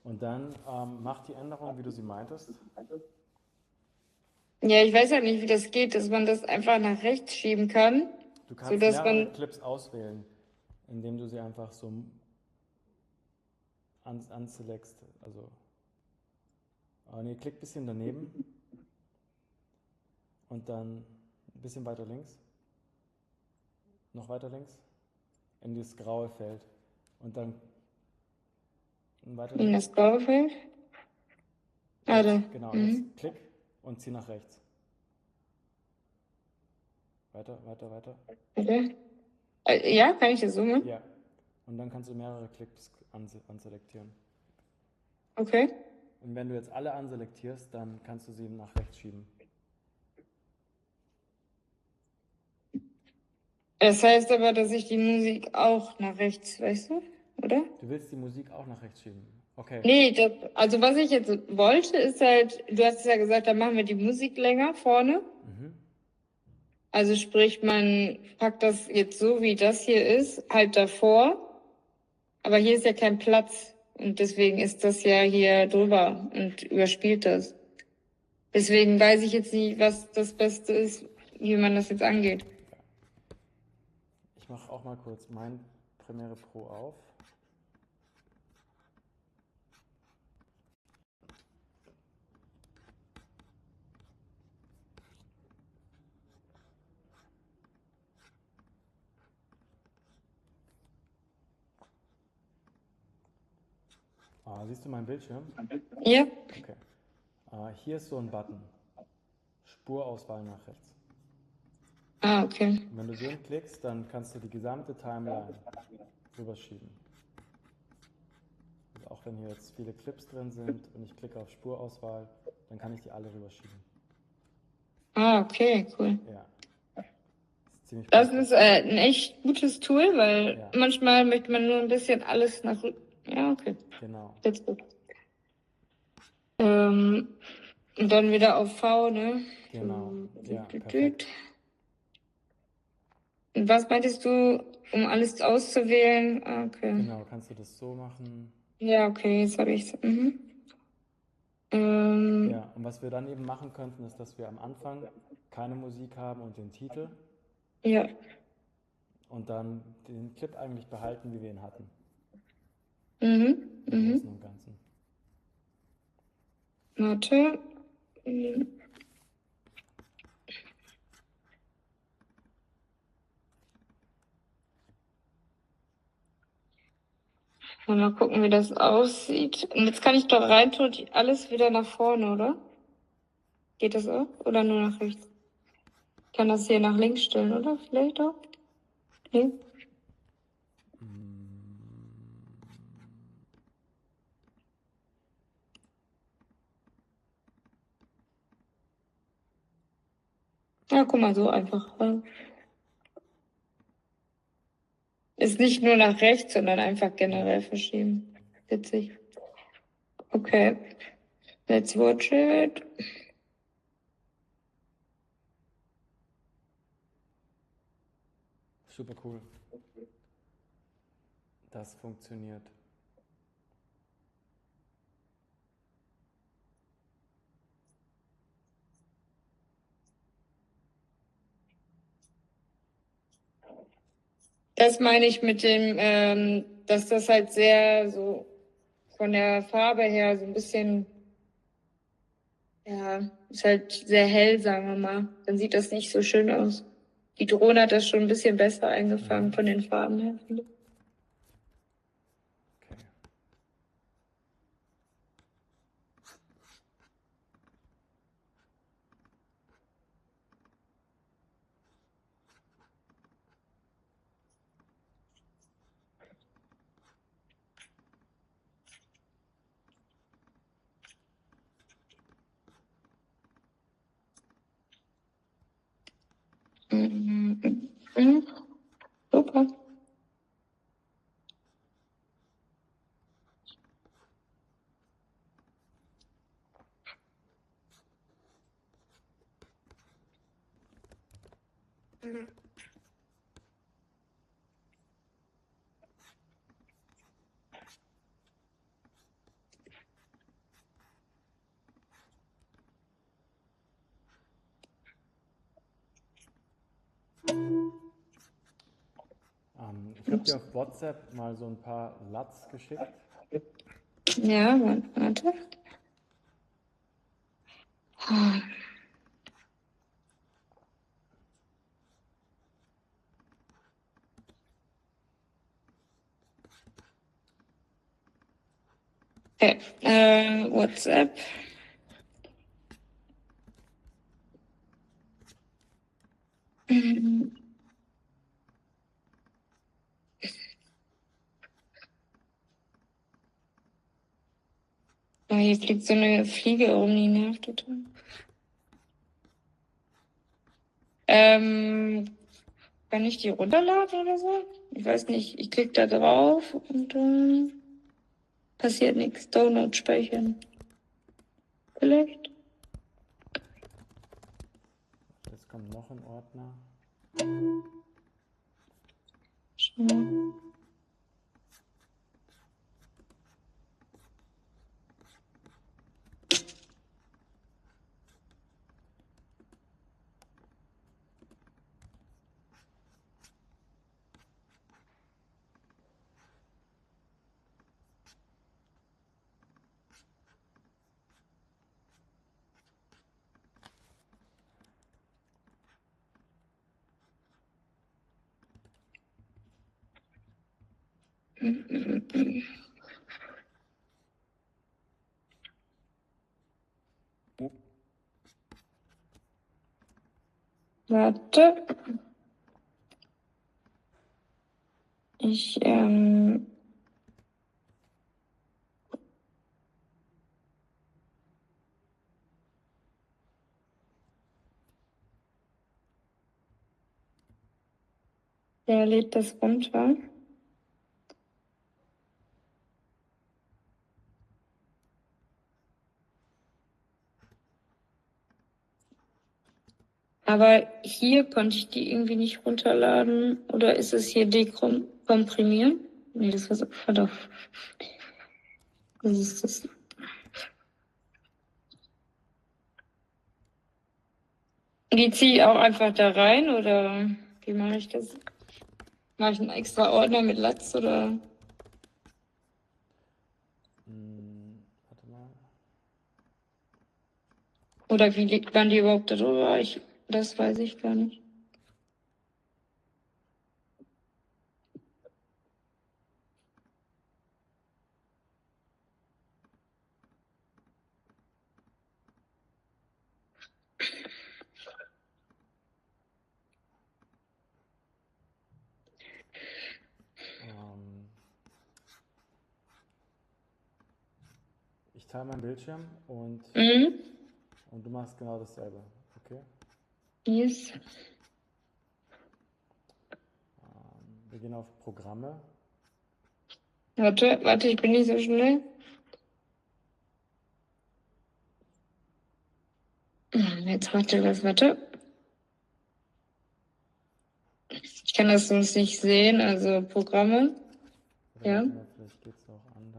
Und dann mach die Änderung, wie du sie meintest. Ja, ich weiß ja nicht, wie das geht, dass man das einfach nach rechts schieben kann. Du kannst mehrere Clips auswählen, indem du sie einfach so unselectst. Also, nee, klick ein bisschen daneben und dann ein bisschen weiter links. Noch weiter links. In dieses graue Feld. Und dann weiter links. In das graue Feld? Warte. Genau, jetzt klick und zieh nach rechts. Weiter. Okay. Ja, kann ich das so machen? Ja. Und dann kannst du mehrere Clips anselektieren. Okay. Und wenn du jetzt alle anselektierst, dann kannst du sie nach rechts schieben. Das heißt aber, dass ich die Musik auch nach rechts, weißt du, oder? Du willst die Musik auch nach rechts schieben? Okay. Nee, also was ich jetzt wollte, ist halt, du hast ja gesagt, dann machen wir die Musik länger vorne. Mhm. Also sprich, man packt das jetzt so, wie das hier ist, halt davor. Aber hier ist ja kein Platz. Und deswegen ist das ja hier drüber und überspielt das. Deswegen weiß ich jetzt nicht, was das Beste ist, wie man das jetzt angeht. Ich mache auch mal kurz mein Premiere Pro auf. Siehst du meinen Bildschirm? Ja. Okay. Hier ist so ein Button. Spurauswahl nach rechts. Okay. Und wenn du den klickst, dann kannst du die gesamte Timeline rüberschieben. Und auch wenn hier jetzt viele Clips drin sind und ich klicke auf Spurauswahl, dann kann ich die alle rüberschieben. Ah, okay, cool. Ja. Ist ziemlich Das praktisch. ist ein echt gutes Tool, weil Ja. manchmal möchte man nur ein bisschen alles nach. Ja, okay. Genau. Jetzt gut. Und dann wieder auf V, ne? Genau. Ja, Tüt, tüt, perfekt. tüt. Und was meintest du, um alles auszuwählen? Ah, okay. Genau, kannst du das so machen. Ja, okay, jetzt habe ich es. Ja, und was wir dann eben machen könnten, ist, dass wir am Anfang keine Musik haben und den Titel Ja. und dann den Clip eigentlich behalten, wie wir ihn hatten. Mhm. Im Großen und Ganzen. Warte. Mal gucken, wie das aussieht. Und jetzt kann ich doch rein tun, alles wieder nach vorne, oder? Geht das auch? Oder nur nach rechts? Ich kann das hier nach links stellen, oder? Vielleicht auch? Nee. Ja, guck mal, so einfach. Ist nicht nur nach rechts, sondern einfach generell verschieben. Witzig. Okay. Let's watch it. Super cool. Das funktioniert. Das meine ich mit dem, dass das halt sehr so von der Farbe her so ein bisschen, ja, ist halt sehr hell, sagen wir mal. Dann sieht das nicht so schön aus. Die Drohne hat das schon ein bisschen besser eingefangen von den Farben her, finde ich. Okay. Super. Ich habe dir auf WhatsApp mal so ein paar LUTs geschickt. Ja, warte. Okay, WhatsApp. Oh, hier fliegt so eine Fliege rum, die nervt total. Kann ich die runterladen oder so? Ich weiß nicht. Ich klicke da drauf und dann passiert nichts. Download speichern. Vielleicht. Jetzt kommt noch ein Ordner. Schau mal. Warte. Ich Der lädt das runter. Aber hier konnte ich die irgendwie nicht runterladen. Oder ist es hier dekomprimieren? Nee, das war doch. Was ist das? Die ziehe ich auch einfach da rein oder wie mache ich das? Mache ich einen extra Ordner mit Latz oder? Warte mal. Oder wie liegt man die überhaupt da drüber? Das weiß ich gar nicht. Ich teile meinen Bildschirm und du machst genau dasselbe, okay? Yes. Wir gehen auf Programme. Warte, ich bin nicht so schnell. Jetzt warte. Ich kann das sonst nicht sehen, also Programme. Oder Ja. mal, vielleicht geht es auch anders.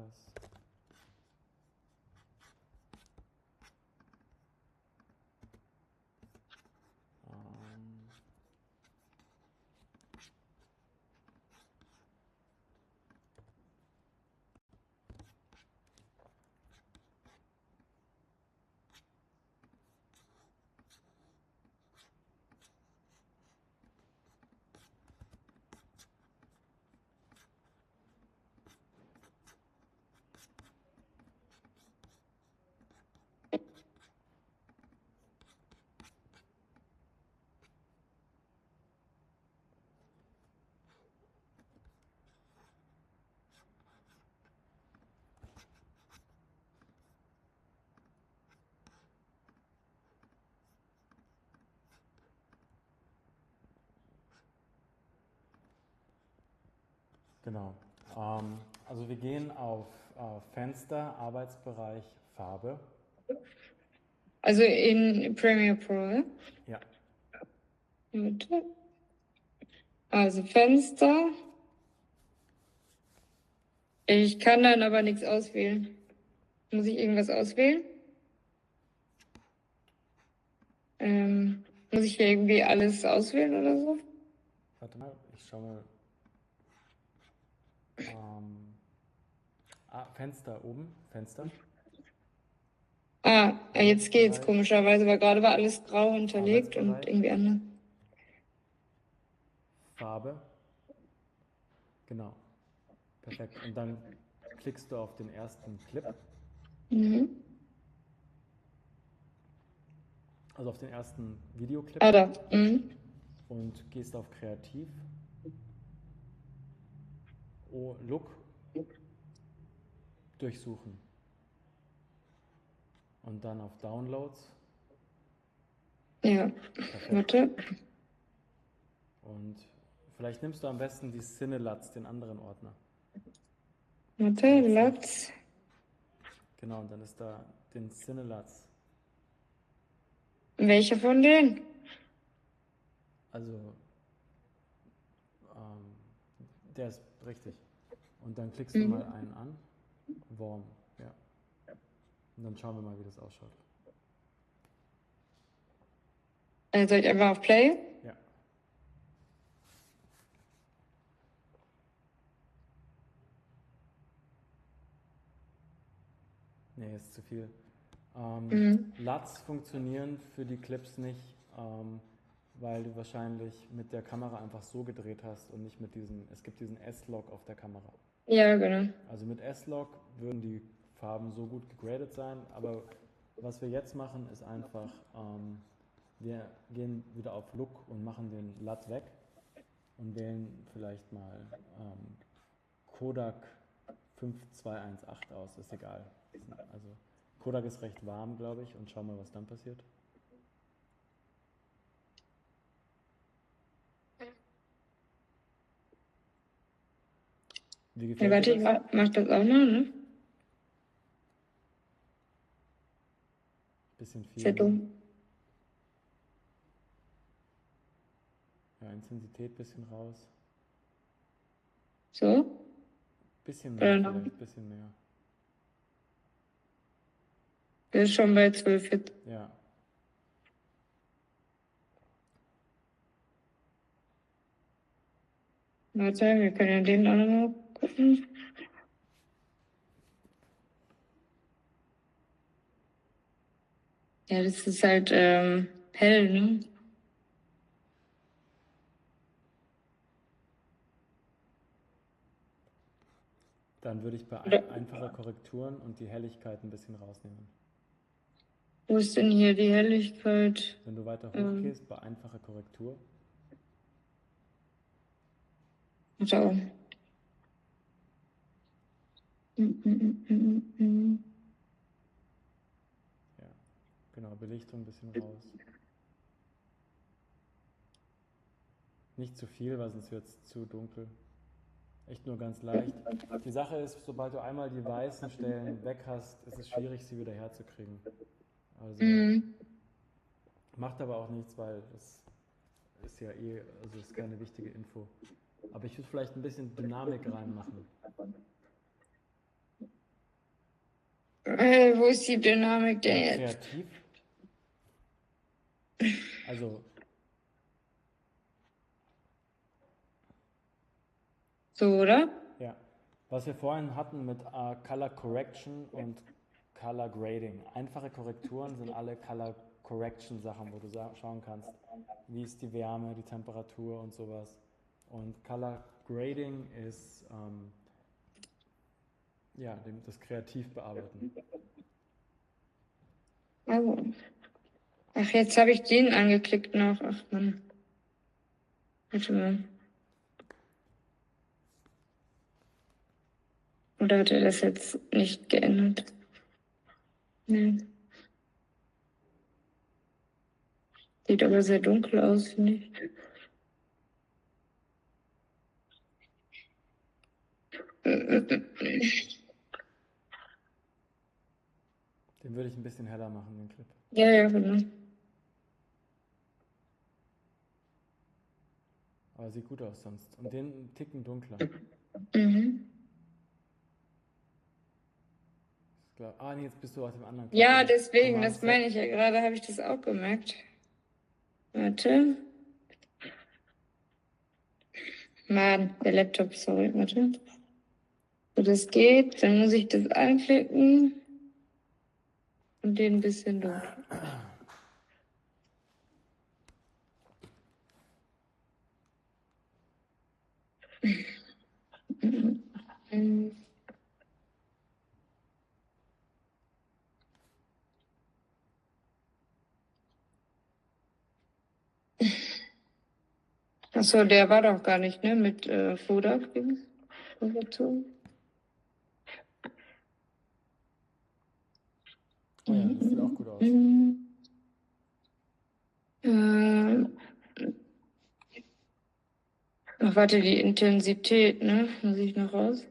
Genau. Also wir gehen auf Fenster, Arbeitsbereich, Farbe. Also in Premiere Pro, ja? Ja. Warte. Also Fenster. Ich kann dann aber nichts auswählen. Muss ich irgendwas auswählen? Muss ich hier irgendwie alles auswählen oder so? Warte mal, ich schaue mal. Fenster oben, Fenster. Jetzt geht's komischerweise, weil gerade war alles grau hinterlegt und irgendwie anders. Farbe. Genau. Perfekt. Und dann klickst du auf den ersten Clip. Also auf den ersten Videoclip. Da. Und gehst auf Kreativ. Look. Durchsuchen. Und dann auf Downloads. Ja, perfekt. Warte. Und vielleicht nimmst du am besten die Cinelatz, den anderen Ordner. Warte, Latz. Genau, und dann ist da den Cinelatz. Welcher von denen? Also, der ist richtig. Und dann klickst du mal einen an. Warm, ja. Und dann schauen wir mal, wie das ausschaut. Soll ich einfach auf Play? Ja. Nee, ist zu viel. LUTs funktionieren für die Clips nicht, weil du wahrscheinlich mit der Kamera einfach so gedreht hast und nicht mit diesem, es gibt diesen S-Log auf der Kamera. Ja, genau. Also mit S-Log würden die Farben so gut gegradet sein, aber was wir jetzt machen, ist einfach, wir gehen wieder auf Look und machen den LUT weg und wählen vielleicht mal Kodak 5218 aus, ist egal. Also Kodak ist recht warm, glaube ich, und schau mal, was dann passiert. Wie Ja, gefällt warte, dir ich das? mach das auch noch, ne? Bisschen Ist ja viel, ne? dumm. Ja, Intensität bisschen raus. So? Bisschen Oder mehr noch? vielleicht, bisschen mehr. Das ist schon bei 12 jetzt. Ja. Warte, wir können ja den auch noch mal gucken. Ja, das ist halt hell, ne? Dann würde ich bei Oder, einfache Korrekturen und die Helligkeit ein bisschen rausnehmen. wo ist denn hier die Helligkeit? Wenn du weiter Ähm, hochgehst, bei einfacher Korrektur, warte auch. Mm. ja, genau, Belichtung ein bisschen raus. Nicht zu viel, weil sonst wird es zu dunkel. Echt nur ganz leicht. Die Sache ist, sobald du einmal die weißen Stellen weg hast, ist es schwierig, sie wieder herzukriegen. Also macht aber auch nichts, weil das ist ja also ist keine wichtige Info. Aber ich würde vielleicht ein bisschen Dynamik reinmachen. Wo ist die Dynamik denn Ja, jetzt? kreativ. Also, So, oder? ja. Was wir vorhin hatten mit Color Correction und Color Grading. Einfache Korrekturen sind alle Color Correction Sachen, wo du schauen kannst, wie ist die Wärme, die Temperatur und sowas. Und Color Grading ist ja, das kreativ bearbeiten. Oh. Ach, jetzt habe ich den angeklickt noch. Ach Mann. Warte mal. Oder hat er das jetzt nicht geändert? Nee. Sieht aber sehr dunkel aus, finde ich. Den würde ich ein bisschen heller machen, den Clip. Ja, ja, genau. Aber sieht gut aus sonst. Und den einen Ticken dunkler. Mhm. Ist klar. Ah, nee, jetzt bist du aus dem anderen Clip. Ja, Den deswegen, Command das Z. meine ich ja gerade, habe ich das auch gemerkt. Warte. Mann, der Laptop, sorry, warte. So, das geht, dann muss ich das anklicken und den ein bisschen dunkel. Achso, der war doch gar nicht, ne? Mit Foda überzogen. Oh ja, das sieht auch gut aus. Ach, warte, die Intensität, ne? Muss ich noch raus?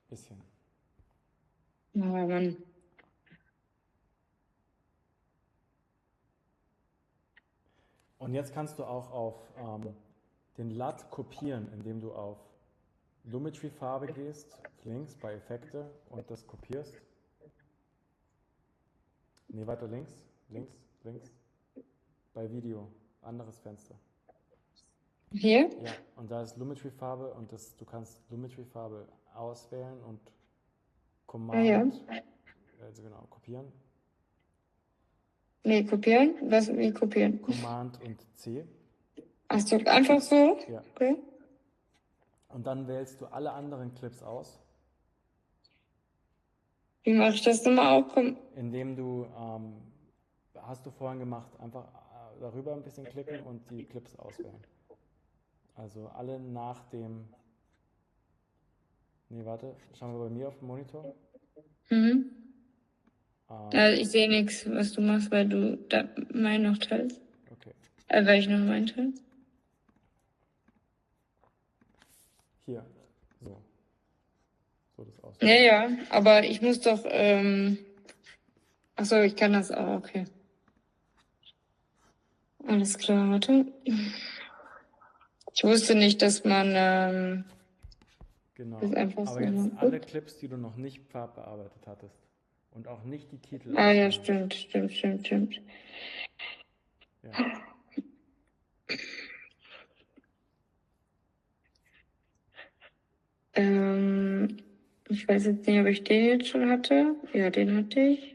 Bisschen. Oh Mann. Und jetzt kannst du auch auf den LUT kopieren, indem du auf Lumetri-Farbe gehst, links bei Effekte und das kopierst. Nee, weiter links, links. Bei Video, anderes Fenster. Hier? Ja, und da ist Lumetri-Farbe und du kannst Lumetri-Farbe auswählen und Command, Ja. also genau, kopieren. Nee, kopieren? Wie kopieren? Command und C. Ach so, einfach so? Ja. Okay. Und dann wählst du alle anderen Clips aus. Wie mache ich das nochmal auch? Indem du, hast du vorhin gemacht, einfach darüber ein bisschen klicken und die Clips auswählen. Also alle nach dem, nee, warte, schauen wir bei mir auf dem Monitor. Mhm. Also ich sehe nichts, was du machst, weil du da meinen noch teilst. Okay. Weil ich noch meinen teile. Hier, so. So das aussieht. Ja, ja, aber ich muss doch, achso, ich kann das auch, okay. Alles klar, warte. Ich wusste nicht, dass man Genau. das einfach Aber so jetzt macht. alle Clips, die du noch nicht farbbearbeitet hattest. Und auch nicht die Titel Ah ja, auswählen. stimmt. Ja. Ich weiß jetzt nicht, ob ich den jetzt schon hatte. Ja, den hatte ich.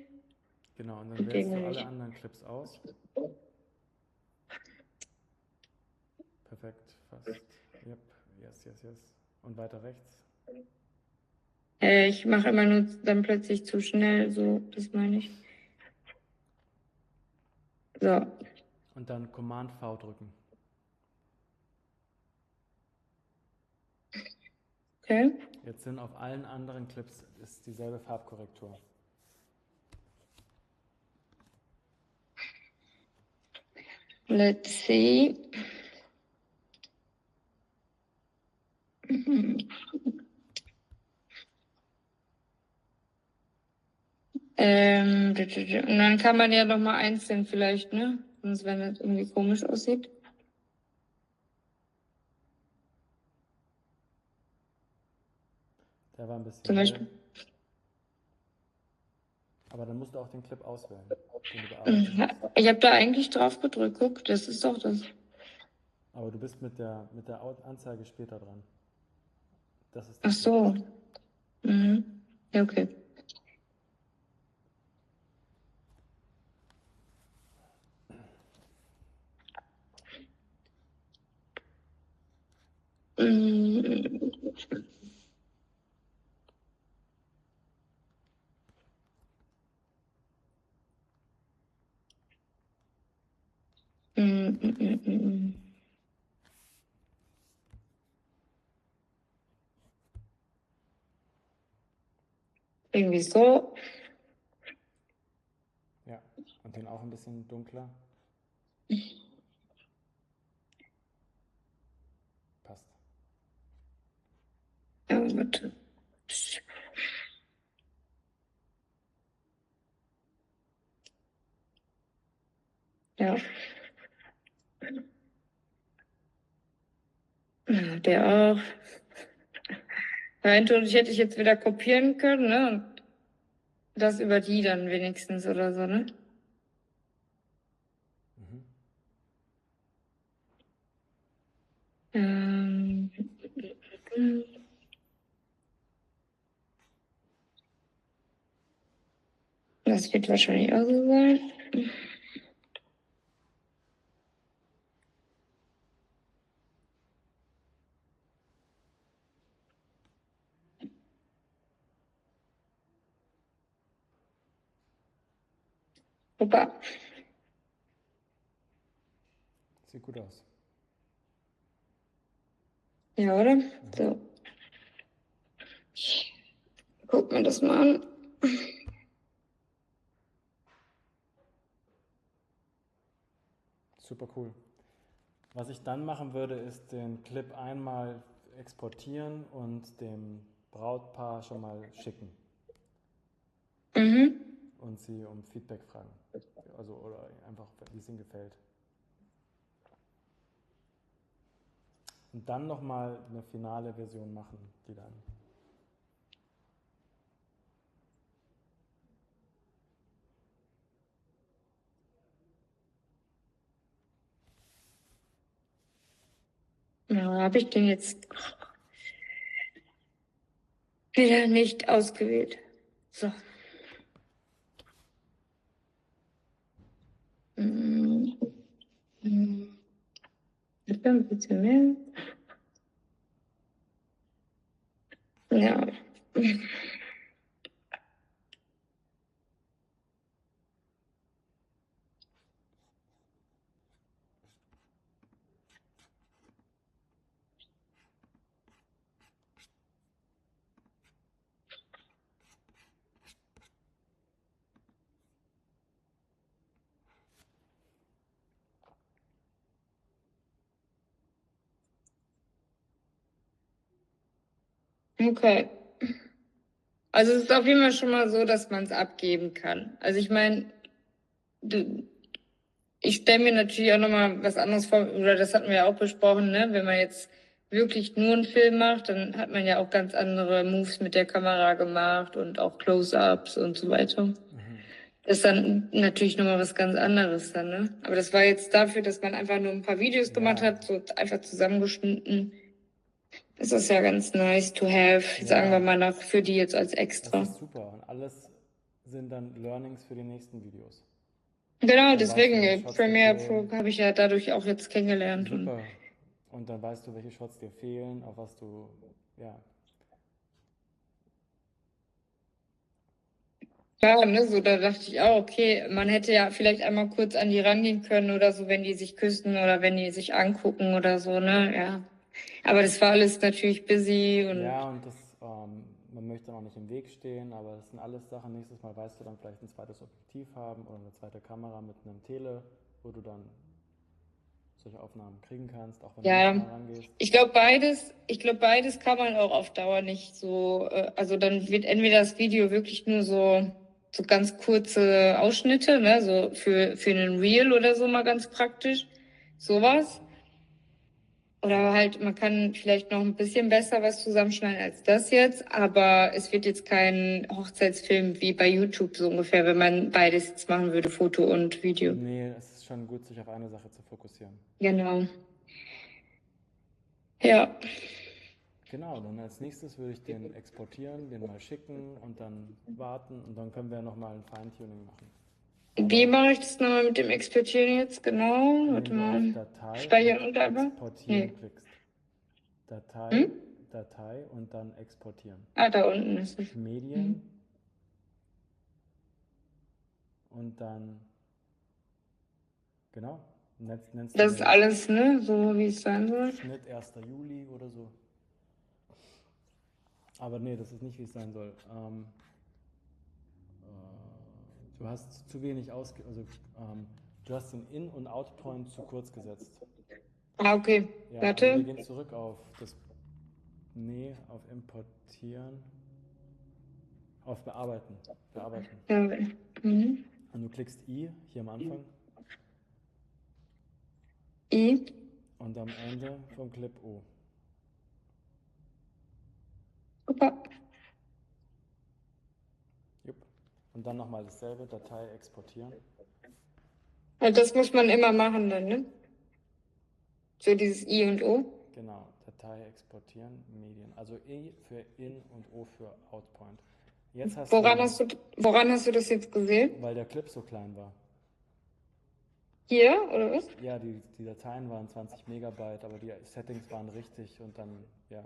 Genau, und dann Und wählst den du alle nicht. anderen Clips aus. Perfekt, fast. Yep, yes. Und weiter rechts. Ich mache immer nur dann plötzlich zu schnell, so, das meine ich. So. Und dann Command V drücken. Okay. Jetzt sind auf allen anderen Clips ist dieselbe Farbkorrektur. Let's see. Und dann kann man ja noch mal einzeln vielleicht, ne? Sonst, wenn das irgendwie komisch aussieht. Der war ein bisschen Zum hell. Beispiel. Aber dann musst du auch den Clip auswählen, den du bearbeiten willst. Ich habe da eigentlich drauf gedrückt. Guck, das ist doch das. Aber du bist mit der Anzeige später dran. Das ist Ach so. Mhm. Ja, okay. Mhm. Mhm. Irgendwie so. Ja, und den auch ein bisschen dunkler. Passt. Ja, warte. Ja. Ja, der auch. Eventuell hätte ich jetzt wieder kopieren können, ne? Und das über die dann wenigstens oder so, ne? Mhm. Ähm, Das wird wahrscheinlich auch so sein. Super. Sieht gut aus. Ja, oder? So. Guck mir das mal an. Super cool. Was ich dann machen würde, ist den Clip einmal exportieren und dem Brautpaar schon mal schicken. Mhm. Und sie um Feedback fragen. Also, oder einfach, wie es ihnen gefällt. Und dann nochmal eine finale Version machen, die dann. Ja, habe ich den jetzt wieder nicht ausgewählt. So. Mhm. Mhm. Ich bin ein bisschen mehr. Ja. Okay. Also es ist auf jeden Fall schon mal so, dass man es abgeben kann. Also ich meine, ich stelle mir natürlich auch nochmal was anderes vor, oder das hatten wir ja auch besprochen, ne? Wenn man jetzt wirklich nur einen Film macht, dann hat man ja auch ganz andere Moves mit der Kamera gemacht und auch Close-ups und so weiter. Das ist dann natürlich nochmal was ganz anderes dann, ne? Aber das war jetzt dafür, dass man einfach nur ein paar Videos gemacht hat, so einfach zusammengeschnitten. Das ist ja ganz nice to have, sagen wir mal noch, für die jetzt als extra. Das ist super. Und alles sind dann Learnings für die nächsten Videos. Genau, Dann deswegen weißt du, welche Shots dir Premiere fehlen. Pro habe ich ja dadurch auch jetzt kennengelernt. Super. Und dann weißt du, welche Shots dir fehlen, auf was du, ja. Ja, ne, so da dachte ich auch, okay, man hätte ja vielleicht einmal kurz an die rangehen können oder so, wenn die sich küssen oder wenn die sich angucken oder so, ne, ja. Aber das war alles natürlich busy und Ja, und das, man möchte auch nicht im Weg stehen, aber das sind alles Sachen. Nächstes Mal weißt du dann vielleicht ein zweites Objektiv haben oder eine zweite Kamera mit einem Tele, wo du dann solche Aufnahmen kriegen kannst, auch wenn du nicht mal rangehst. ich glaube beides kann man auch auf Dauer nicht so, also dann wird entweder das Video wirklich nur so ganz kurze Ausschnitte, ne, so für einen Reel oder so mal ganz praktisch, sowas. Oder halt, man kann vielleicht noch ein bisschen besser was zusammenschneiden als das jetzt, aber es wird jetzt kein Hochzeitsfilm wie bei YouTube so ungefähr, wenn man beides jetzt machen würde, Foto und Video. Nee, es ist schon gut, sich auf eine Sache zu fokussieren. Genau. Ja. Genau, dann als nächstes würde ich den exportieren, den mal schicken und dann warten und dann können wir nochmal ein Feintuning machen. Wie mache ich das nochmal mit dem Exportieren jetzt? Genau. Warte mal. Datei Speichern und aber? exportieren klickst. Datei und dann exportieren. Ah, da unten ist es. Medien und dann, genau, nennst das ist alles, ne? So wie es sein soll. Schnitt 1. Juli oder so. Aber nee, das ist nicht, wie es sein soll. Du hast zu wenig du hast den In- und Out-Point zu kurz gesetzt. Ah, okay. Ja, Warte. Also wir gehen zurück auf auf Importieren. Auf Bearbeiten. Ja. Mhm. Und du klickst I hier am Anfang. I. Und am Ende vom Clip O. Super. Jupp. Und dann nochmal dasselbe, Datei exportieren. Also das muss man immer machen dann, ne? So dieses I und O. Genau, Datei exportieren, Medien. Also I für In und O für Outpoint. Jetzt woran hast du das jetzt gesehen? Weil der Clip so klein war. Hier, oder was? Ja, die Dateien waren 20 Megabyte, aber die Settings waren richtig und dann, ja.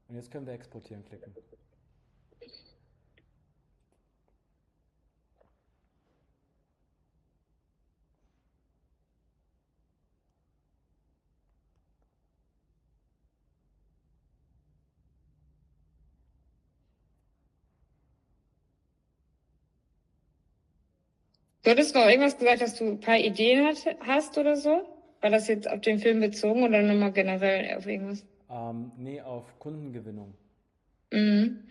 Und jetzt können wir exportieren klicken. Du hattest noch irgendwas gesagt, dass du ein paar Ideen hast oder so? War das jetzt auf den Film bezogen oder nochmal generell auf irgendwas? Nee, auf Kundengewinnung. Mhm.